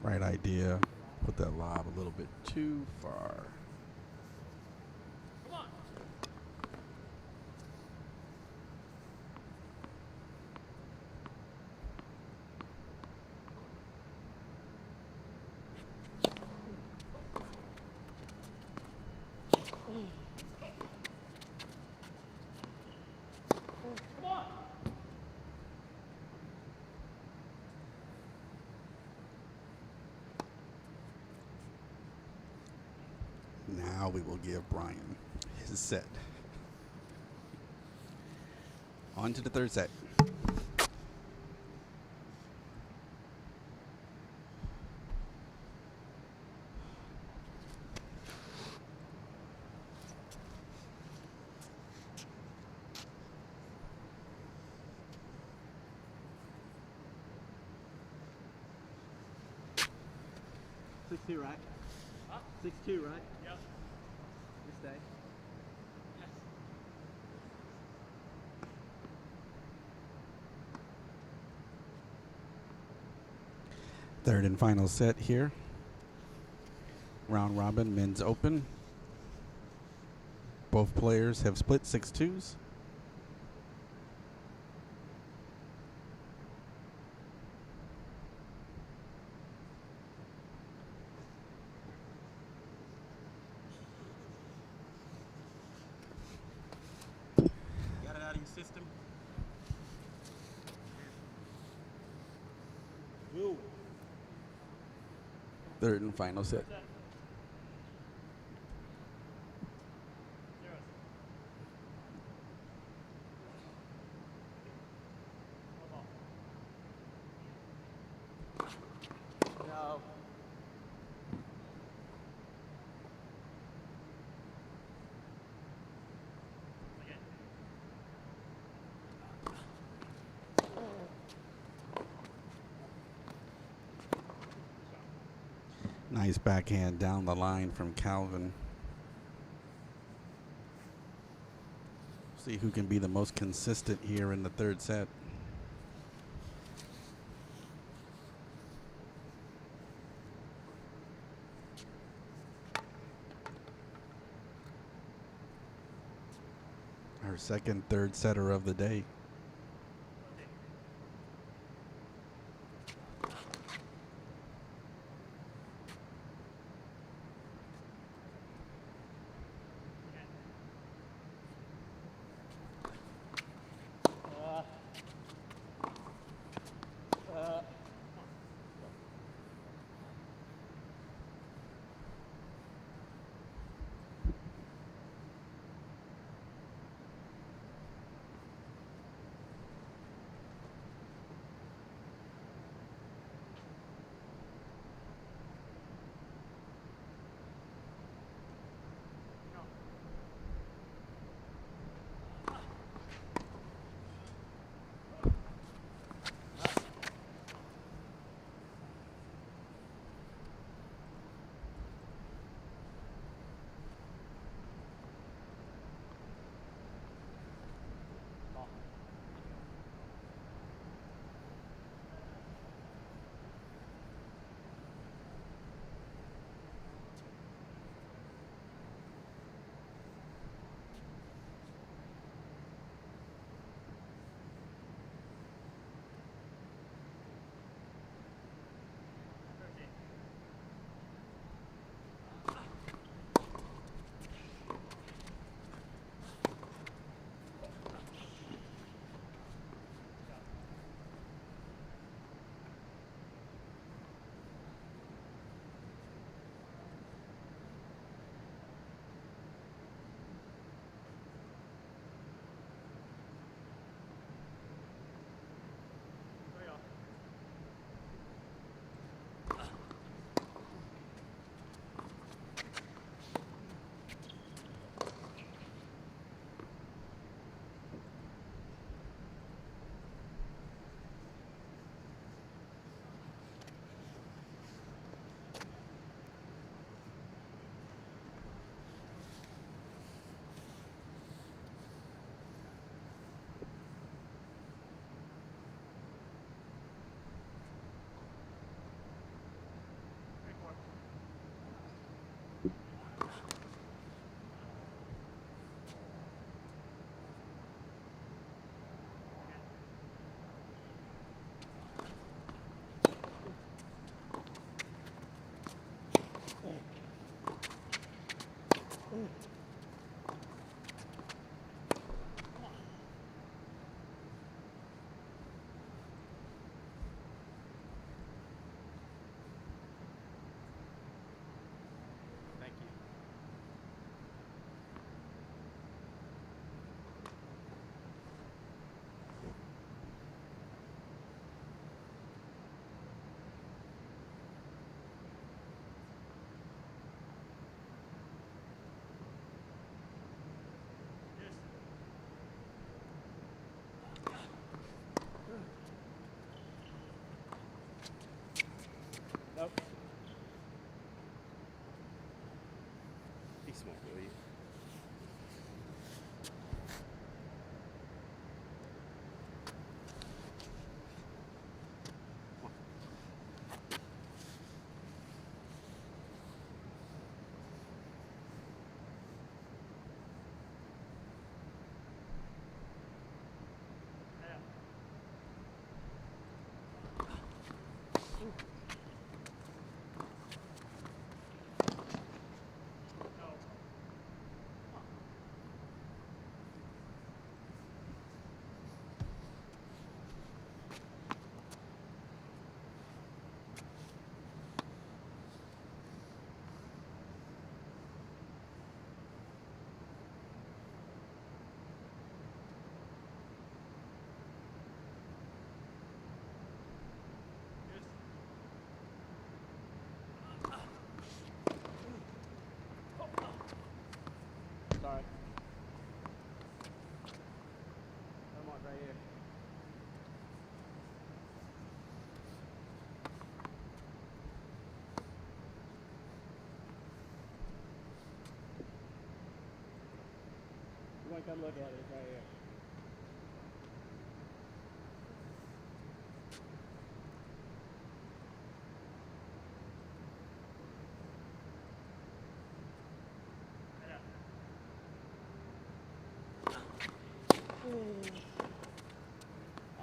Right idea. Put that lob a little bit too far. Come on. Come on. Now we will give Brian his set. On to the third set. Six two, right? Huh? 6-2, right? Yep. You stay. Yes. Third and final set here. Round robin men's open. Both players have split 6-2s. Got it out of your system? Woo. Third and final set. No. Nice backhand down the line from Calvin. See who can be the most consistent here in the third set. Our second third setter of the day. come look at it. It's right here.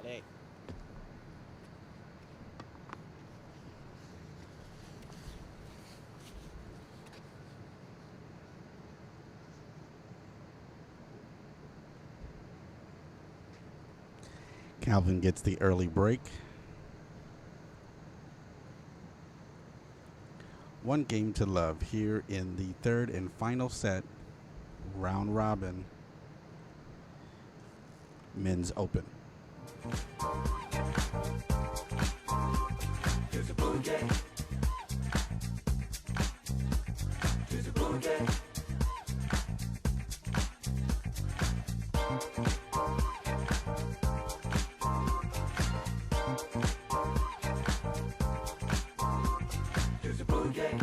Allez. Calvin gets the early break. One game to love here in the third and final set, round robin, men's open. There's a boogie. There's a boogie. There's a boogie.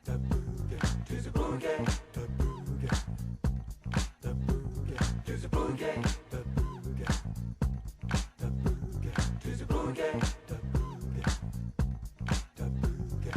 The boogie. There's a boogie. The boogie. The boogie. There's a boogie. The boogie. The boogie. There's a boogie. The boogie. The boogie.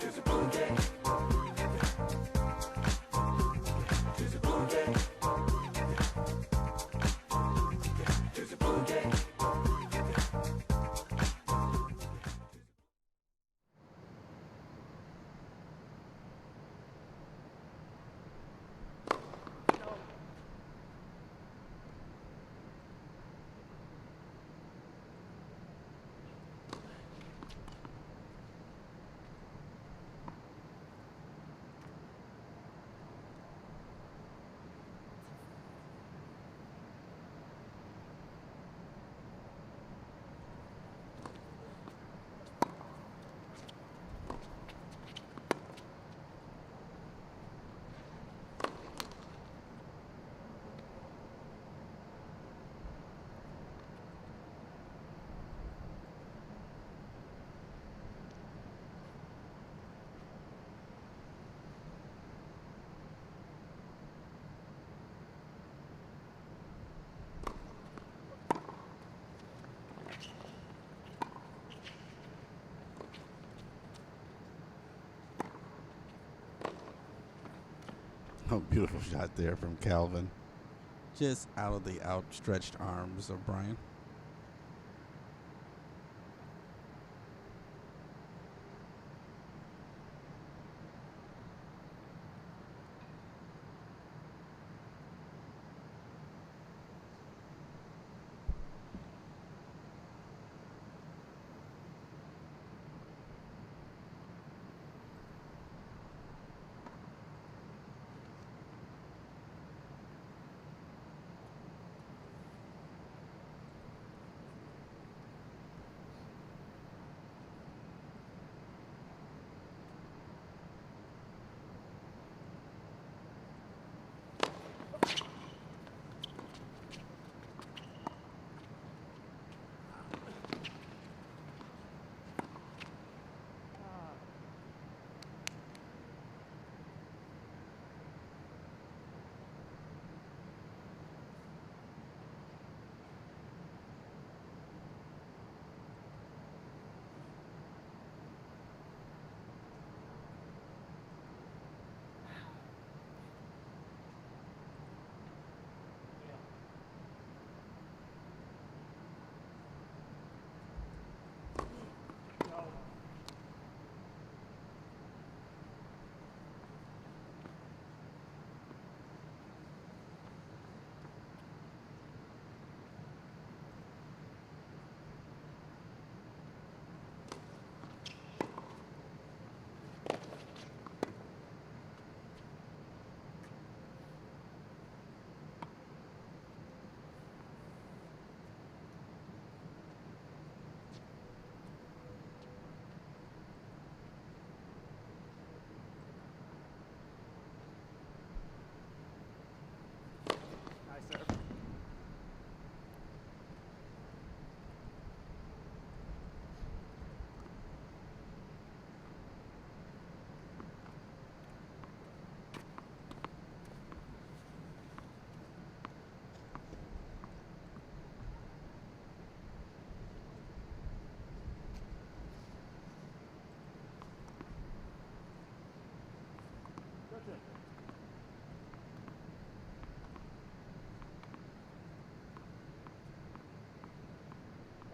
There's a boogie. There's a boogie. There's a boogie. Oh, beautiful shot there from Calvin. Just out of the outstretched arms of Brian.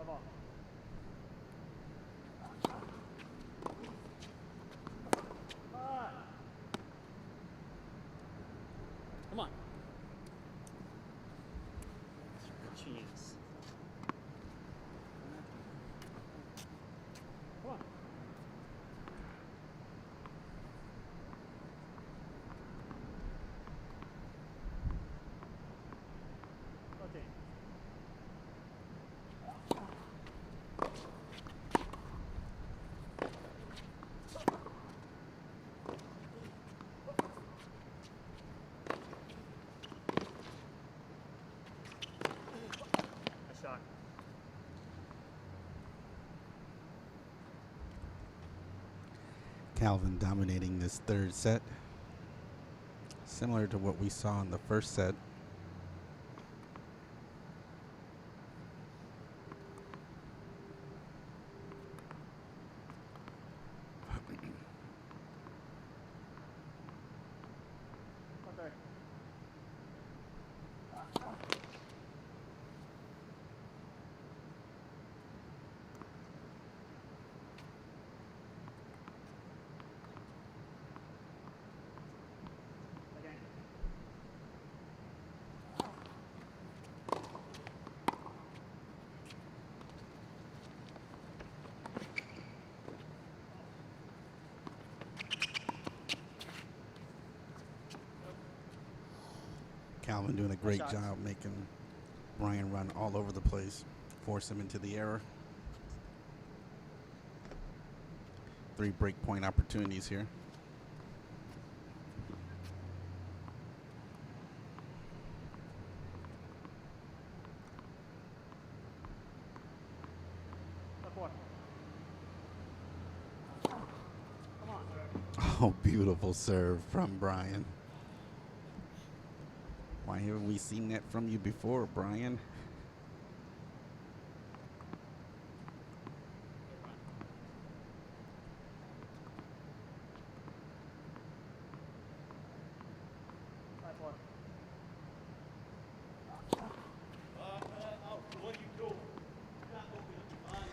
ball. Come on. Jeez. Come on. Okay. Nice shot. Calvin dominating this third set. Similar to what we saw in the first set. Okay. Again. Calvin doing a great shots. job making Brian run all over the place, force him into the error. 3 break point opportunities here. Up one. Come on. Oh, beautiful serve from Brian. Why haven't we seen that from you before, Brian?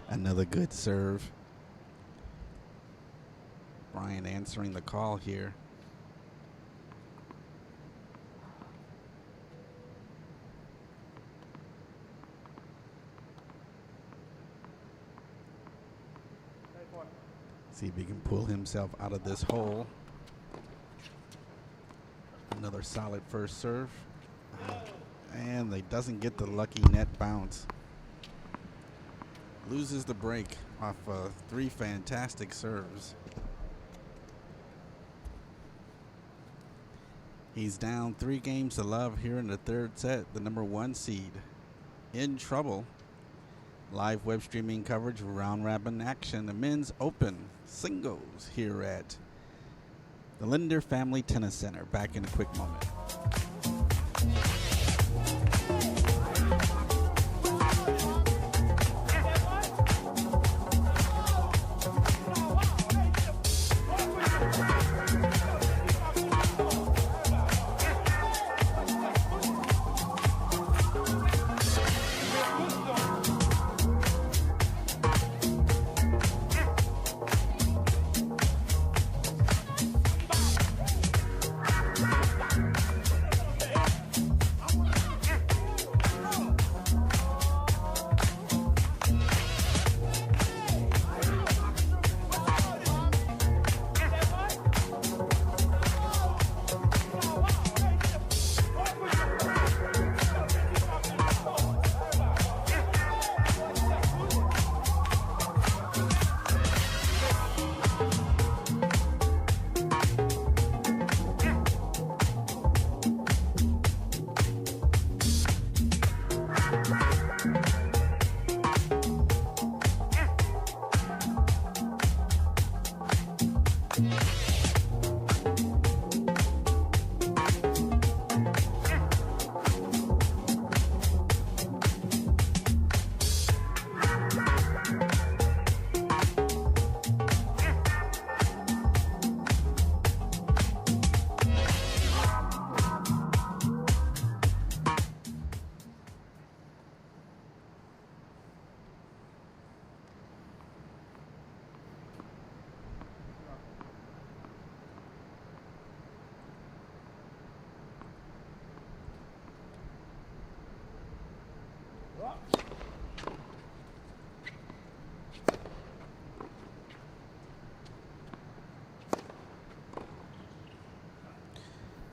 Another good serve. Brian answering the call here. See if he can pull himself out of this hole. Another solid first serve. And they doesn't get the lucky net bounce. Loses the break off 3 fantastic serves. He's down 3 games to love here in the third set. The number 1 seed in trouble. Live web streaming coverage of round robin action. The men's open singles here at the Linder Family Tennis Center. Back in a quick moment.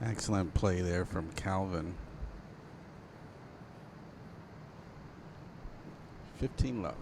Excellent play there from Calvin. 15 love.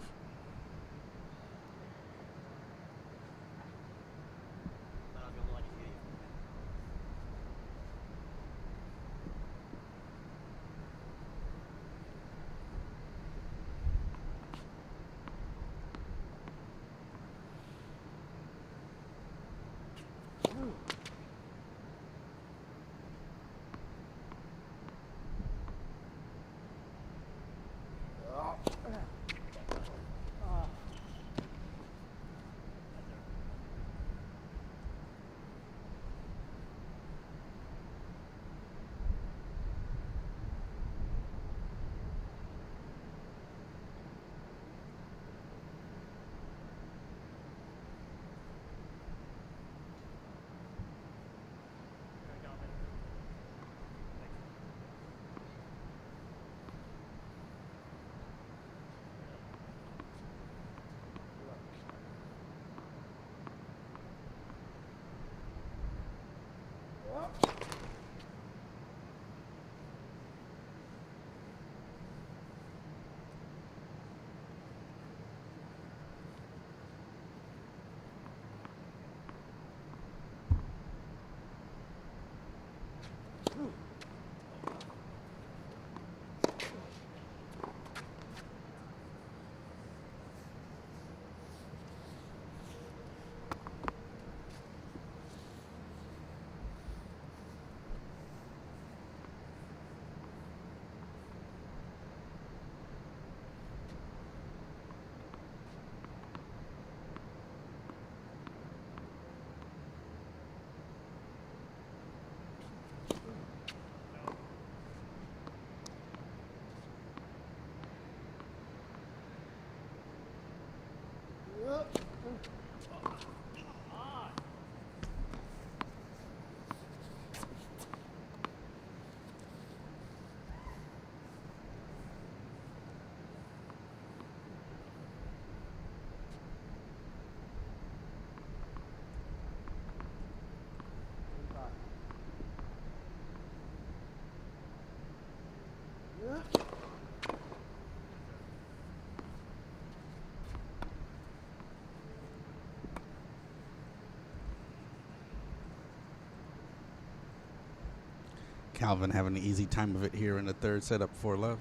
Calvin having an easy time of it here in the third set, up 4 love.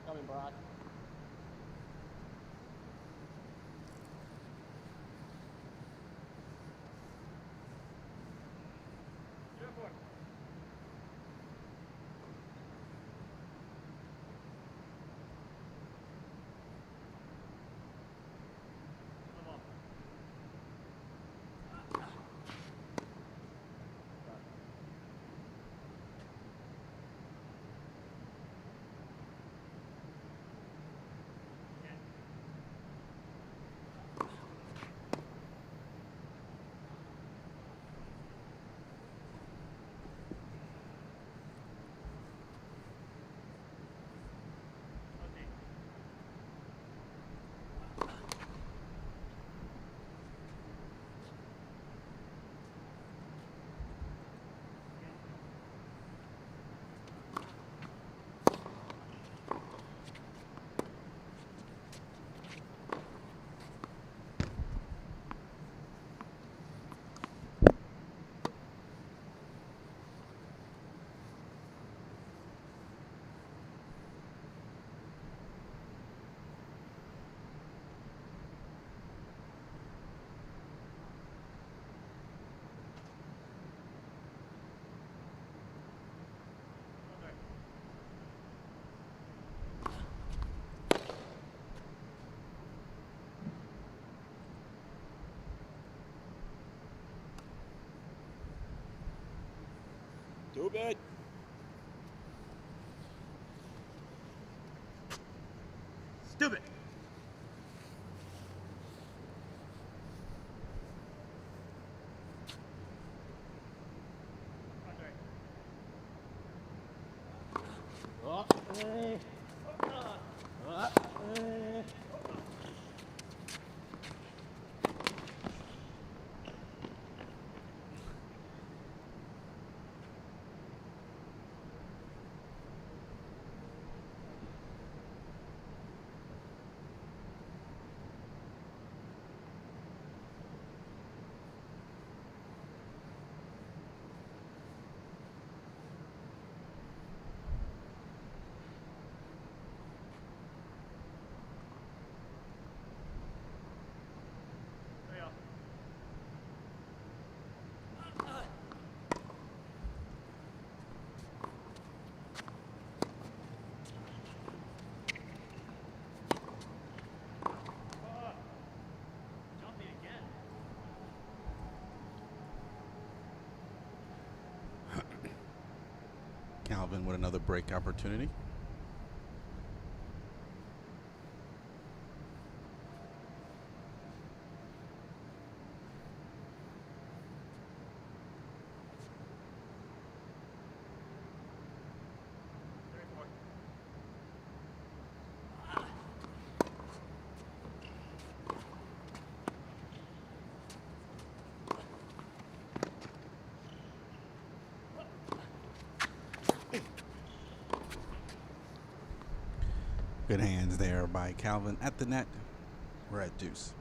Coming, Brock. Stupid. Stupid. Calvin with another break opportunity. Good hands there by Calvin at the net. We're at deuce.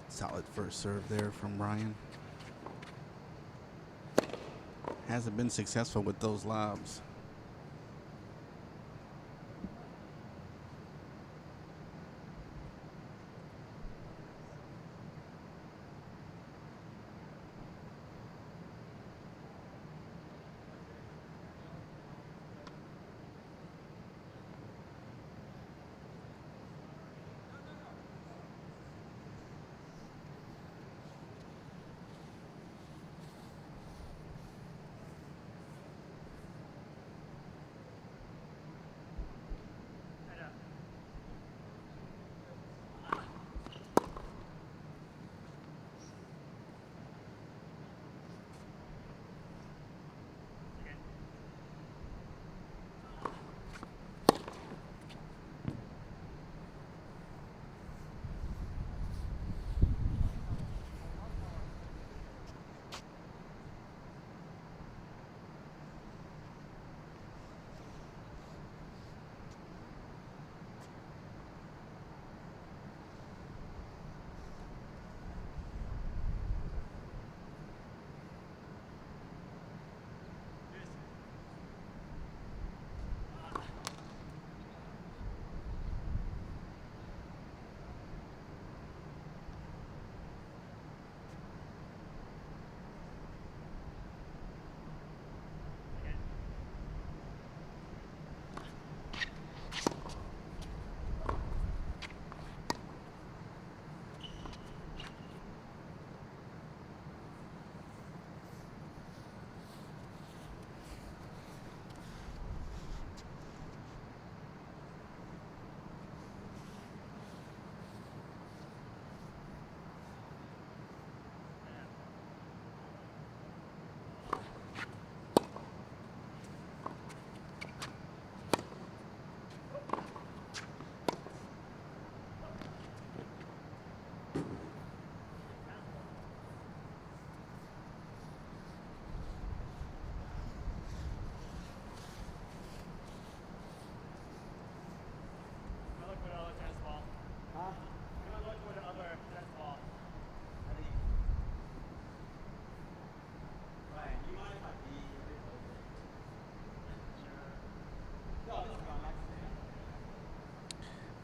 Solid first serve there from Ryan. Hasn't been successful with those lobs.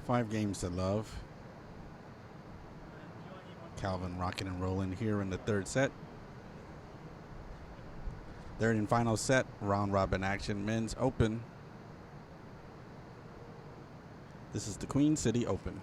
Five games to love. Calvin rocking and rolling here in the third set. Third and final set, round robin action, men's open. This is the Queen City Open.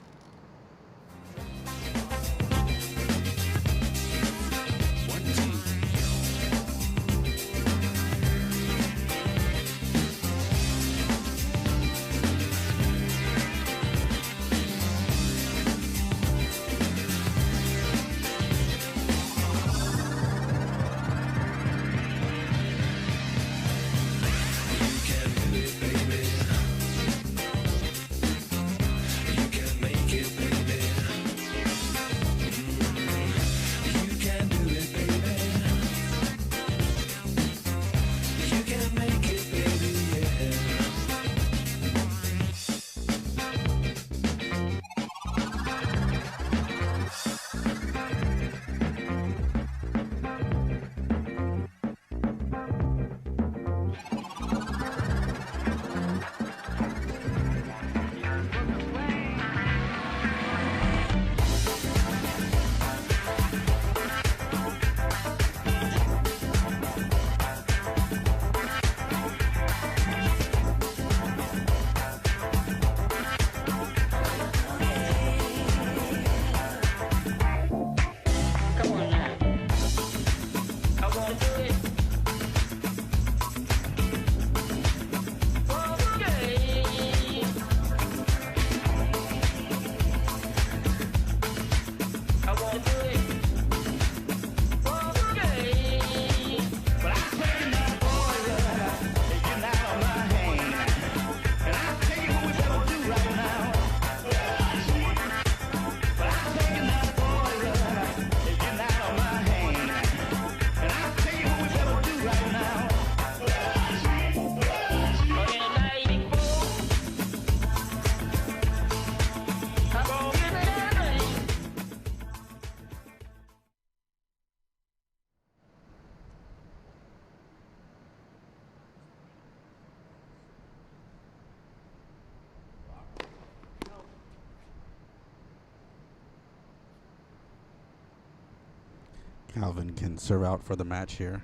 Calvin can serve out for the match here.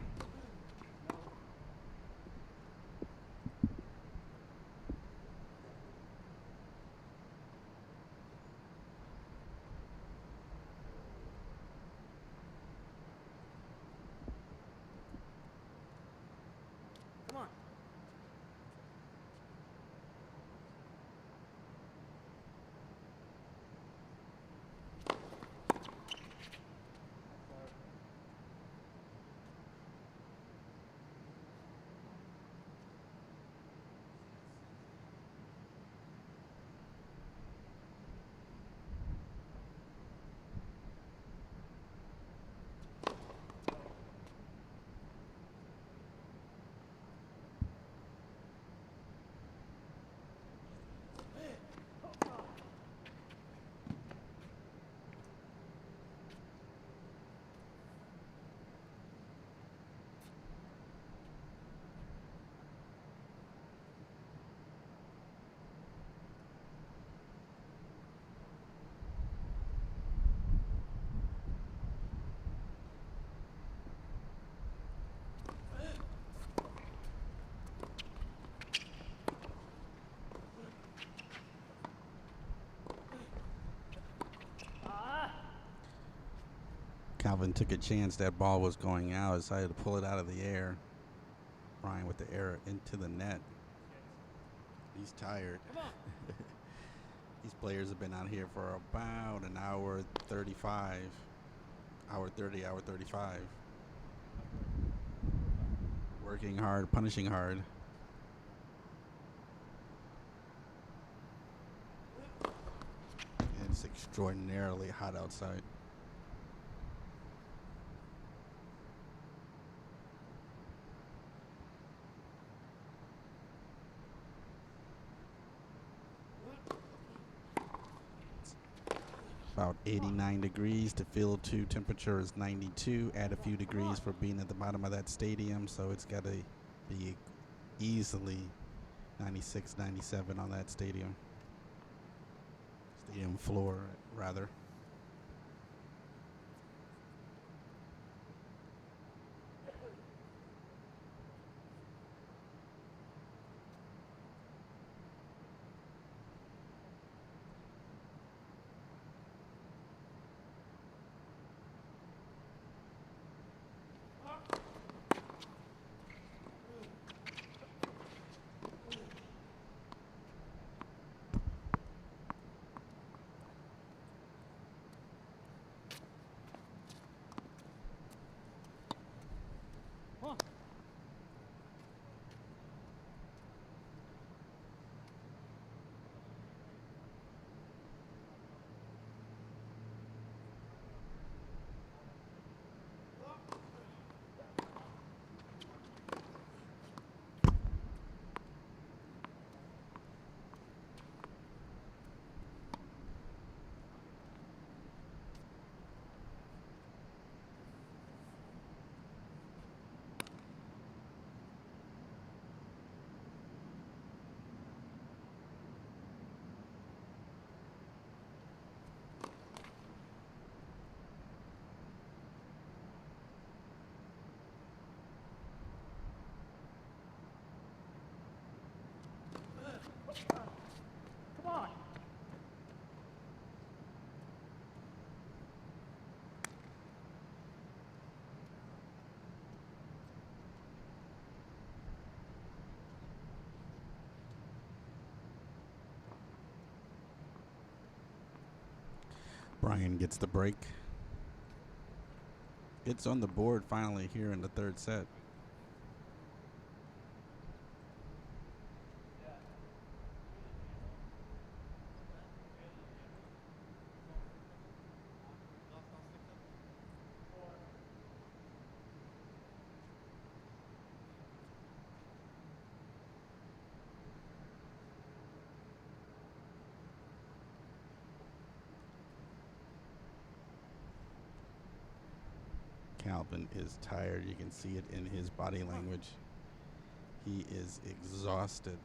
Come on. Calvin took a chance that ball was going out, decided to pull it out of the air. Brian with the error into the net. He's tired. These players have been out here for about an hour 35. Hour 30, hour 35. Working hard, punishing hard. And it's extraordinarily hot outside. About 89 degrees. The field 2 temperature is 92. Add a few degrees for being at the bottom of that stadium, so it's got to be easily 96, 97 on that stadium floor, rather. Come on. Brian gets the break. It's on the board finally here in the third set. Calvin is tired. You can see it in his body language. He is exhausted.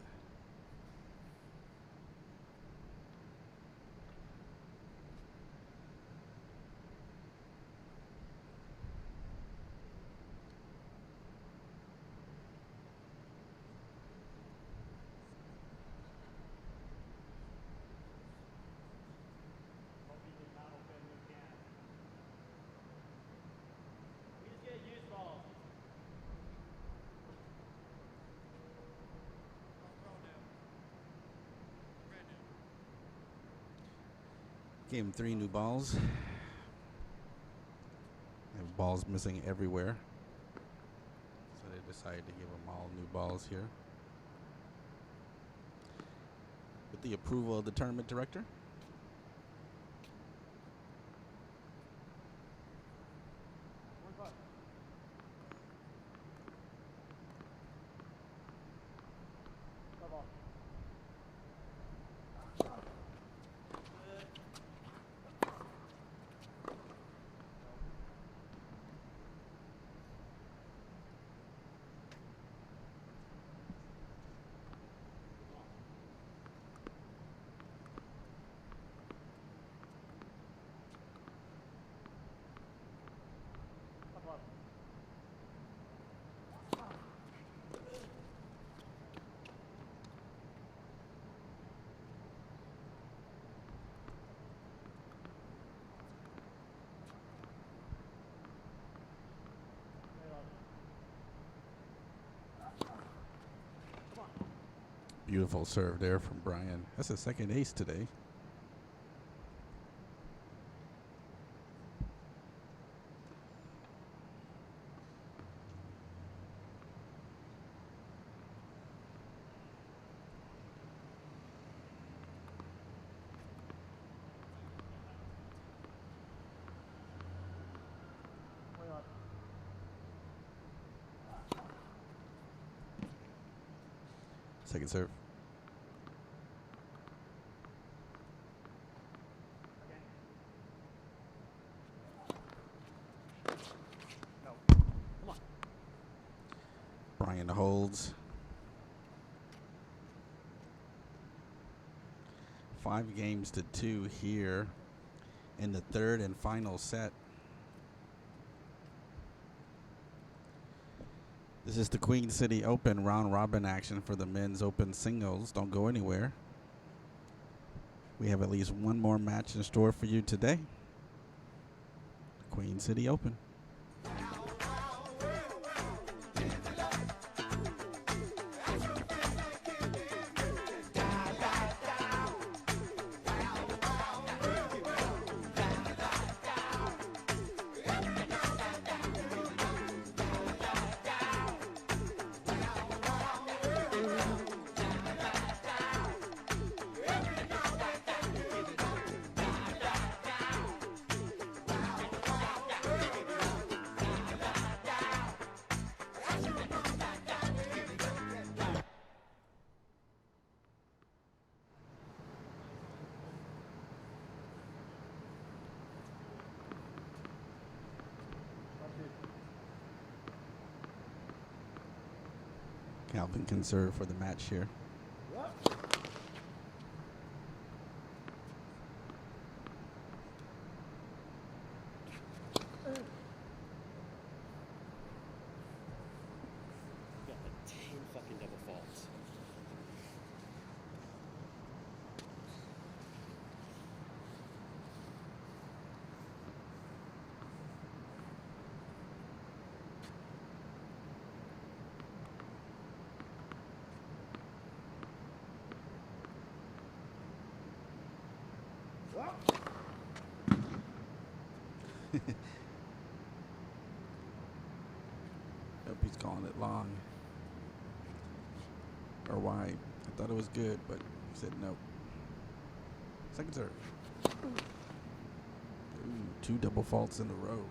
Gave him 3 new balls. Have balls missing everywhere. So they decided to give them all new balls here. With the approval of the tournament director. Beautiful serve there from Brian. That's his second ace today. Second serve. Brian holds. 5 games to 2 here in the third and final set. This is the Queen City Open round robin action for the men's open singles. Don't go anywhere. We have at least one more match in store for you today. Queen City Open. Calvin can serve for the match here. Got like 10 fucking double faults. Hope he's calling it long. Or wide. I thought it was good, but he said no. Second serve. Ooh, 2 double faults in a row.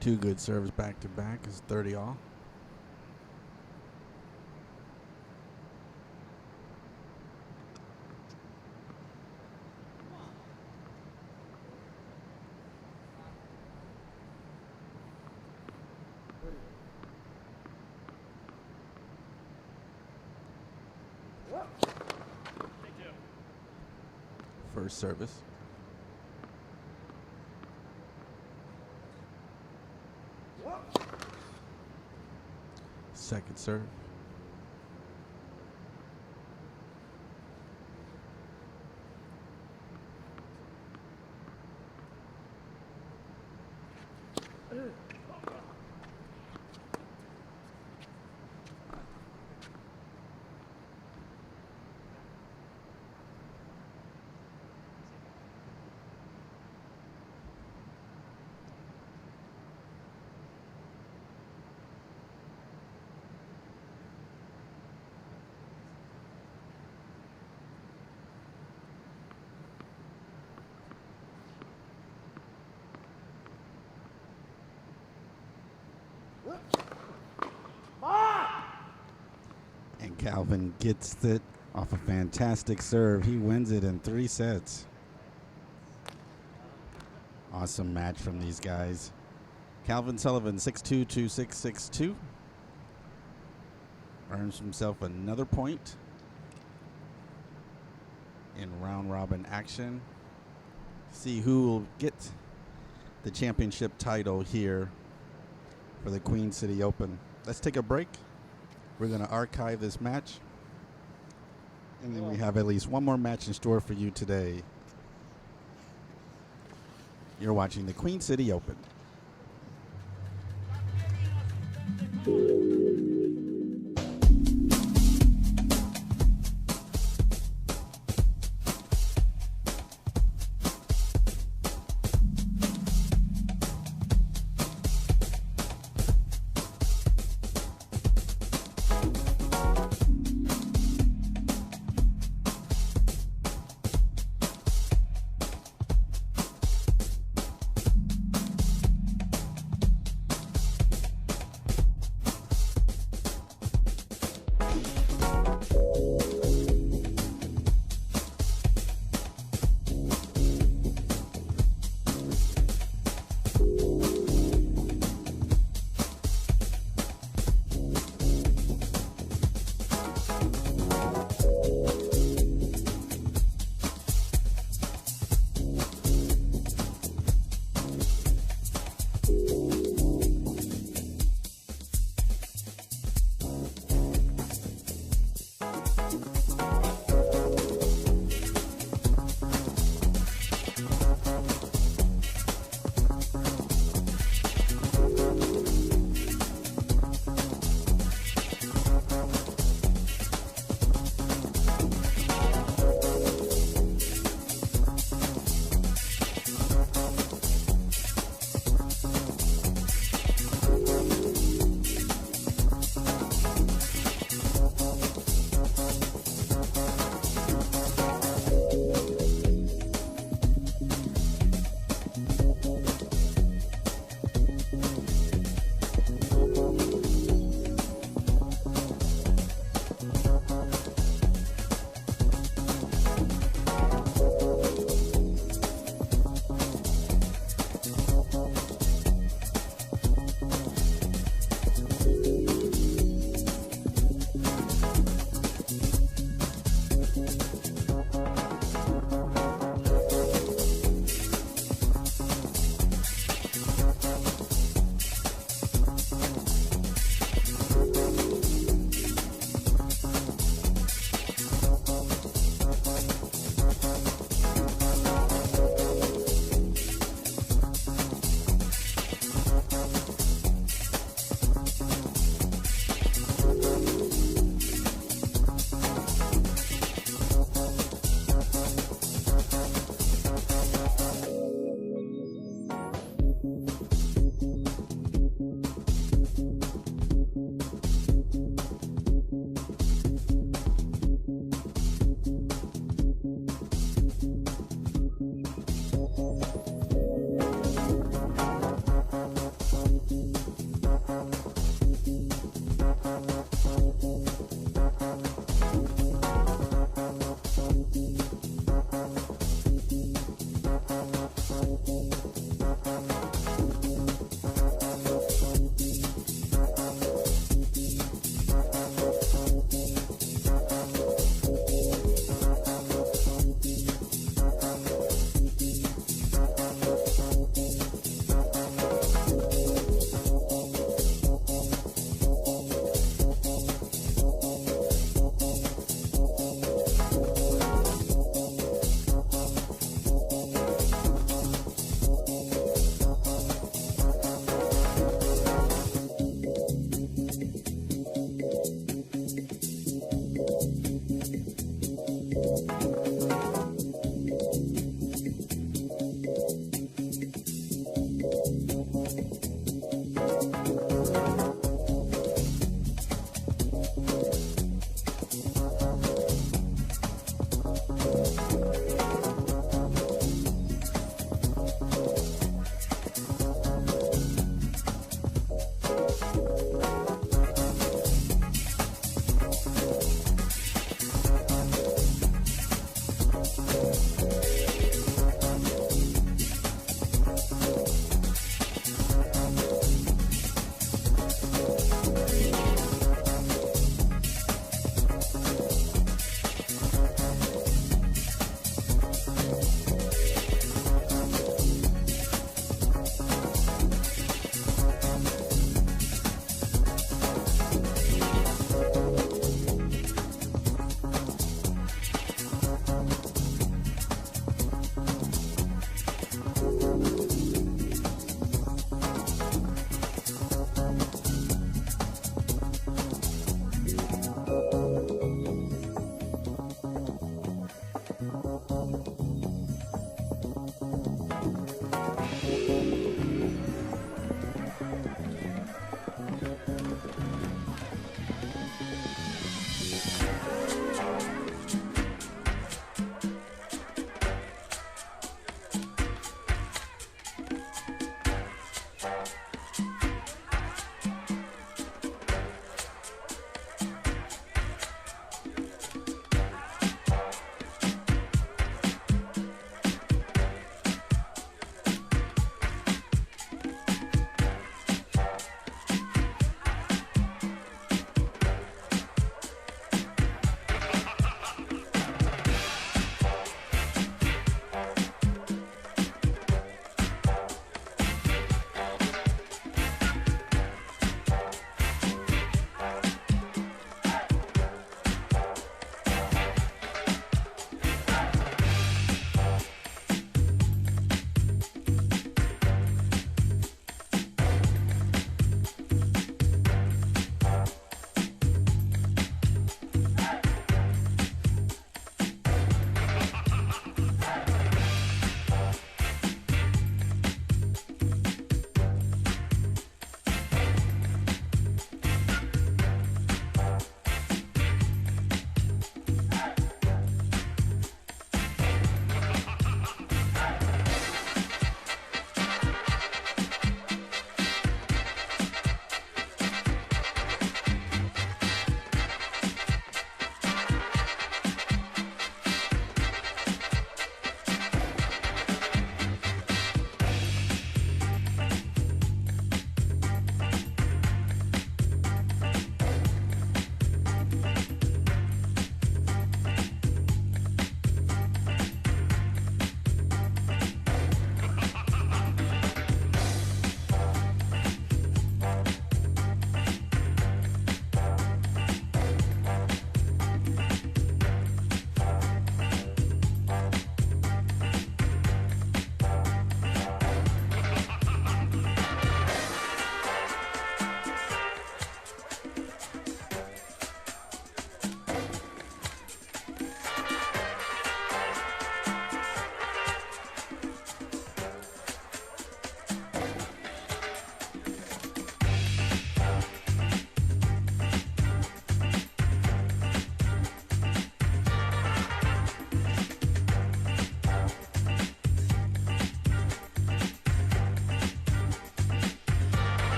Two good serves back to back is 30 all. First service. Second serve. And Calvin gets it off a fantastic serve. He wins it in 3 sets. Awesome match from these guys. Calvin Sullivan, 6'2", 2662. Earns himself another point in round robin action. See who will get the championship title here for the Queen City Open. Let's take a break. We're going to archive this match. And then we have at least one more match in store for you today. You're watching the Queen City Open.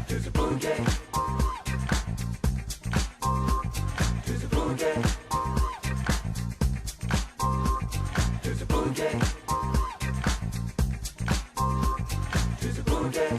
There's a boogie. There's a boogie. There's a boogie. There's a boogie.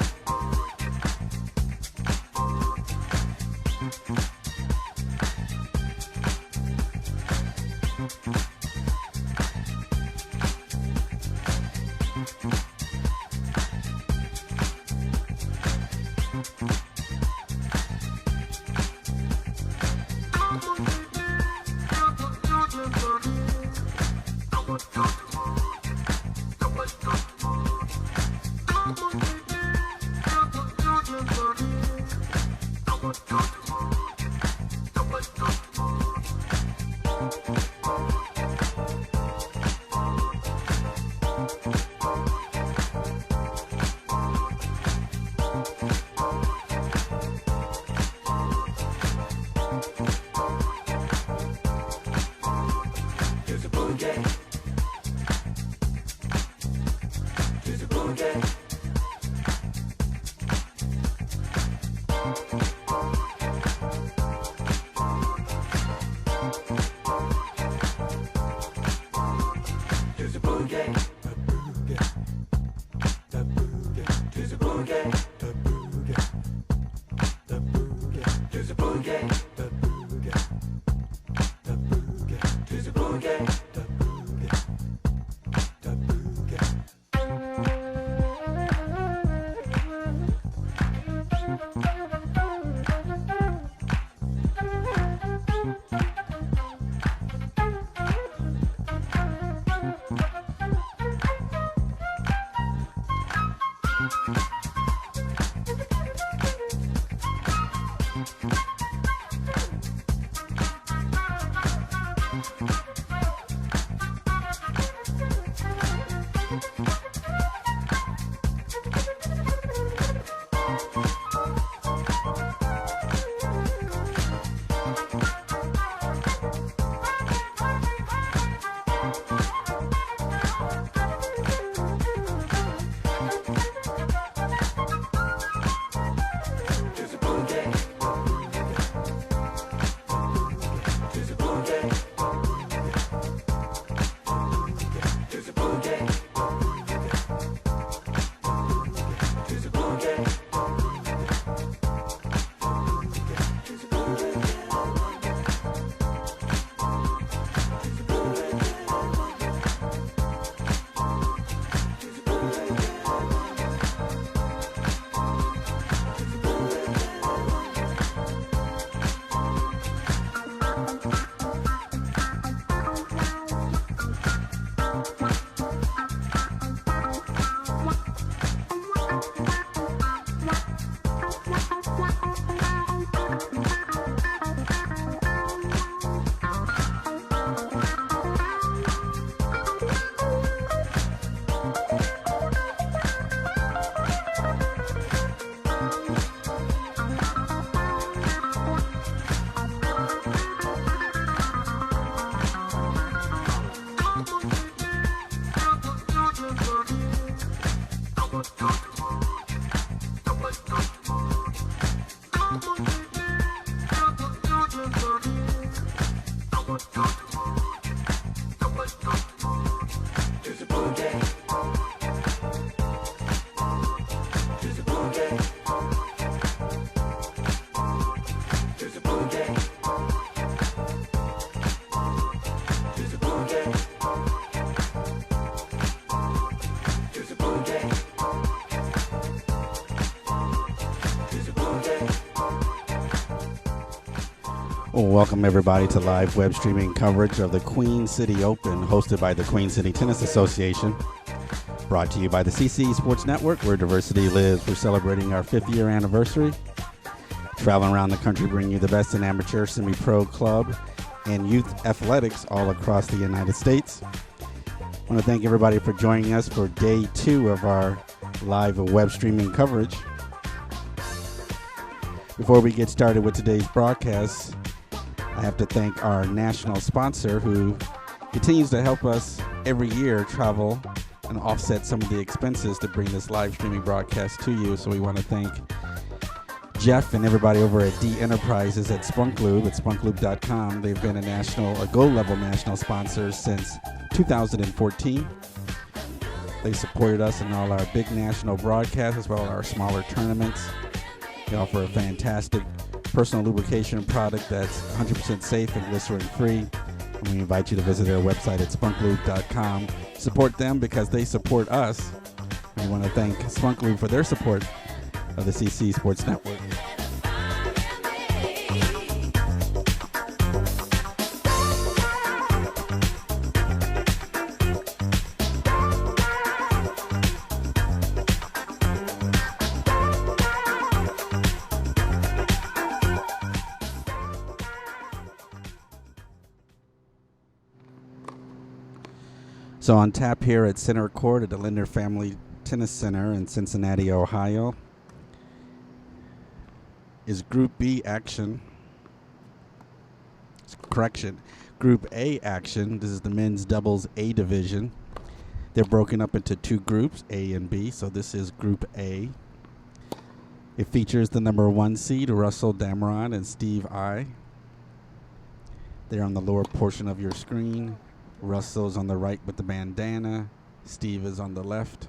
There's a boogie. There's a boogie. There's a boogie. The boogie. The boogie. There's a boogie. The boogie. The boogie. There's a boogie. The boogie. The boogie. There's a boogie. The boogie. The boogie. There's a boogie. There's a boogie. There's a boogie. There's a boogie. There's a boogie. There's a boogie. There's a boogie. There's a boogie. There's a boogie. There's a boogie. Well, welcome everybody to live web streaming coverage of the Queen City Open, hosted by the Queen City Tennis Association. Brought to you by the CC Sports Network, where diversity lives. We're celebrating our 5th year anniversary. Traveling around the country, bringing you the best in amateur, semi-pro, club, and youth athletics all across the United States. I want to thank everybody for joining us for day 2 of our live web streaming coverage. Before we get started with today's broadcast, I have to thank our national sponsor who continues to help us every year travel and offset some of the expenses to bring this live streaming broadcast to you. So we want to thank Jeff and everybody over at D Enterprises at Spunklube at spunklube.com. They've been a gold level national sponsor since 2014. They supported us in all our big national broadcasts as well as our smaller tournaments. They offer a fantastic personal lubrication product that's 100% safe and glycerin free. And we invite you to visit their website at spunklube.com. Support them because they support us. We want to thank Spunklube for their support of the CC Sports Network. So on tap here at Center Court at the Linder Family Tennis Center in Cincinnati, Ohio, is Group B action. Correction, Group A action. This is the men's doubles A division. They're broken up into two groups, A and B. So this is Group A. It features the number 1 seed, Russell Damron and Steve I. They're on the lower portion of your screen. Russell's on the right with the bandana. Steve is on the left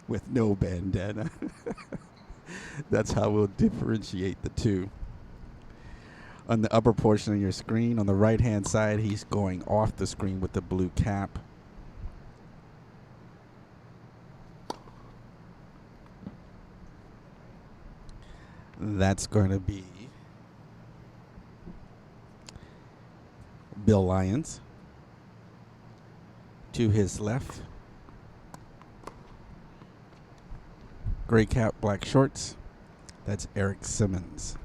with no bandana. That's how we'll differentiate the two. On the upper portion of your screen, on the right-hand side, he's going off the screen with the blue cap. That's going to be Bill Lyons. To his left, gray cap, black shorts. That's Eric Simmons.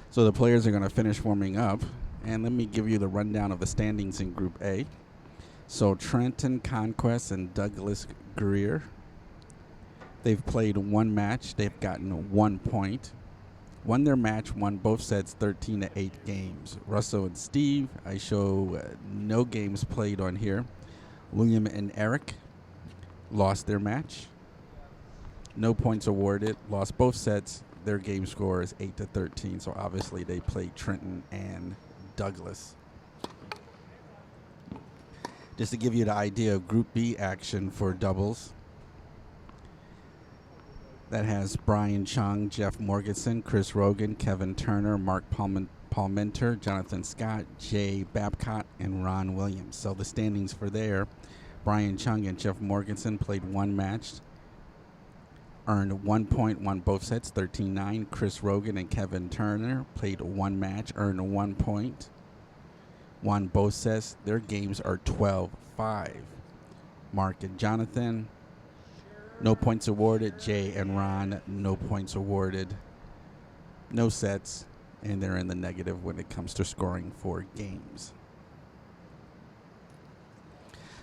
So the players are going to finish warming up. And let me give you the rundown of the standings in Group A. So Trenton Conquest and Douglas Greer. They've played one match. They've gotten 1 point. Won their match, won both sets 13-8 games. Russell and Steve, I show no games played on here. William and Eric lost their match. No points awarded. Lost both sets. Their game score is 8-13. So obviously they played Trenton and Douglas. Just to give you the idea of Group B action for doubles. That has Brian Chung, Jeff Morganson, Chris Rogan, Kevin Turner, Mark Palmenter, Jonathan Scott, Jay Babcock, and Ron Williams. So the standings for there, Brian Chung and Jeff Morganson played one match, earned 1 point, won both sets, 13-9. Chris Rogan and Kevin Turner played one match, earned 1 point, won both sets. Their games are 12-5. Mark and Jonathan, no points awarded. Jay and Ron, no points awarded. No sets, and they're in the negative when it comes to scoring for games.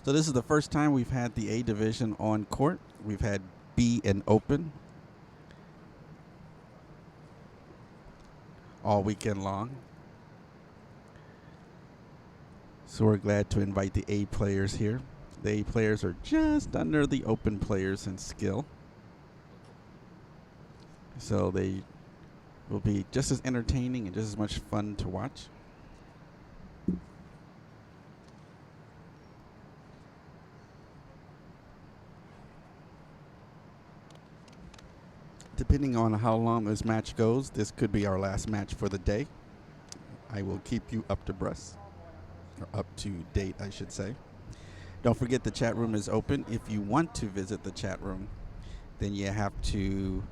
So this is the first time we've had the A division on court. We've had B and open all weekend long. So we're glad to invite the A players here. The A players are just under the open players in skill. So they will be just as entertaining and just as much fun to watch. Depending on how long this match goes, this could be our last match for the day. I will keep you up to date, I should say. Don't forget the chat room is open. If you want to visit the chat room, then you have to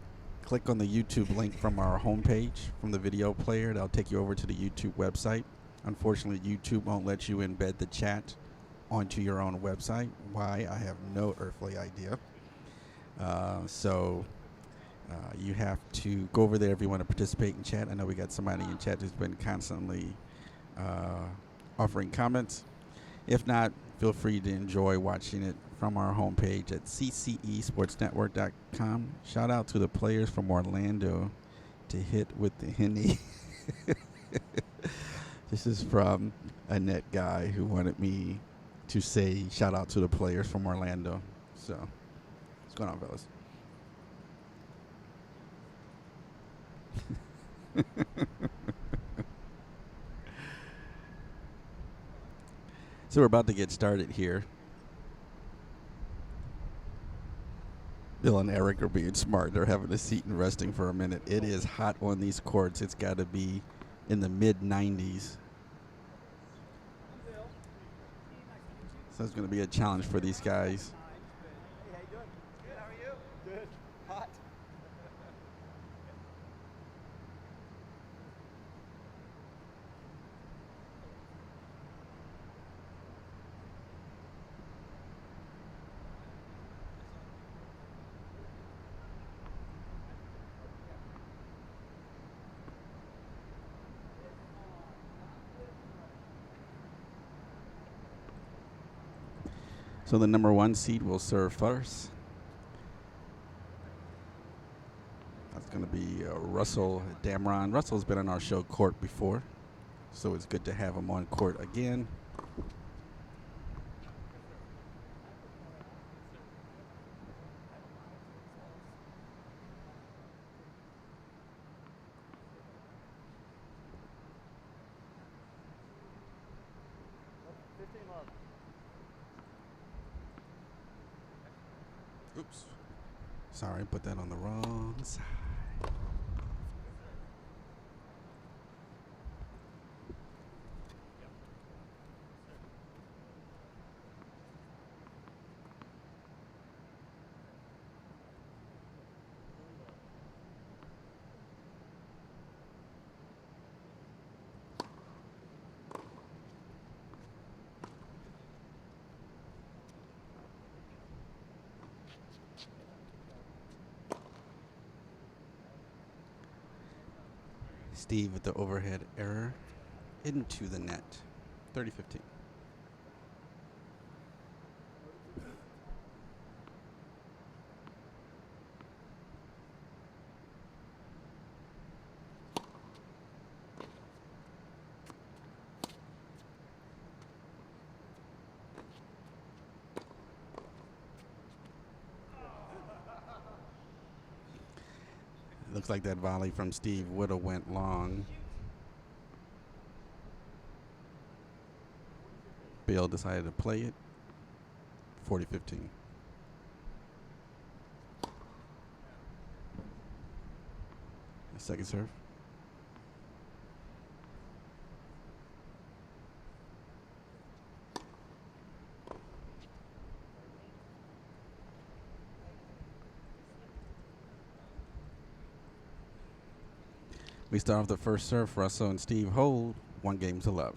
click on the YouTube link from our homepage, from the video player. That'll take you over to the YouTube website. Unfortunately, YouTube won't let you embed the chat onto your own website. Why? I have no earthly idea. You have to go over there if you want to participate in chat. I know we got somebody in chat who's been constantly offering comments. If not, feel free to enjoy watching it from our homepage at ccesportsnetwork.com. Shout out to the players from Orlando to hit with the Henny. This is from a net guy who wanted me to say shout out to the players from Orlando. So, what's going on, fellas? So we're about to get started here. Bill and Eric are being smart. They're having a seat and resting for a minute. It is hot on these courts. It's got to be in the mid-90s. So it's going to be a challenge for these guys. Hey, how you doing? Good, how are you? Good. Hot. So the number 1 seed will serve first. That's going to be Russell Damron. Russell's been on our show court before, so it's good to have him on court again. Oops. Sorry, put that on the wrong side. Steve with the overhead error into the net. 30-15. Looks like that volley from Steve would have went long. Bill decided to play it. 40-15. Second serve. We start off the first serve. Russell and Steve hold 1-0.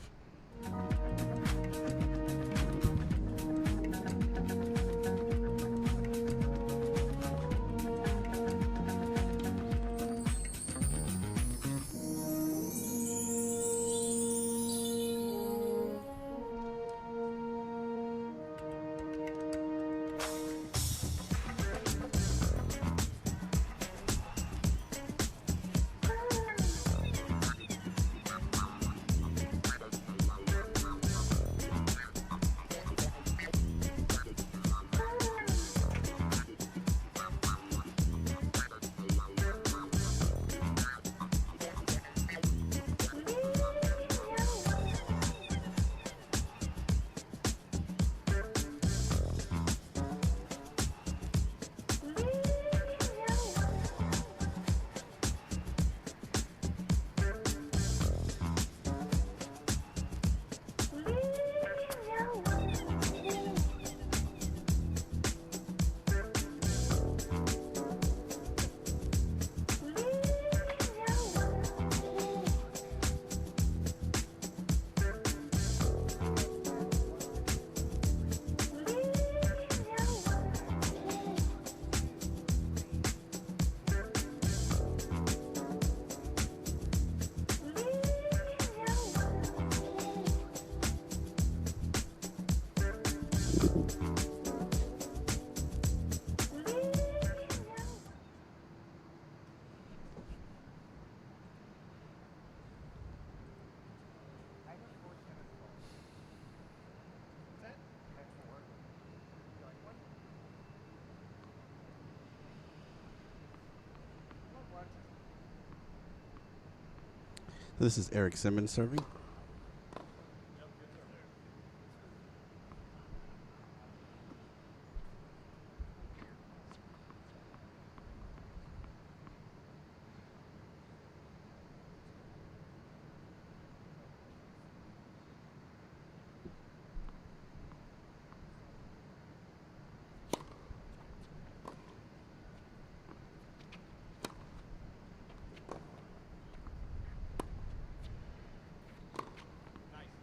This is Eric Simmons serving.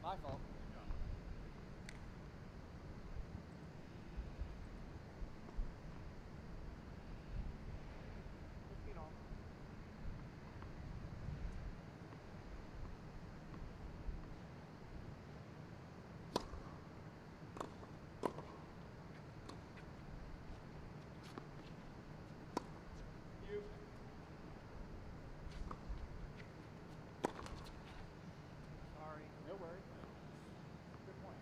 My fault. Sorry. No worries. Good point.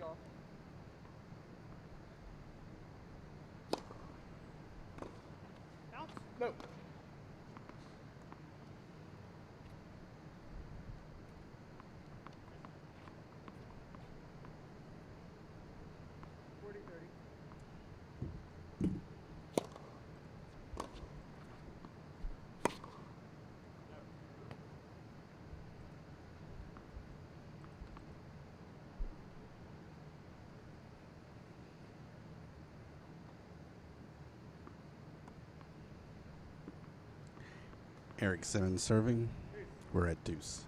Off. Out. No. Eric Simmons serving. We're at deuce.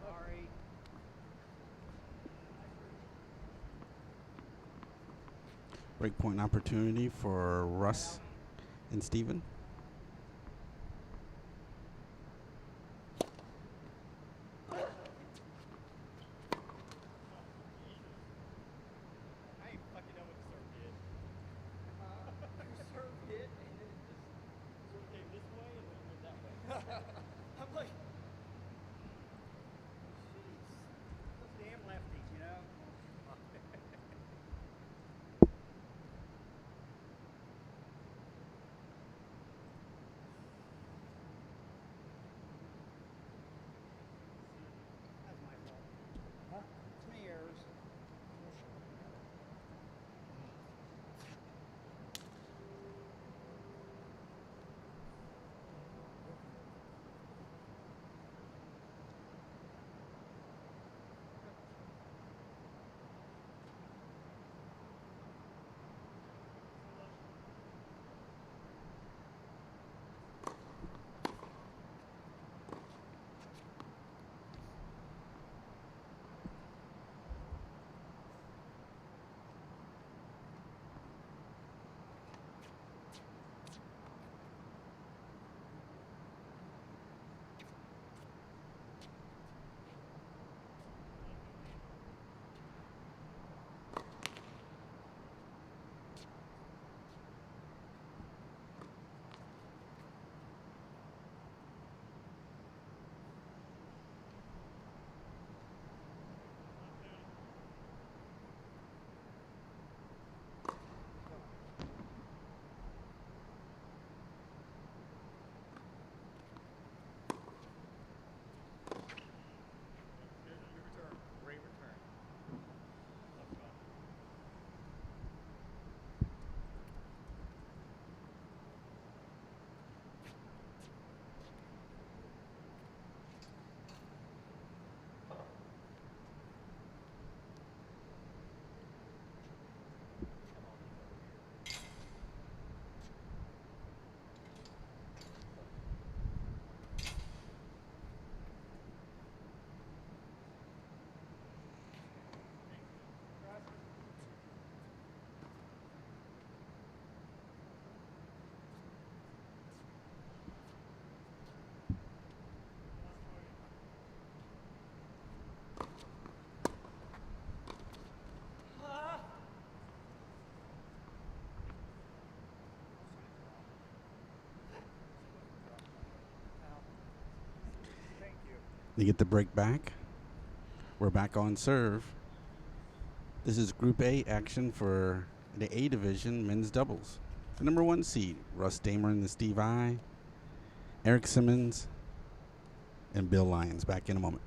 Sorry. Breakpoint opportunity for Russ and Steven. I ain't fucking know what the serve did. You served it and then it just Sort of came this way and then it went that way. I'm like, jeez, those damn lefties, you know? They get the break back. We're back on serve. This is Group A action for the A division men's doubles. The number 1 seed, Russ Damer and Steve I, Eric Simmons, and Bill Lyons. Back in a moment.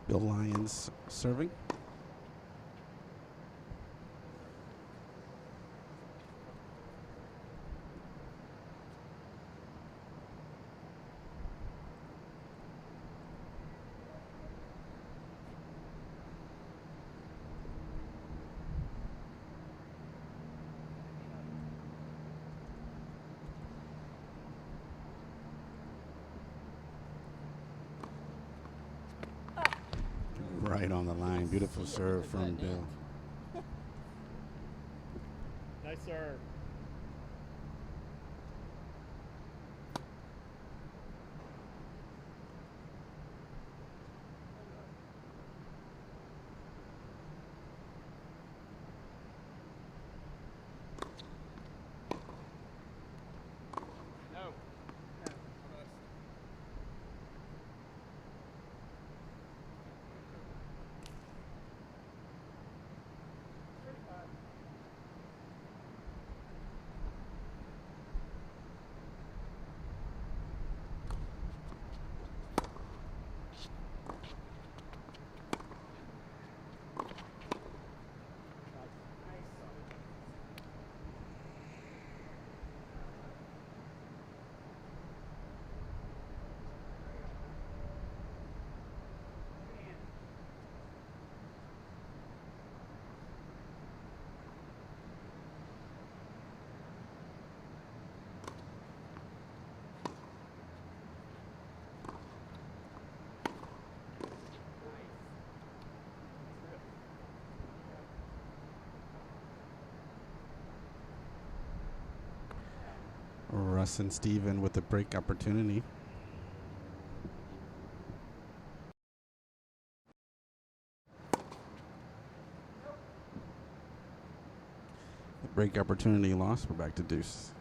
Bill Lyons serving. Right on the line. Beautiful serve from Bill. Nice serve. Russ and Steven with the break opportunity. The break opportunity lost. We're back to deuce.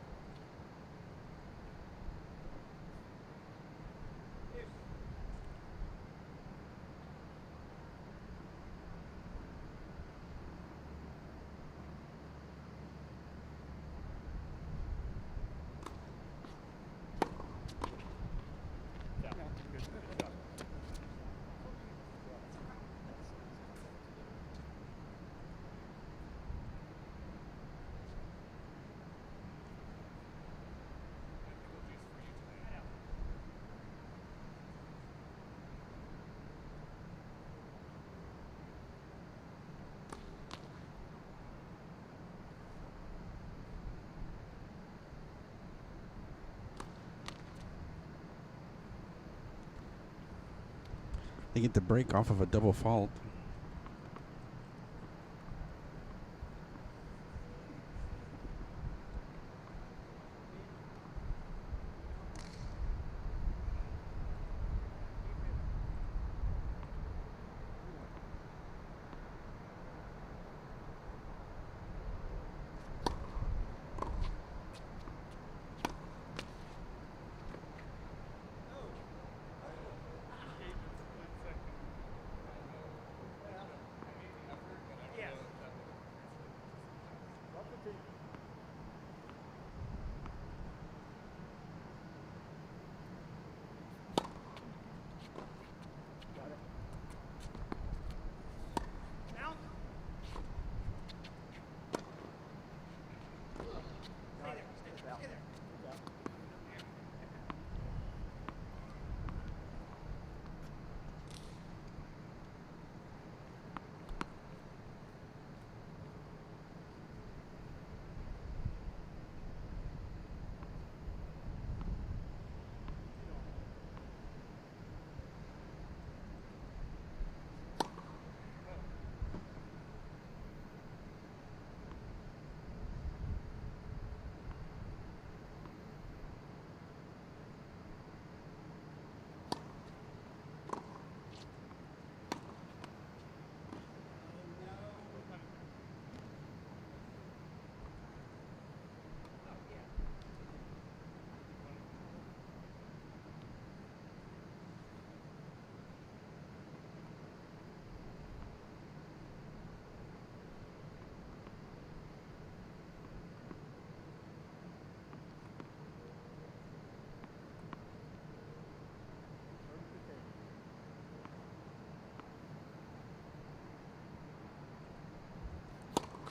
They get the break off of a double fault.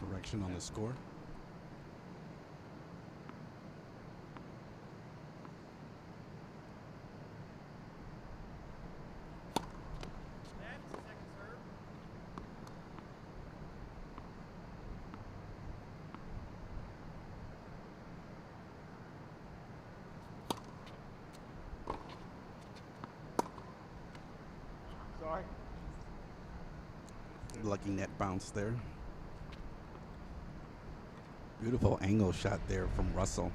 Correction on the score. Sorry. Lucky net bounce there. Beautiful angle shot there from Russell.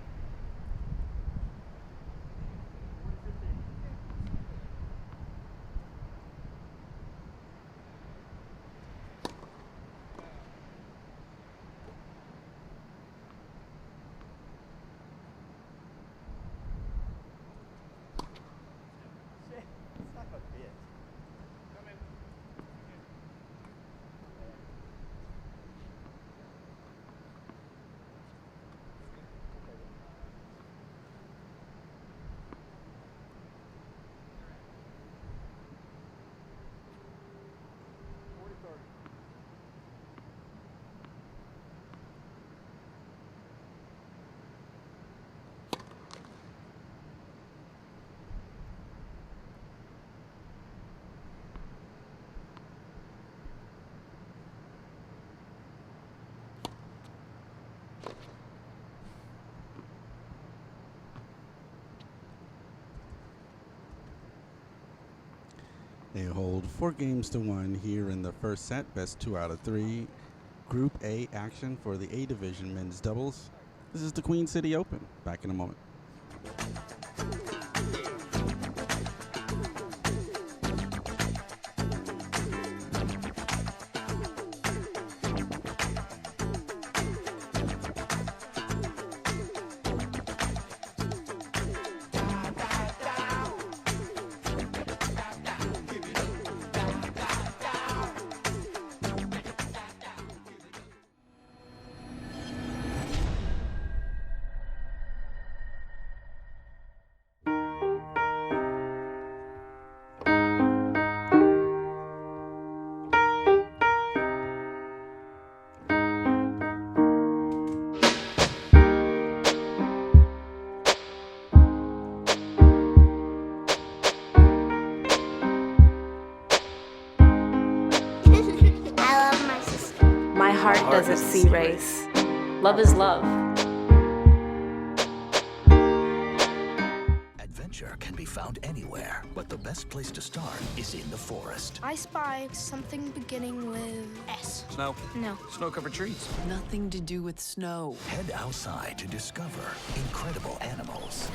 They hold 4 games to 1 here in the first set. Best 2 out of 3. Group A action for the A Division men's doubles. This is the Queen City Open. Back in a moment. Doesn't see race. Love is love. Adventure can be found anywhere, but the best place to start is in the forest. I spy something beginning with S. Snow. No. Snow-covered trees. Nothing to do with snow. Head outside to discover incredible animals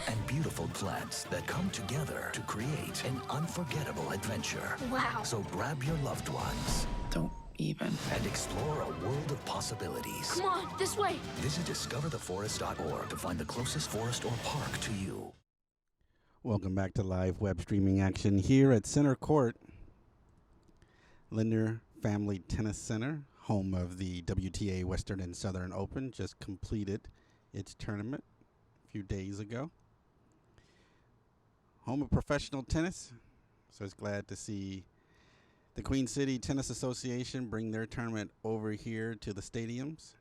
and beautiful plants that come together to create an unforgettable adventure. Wow. So grab your loved ones. Don't even. And explore a world of possibilities. Come on, this way. Visit discovertheforest.org to find the closest forest or park to you. Welcome back to live web streaming action here at Center Court, Linder Family Tennis Center, home of the WTA Western and Southern Open, just completed its tournament a few days ago. Home of professional tennis, so it's glad to see the Queen City Tennis Association bring their tournament over here to the stadiums.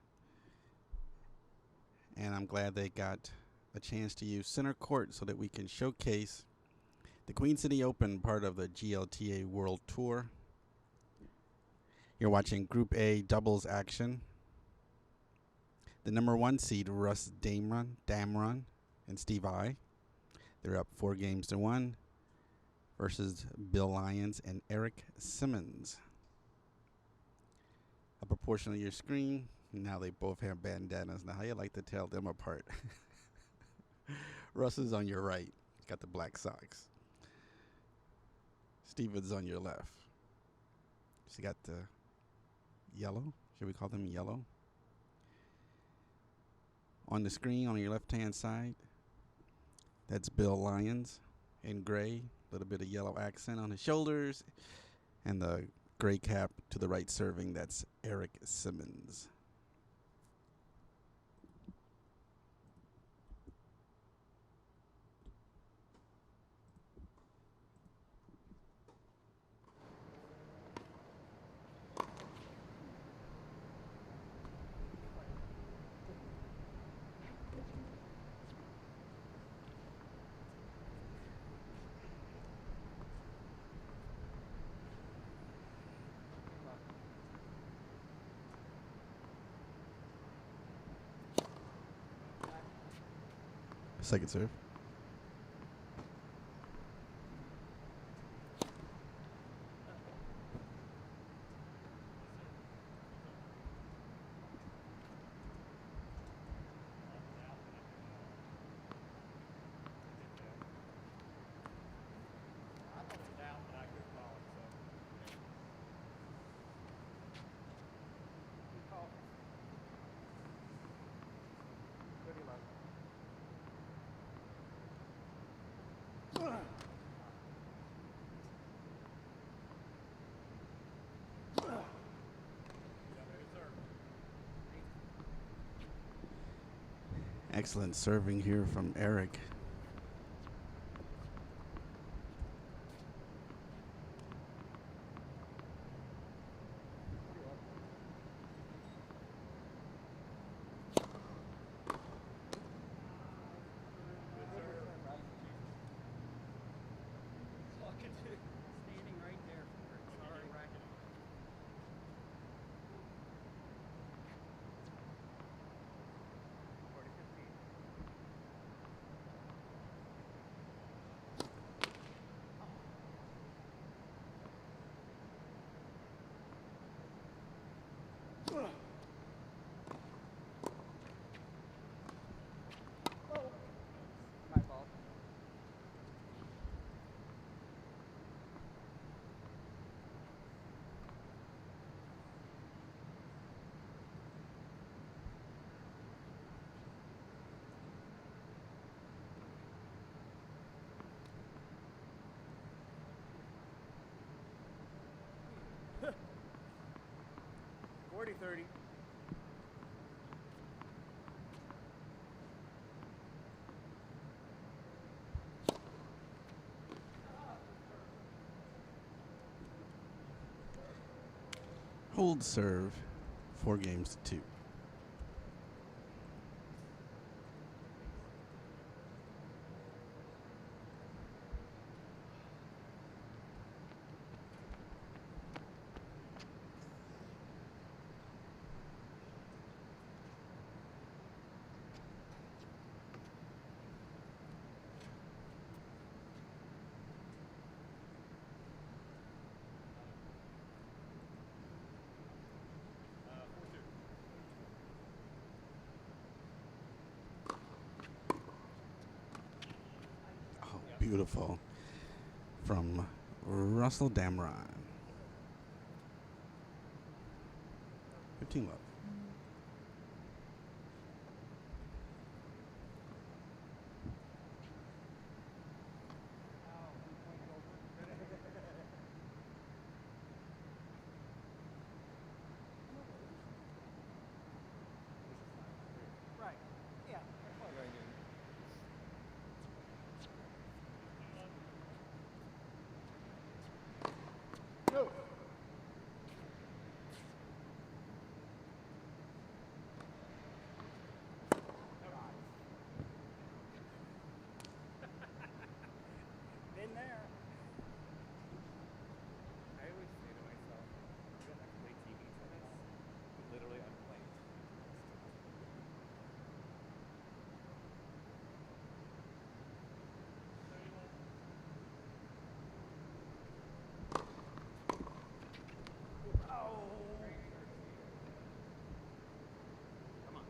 And I'm glad they got a chance to use Center Court so that we can showcase the Queen City Open, part of the GLTA World Tour. You're watching Group A doubles action. The number 1 seed, Russ Damron and Steve I. They're up 4-1 versus Bill Lyons and Eric Simmons. Upper portion of your screen. Now they both have bandanas. Now, how you like to tell them apart? Russ is on your right. Got the black socks. Steven's on your left. She got the yellow. Should we call them yellow? On the screen on your left-hand side, that's Bill Lyons in gray. A little bit of yellow accent on his shoulders. And the gray cap to the right serving, that's Eric Simmons. Second serve. Excellent serving here from Eric. .30. Hold serve, 4-2. Beautiful. From Russell Damron. 15 love. Right. Yeah. Go. Been there. I always say to myself, you don't have to play TV for this. But literally, I'm playing. Come on.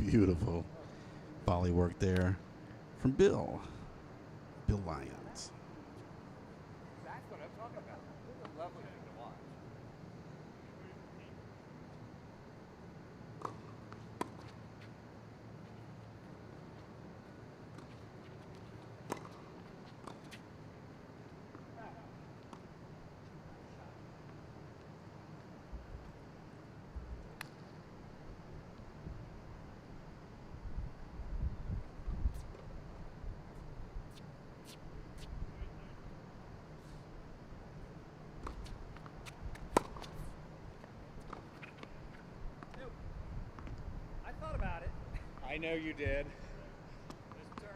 Beautiful volley work there from Bill Lyons. That's what I'm talking about. This is a lovely thing to watch. I thought about it. I know you did. Just turn.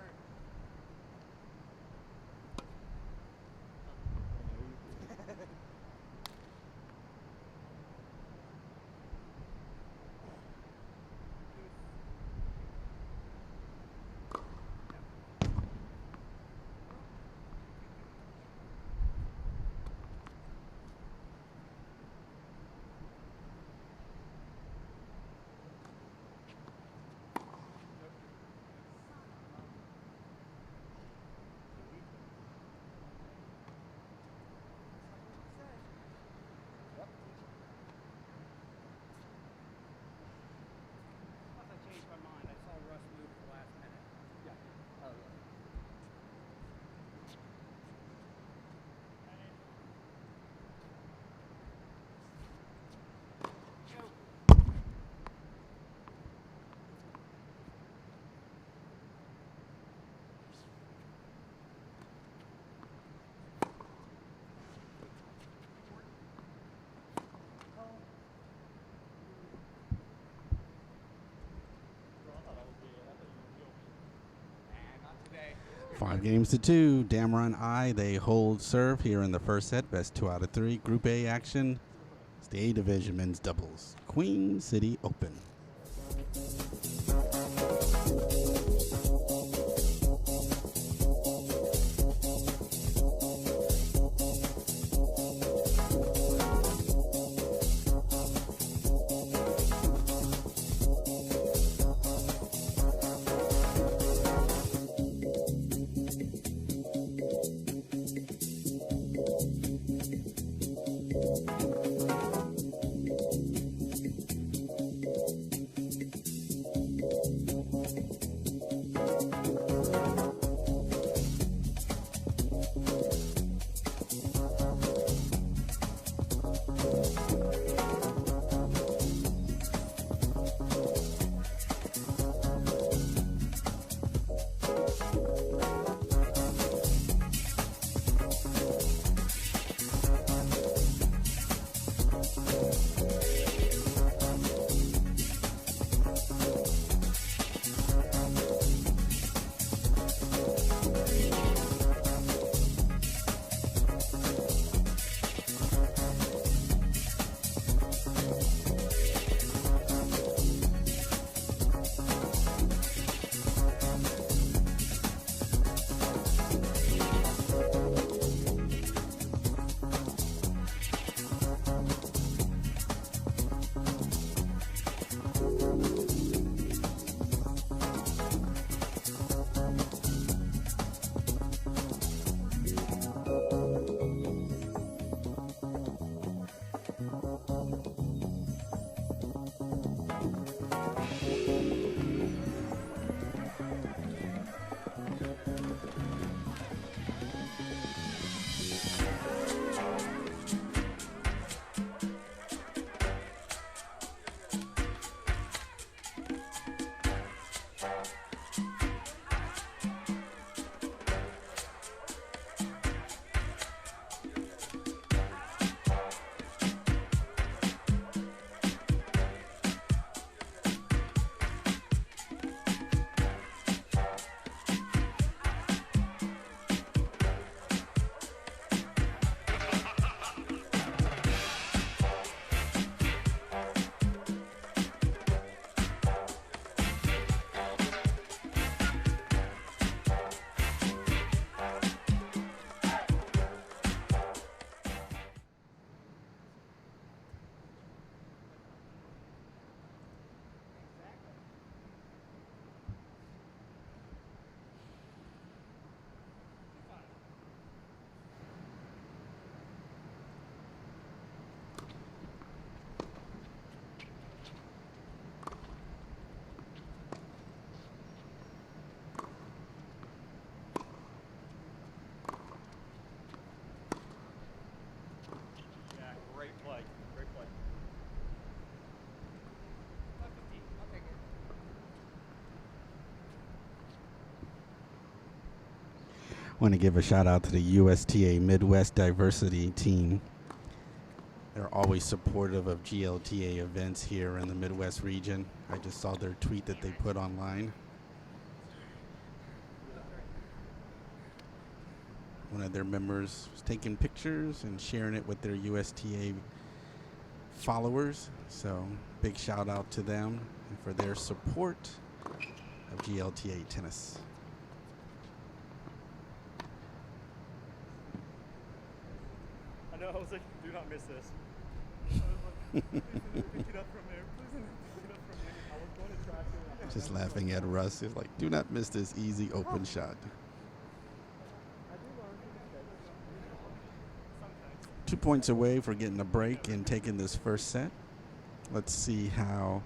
Unless I changed my mind. I saw Russ move at the last minute. Yeah. Oh, yeah. Five games to two. Damron I. They hold serve here in the first set. Best 2 out of 3. Group A action. It's the A Division men's doubles. Queen City Open. Want to give a shout out to the USTA Midwest Diversity team. They're always supportive of GLTA events here in the Midwest region. I just saw their tweet that they put online. One of their members was taking pictures and sharing it with their USTA followers. So big shout out to them and for their support of GLTA tennis. I know, I was like, do not miss this. I was like, please pick it up from there. Please pick it up from there. I was going to try to. Just laughing at Russ. He's like, do not miss this easy open shot. 2 points away for getting a break and taking this first set. Let's see how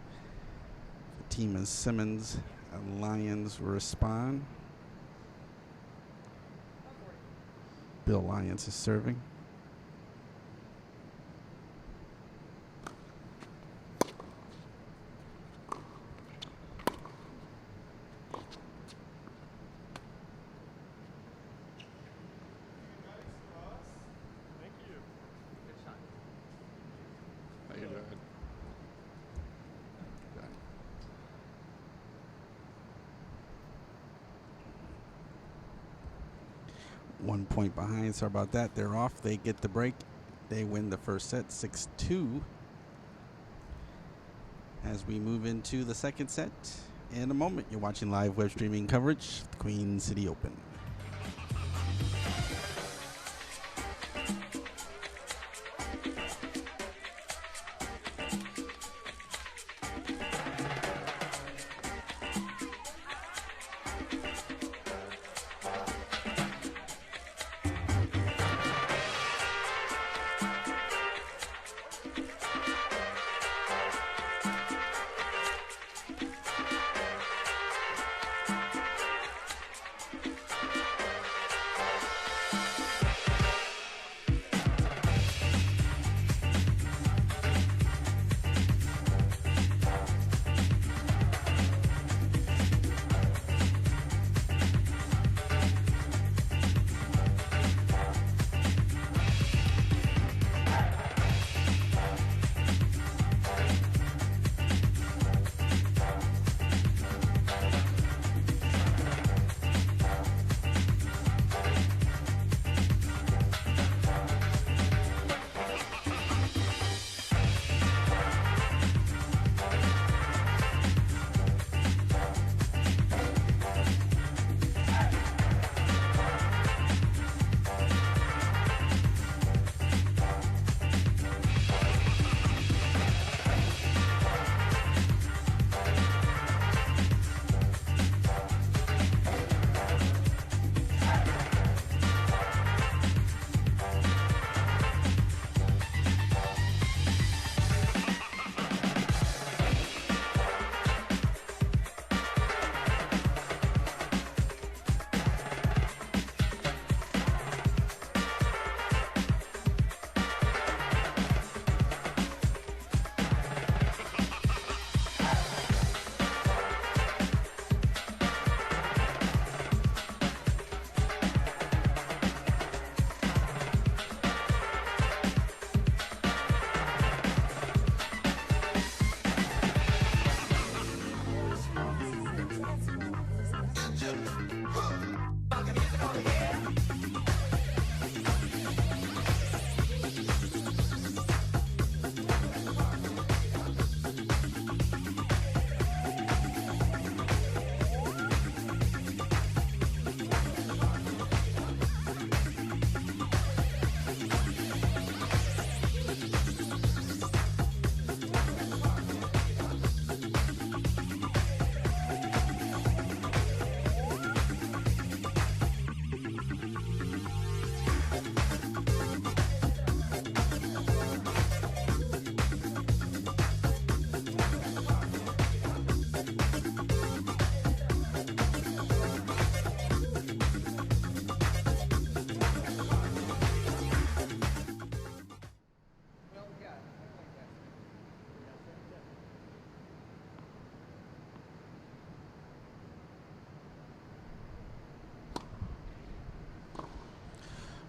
the team of Simmons and Lyons respond. Bill Lyons is serving. How you doing? Okay. 1 point behind. Sorry about that. They're off. They get the break. They win the first set 6-2. As we move into the second set in a moment, you're watching live web streaming coverage of the Queen City Open.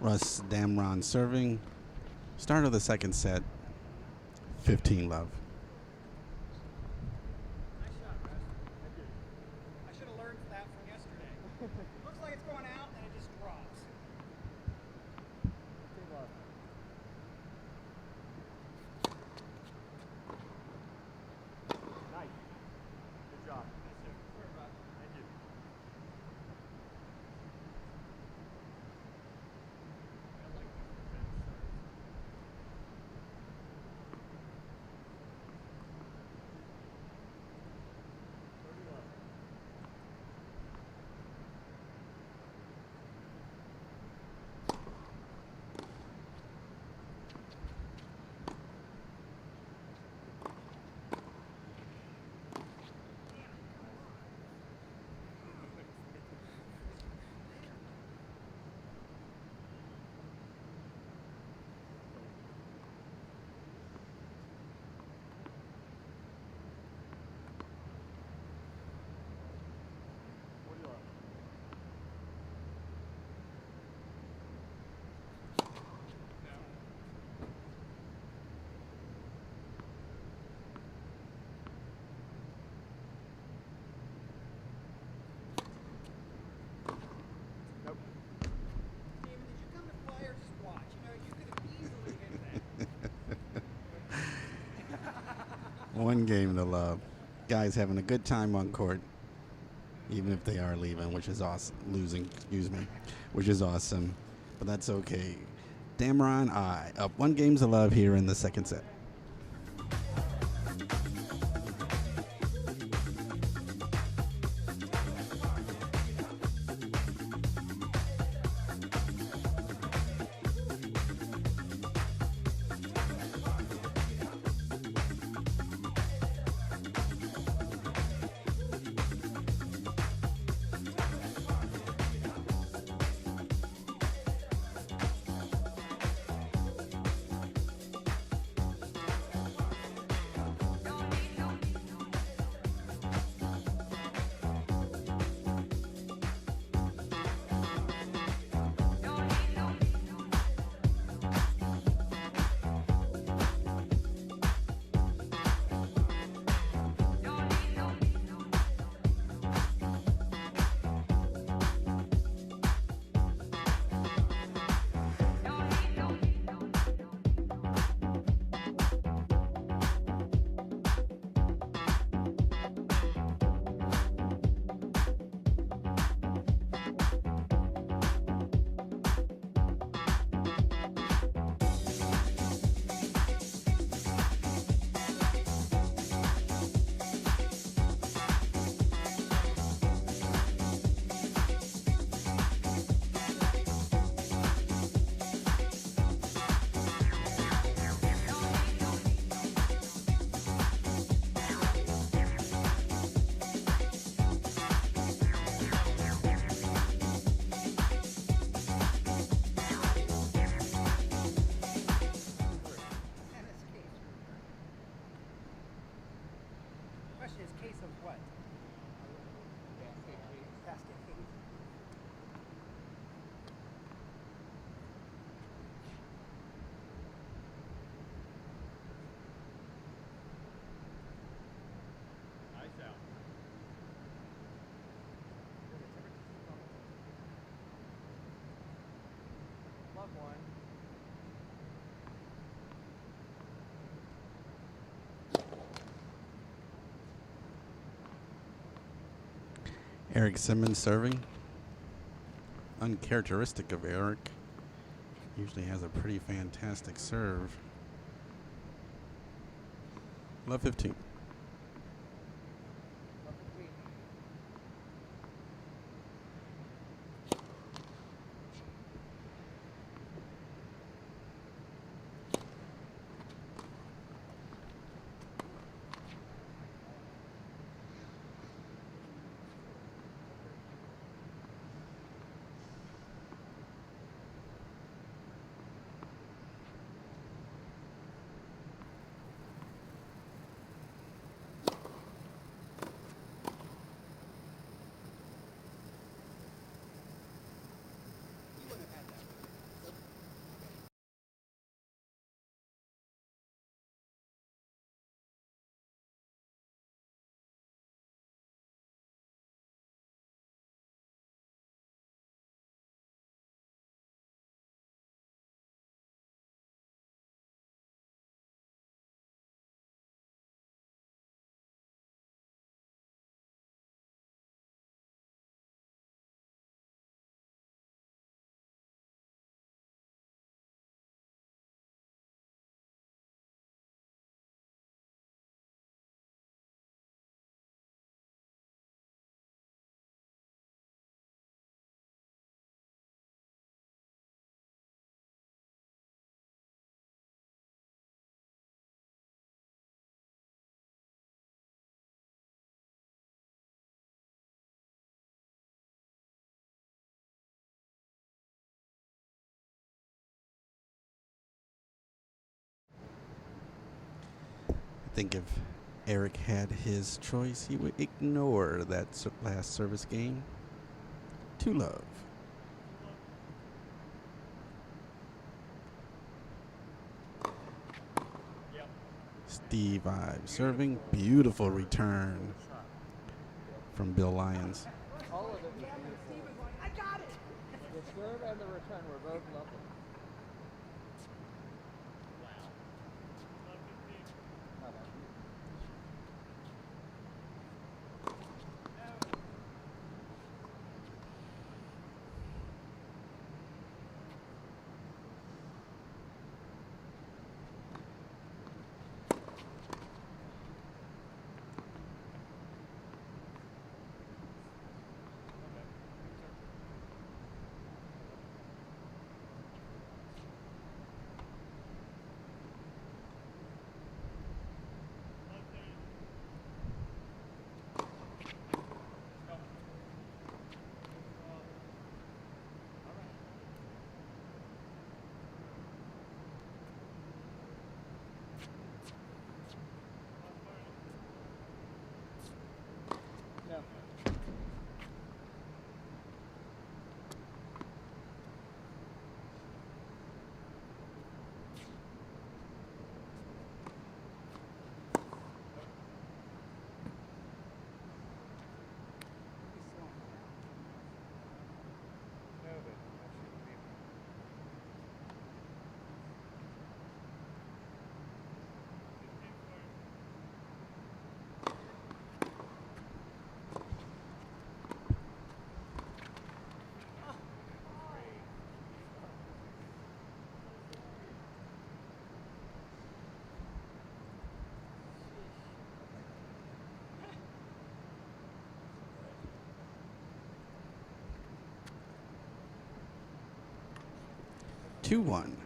Russ Damron serving. Start of the second set. 15-love. Nice shot, Russ. Thank you. I should have learned that from yesterday. Looks like it's going out and it just drops. 15-love. Nice. Good job. Thank you. One game to love. Guys having a good time on court, even if they are leaving, which is awesome. Losing, excuse me, which is awesome. But that's okay. Damron, up 1 game to love here in the second set. Eric Simmons serving. Uncharacteristic of Eric. Usually has a pretty fantastic serve. Love 15. think if Eric had his choice, he would ignore that last service game. 2-love. Steve Ives serving. Beautiful return from Bill Lyons. All of it was beautiful. I got it! The serve and the return were both lovely. Two one.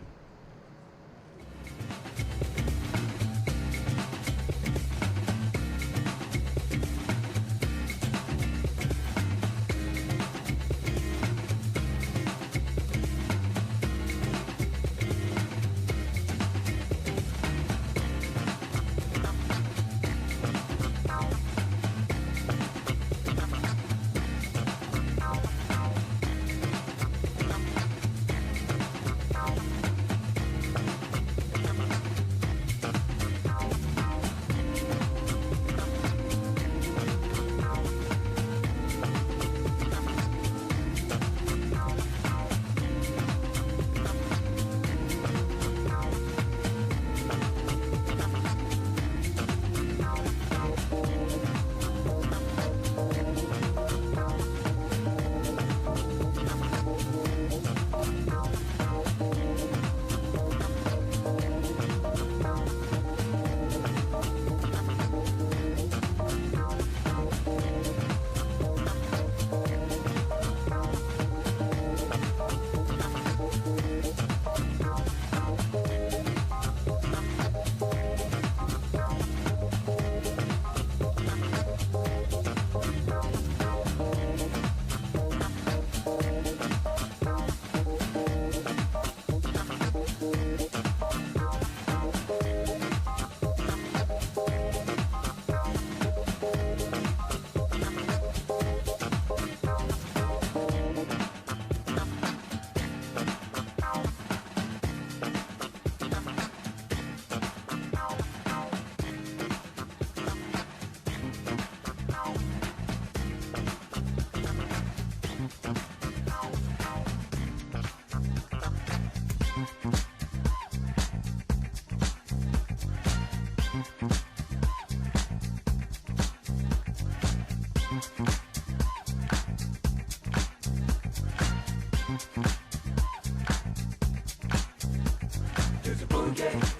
There's a boogie.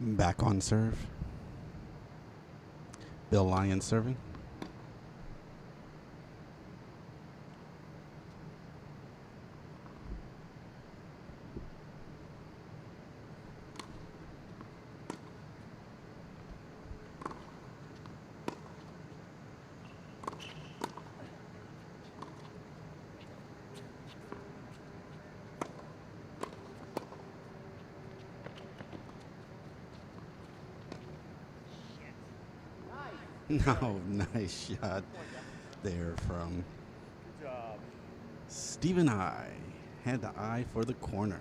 Back on serve. Bill Lyons serving. No, nice shot there from Good job. Stephen I. Had the eye for the corner.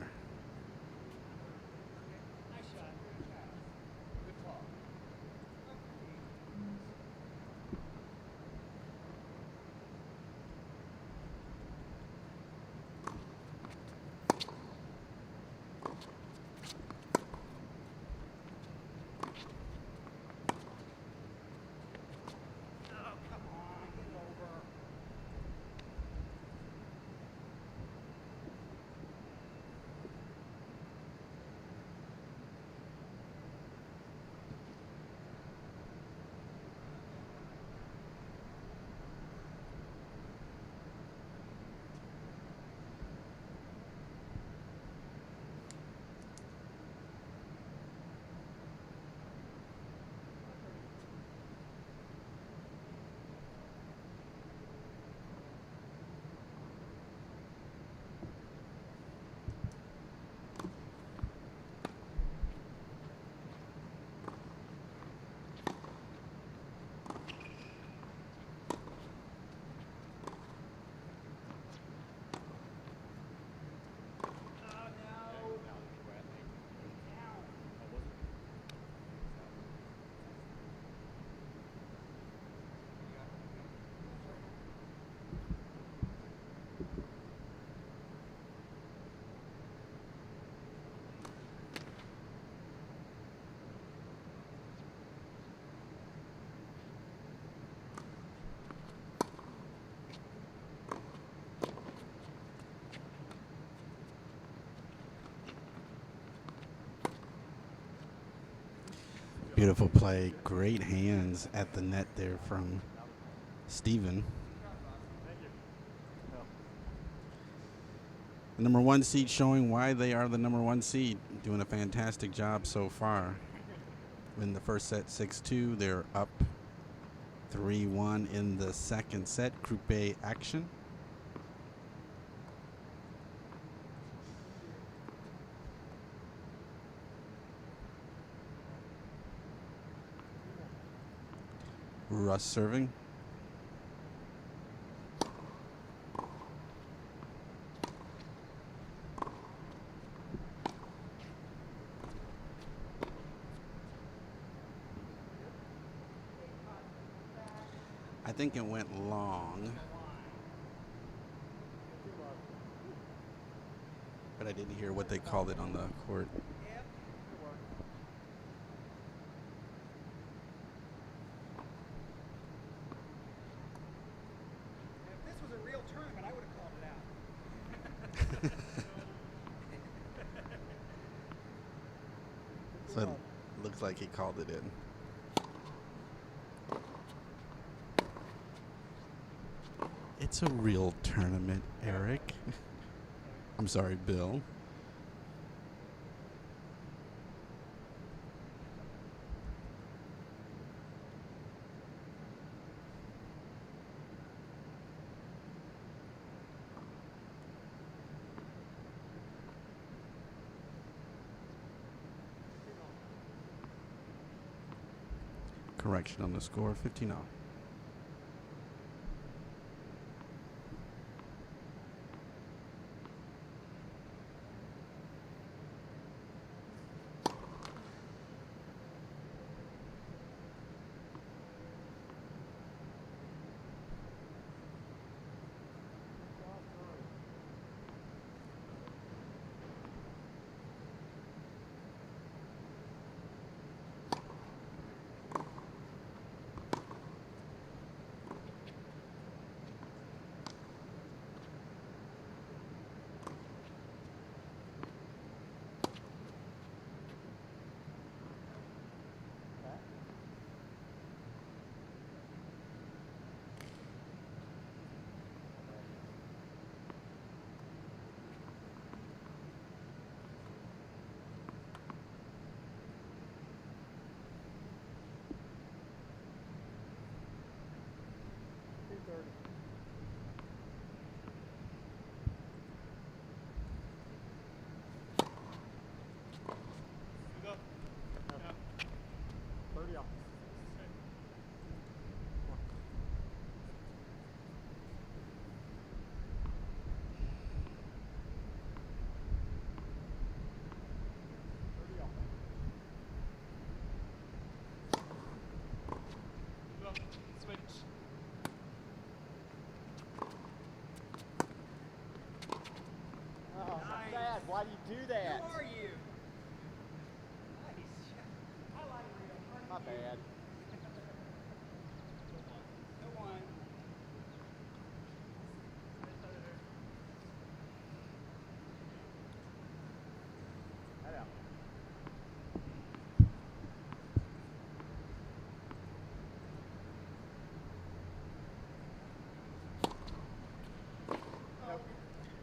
Beautiful play. Great hands at the net there from Steven. The number one seed showing why they are the number one seed. Doing a fantastic job so far. In the first set, 6-2. They're up 3-1 in the second set. Group A action. Russ serving. I think it went long, but I didn't hear what they called it on the court. So it looks like he called it in. It's a real tournament, Eric. I'm sorry, Bill. Correction on the score, 15-0. How do you do that? Who are you? My bad. No one. Head out.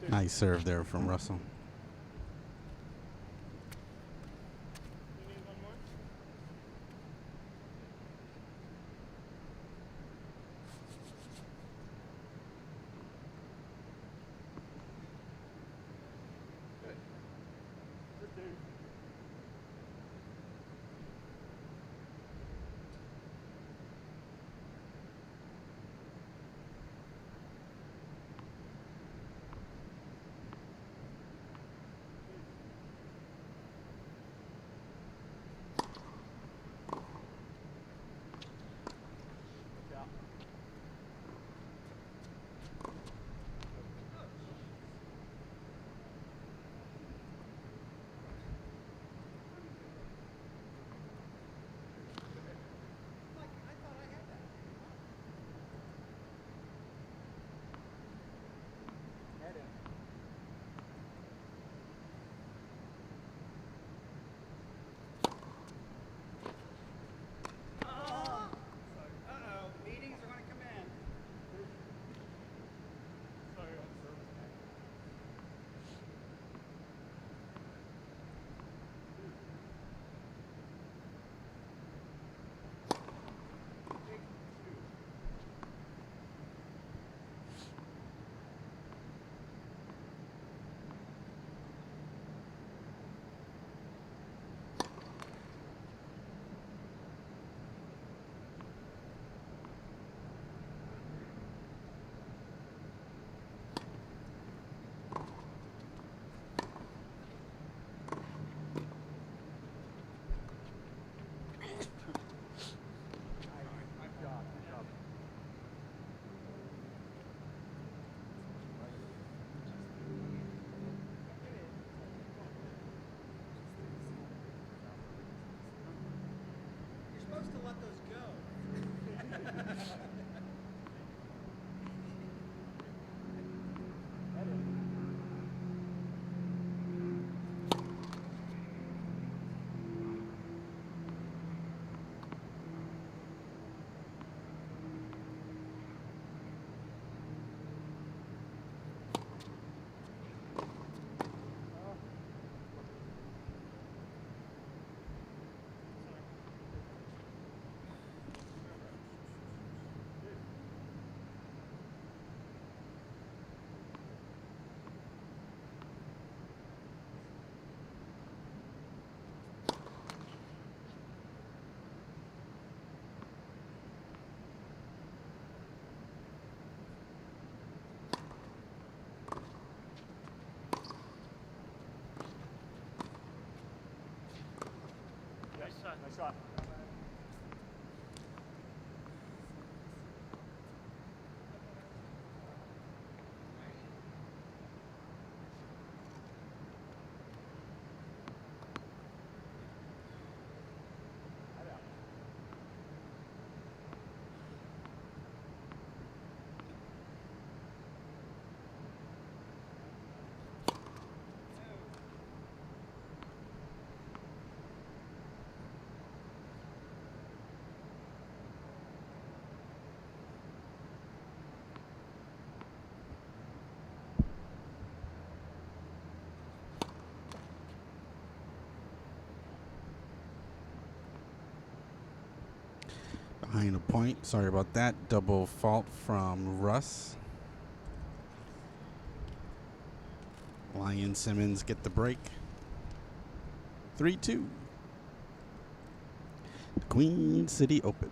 Nice serve there from Russell. Supposed to let those go. Nice shot. Behind a point. Sorry about that. Double fault from Russ. Lion Simmons get the break. 3-2. The Queen City Open.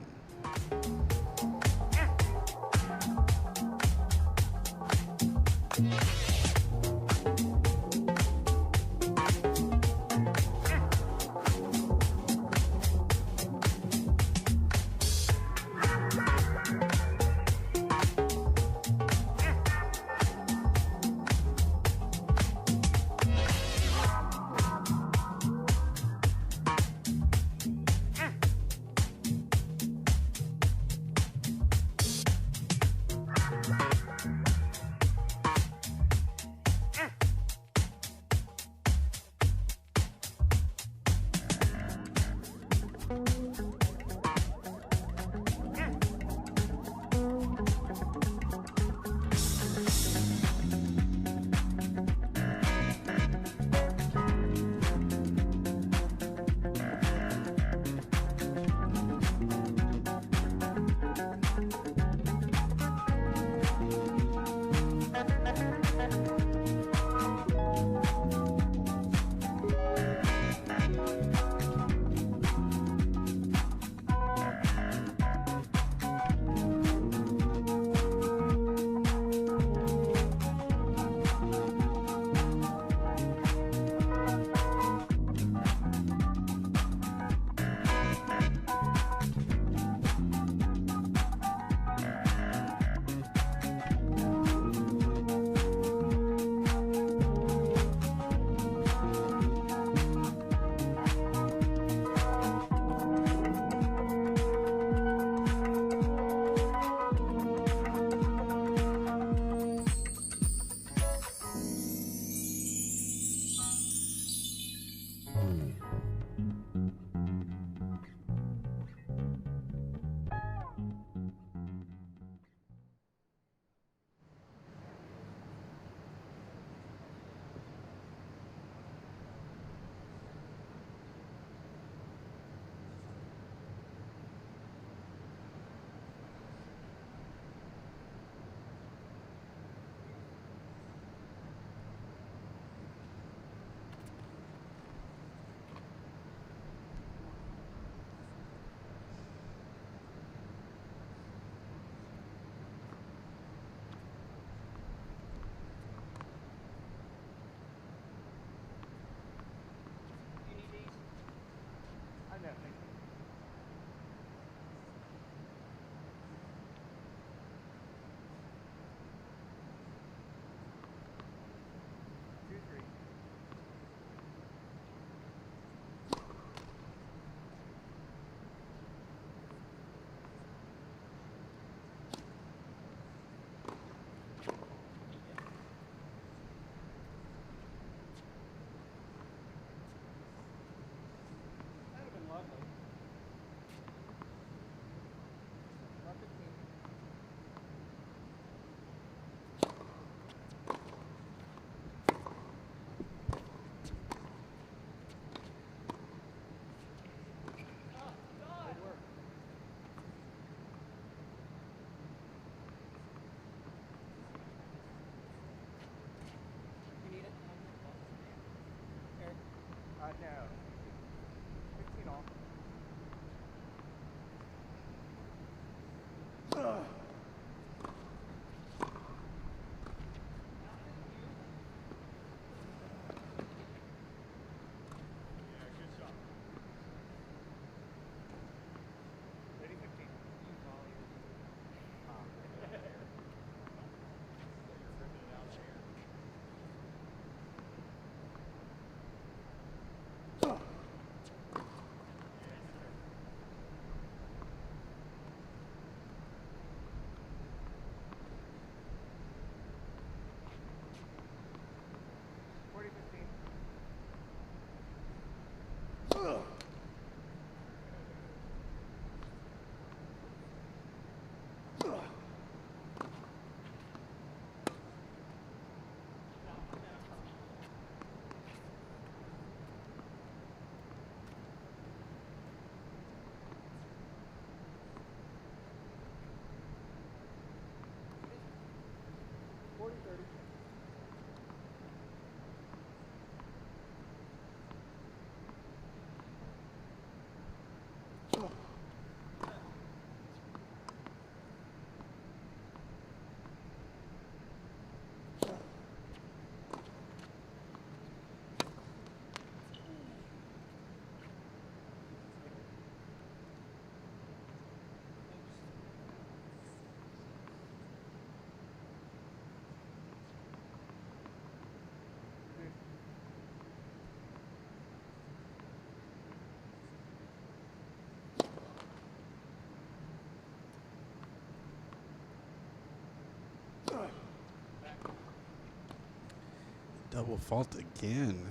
Double fault again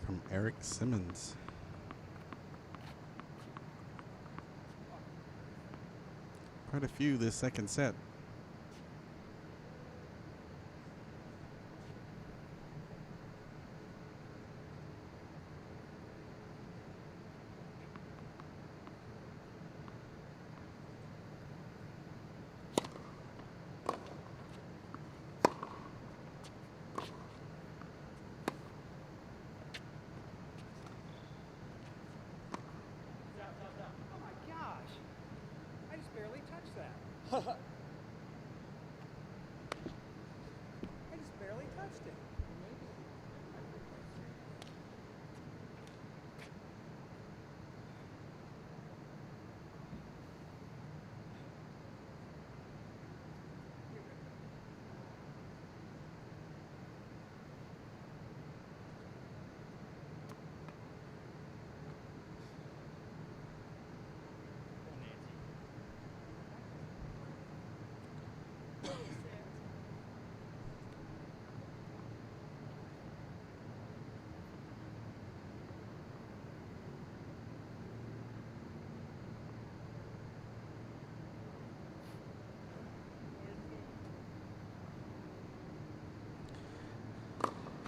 from Eric Simmons. Quite a few this second set. Oh my gosh! I just barely touched that. I just barely touched it.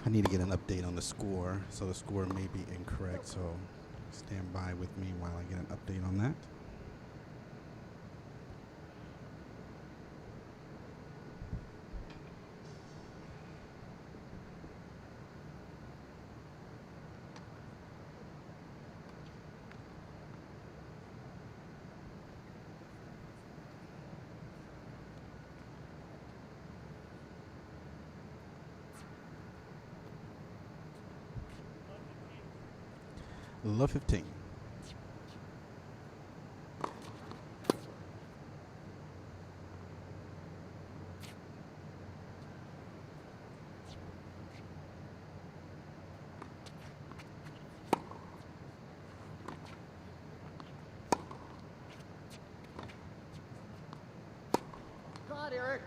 I need to get an update on the score, so the score may be incorrect, so stand by with me while I get an update on that. Love 15. God, Eric.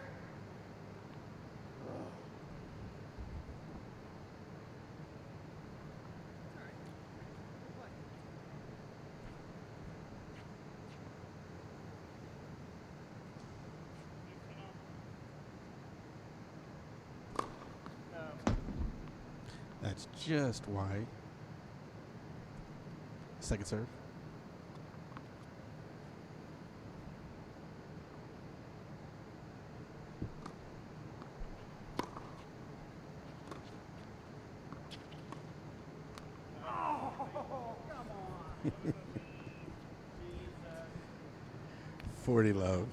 That's just wide. Second serve. Oh, come on. 40 love.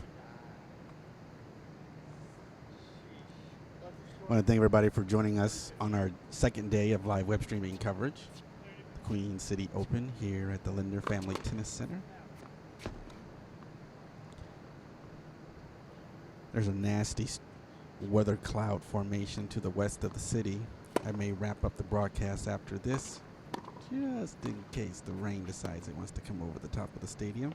I want to thank everybody for joining us on our second day of live web streaming coverage. The Queen City Open here at the Linder Family Tennis Center. There's a nasty weather cloud formation to the west of the city. I may wrap up the broadcast after this, just in case the rain decides it wants to come over the top of the stadium.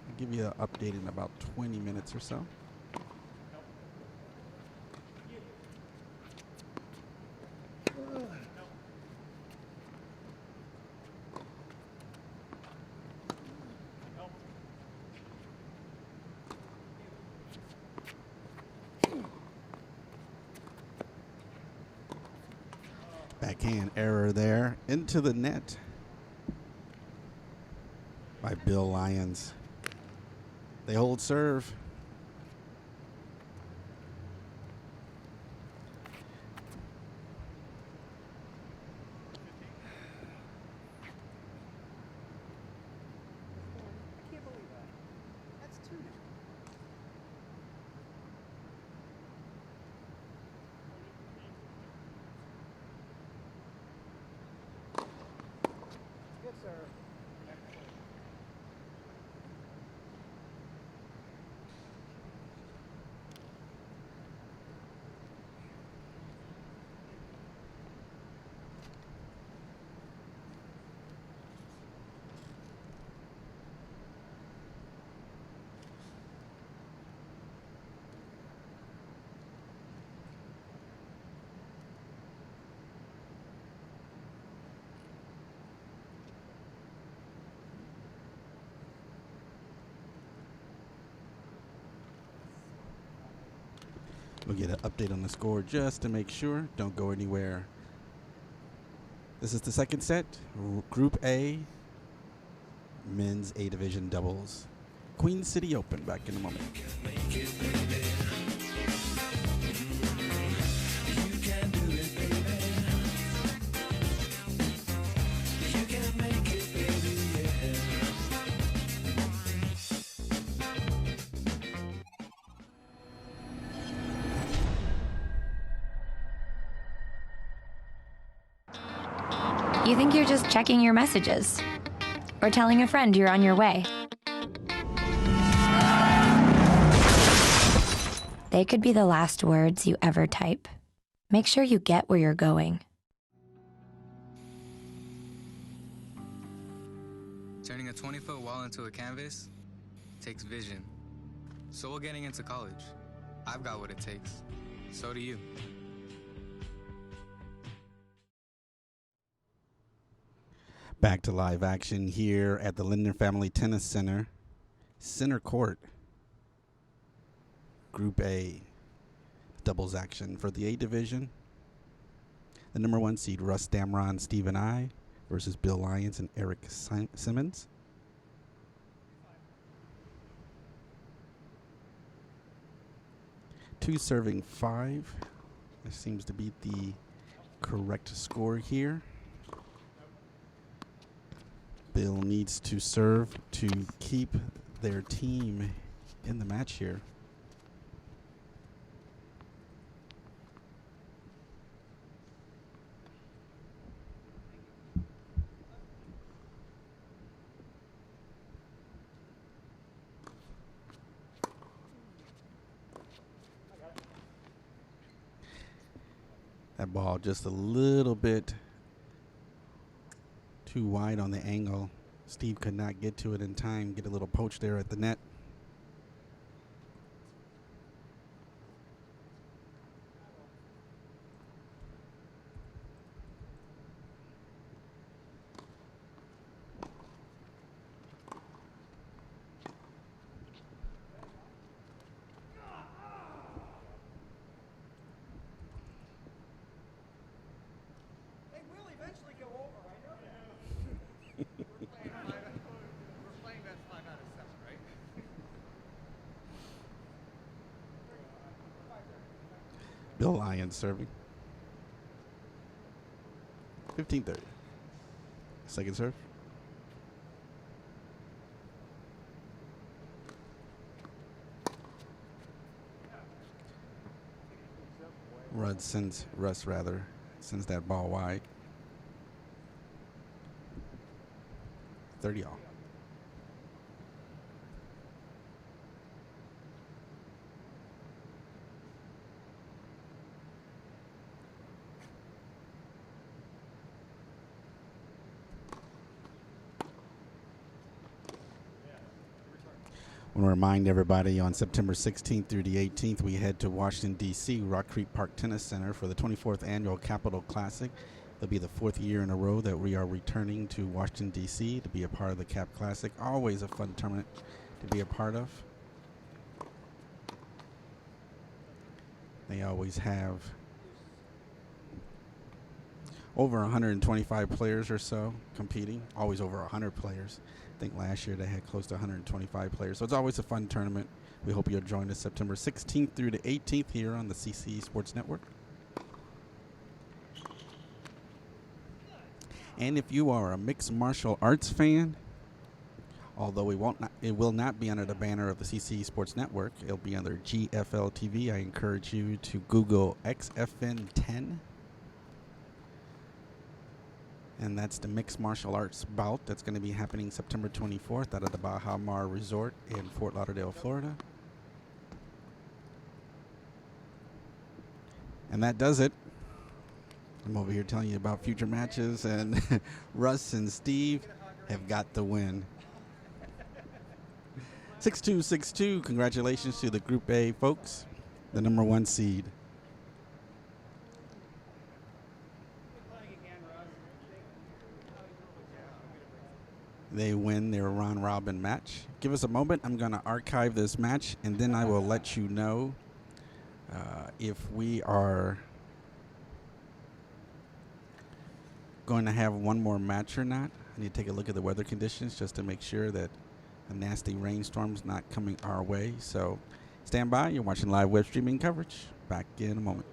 I'll give you an update in about 20 minutes or so. Backhand error there into the net by Bill Lyons. They hold serve. sir. We'll get an update on the score just to make sure. Don't go anywhere. This is the second set. Group A, men's A division doubles. Queen City Open, back in a moment. You think you're just checking your messages or telling a friend you're on your way. They could be the last words you ever type. Make sure you get where you're going. Turning a 20-foot wall into a canvas takes vision. So will getting into college. I've got what it takes. So do you. Back to live action here at the Linder Family Tennis Center. Center court. Group A. Doubles action for the A division. The number 1 seed, Russ Damron, Stephen I versus Bill Lyons and Eric Simmons. Two serving 5. That seems to be the correct score here. Bill needs to serve to keep their team in the match here. That ball just a little bit too wide on the angle. Steve could not get to it in time, get a little poach there at the net. They will eventually go over, I know that. We're playing that 5 out of 7, right? Bill Lyons serving. 15-30. Second serve. Russ sends that ball wide. 30 all. I want to remind everybody on September 16th through the 18th, we head to Washington, D.C., Rock Creek Park Tennis Center for the 24th Annual Capital Classic. It'll be the 4th year in a row that we are returning to Washington, D.C. to be a part of the Cap Classic. Always a fun tournament to be a part of. They always have over 125 players or so competing, always over 100 players. I think last year they had close to 125 players. So it's always a fun tournament. We hope you'll join us September 16th through the 18th here on the CC Sports Network. And if you are a mixed martial arts fan, although it will not be under the banner of the CC Sports Network, it'll be under GFL TV. I encourage you to Google XFN 10. And that's the mixed martial arts bout that's going to be happening September 24th out of the Baja Mar Resort in Fort Lauderdale, Florida. And that does it. I'm over here telling you about future matches, and Russ and Steve have got the win. 6-2, 6-2. Congratulations to the Group A folks, the number 1 seed. They win their round robin match. Give us a moment. I'm going to archive this match, and then I will let you know if we are going to have one more match or not. I need to take a look at the weather conditions just to make sure that a nasty rainstorm's not coming our way. So stand by. You're watching live web streaming coverage. Back in a moment.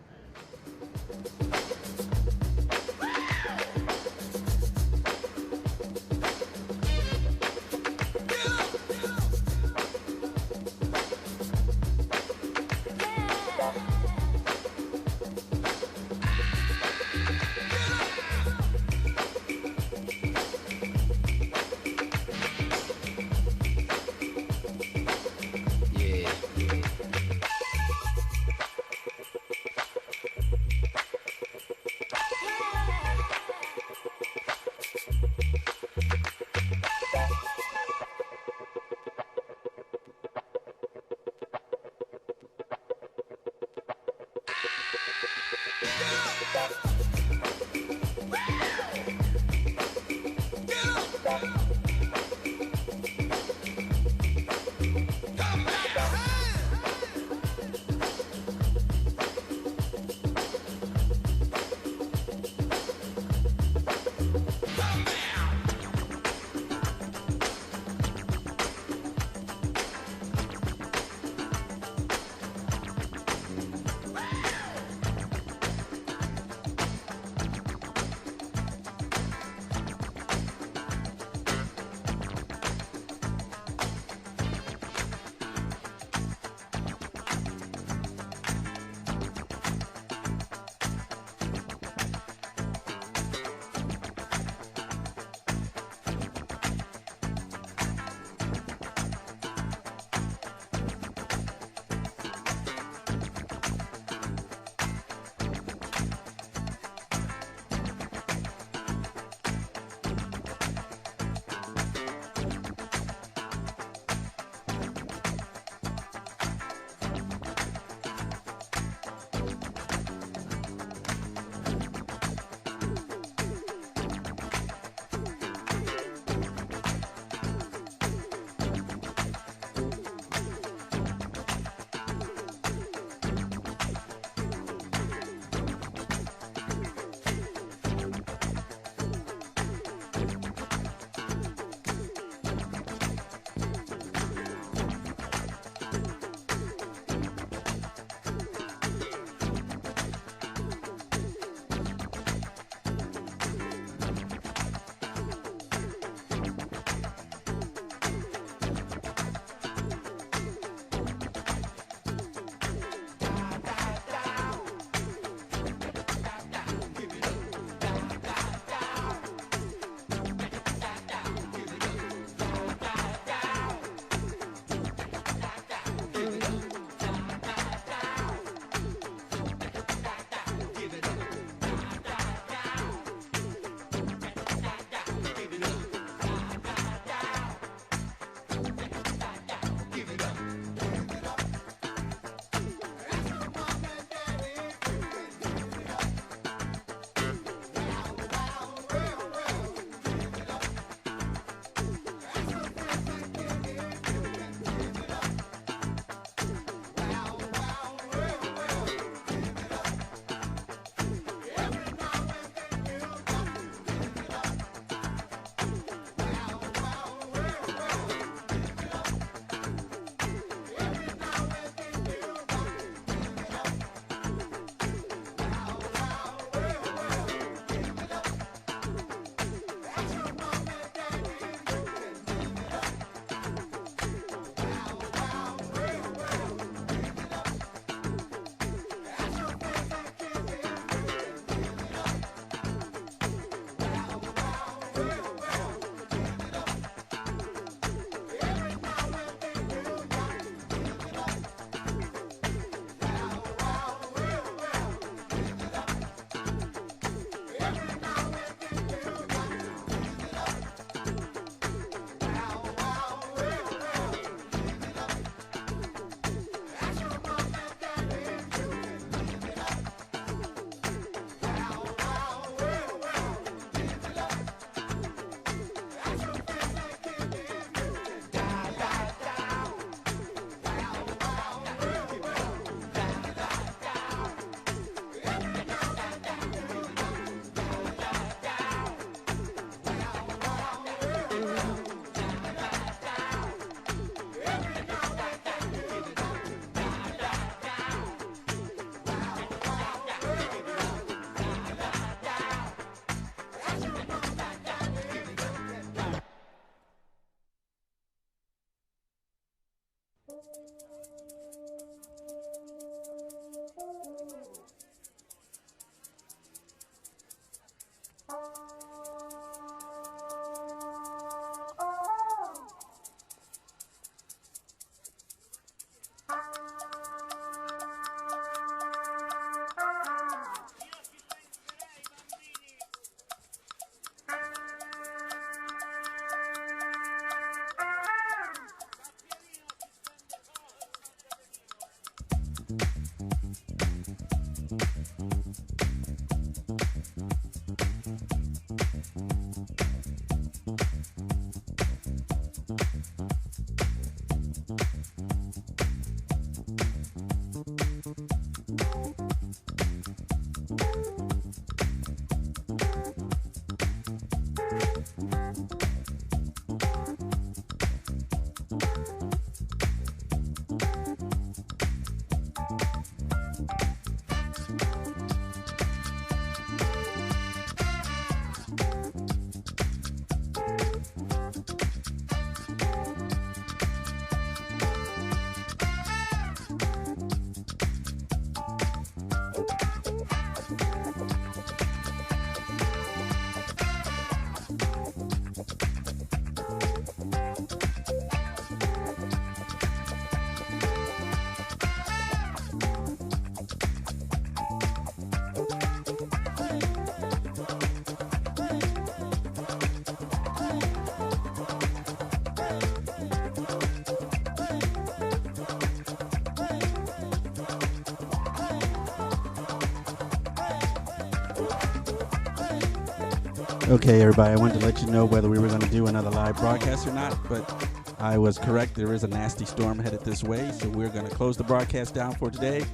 Okay, everybody, I wanted to let you know whether we were going to do another live broadcast or not, but I was correct. There is a nasty storm headed this way, so we're going to close the broadcast down for today.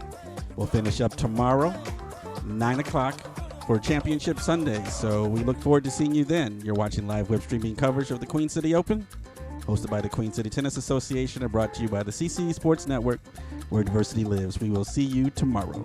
We'll finish up tomorrow, 9 o'clock, for Championship Sunday. So we look forward to seeing you then. You're watching live web streaming coverage of the Queen City Open, hosted by the Queen City Tennis Association and brought to you by the CC Sports Network, where diversity lives. We will see you tomorrow.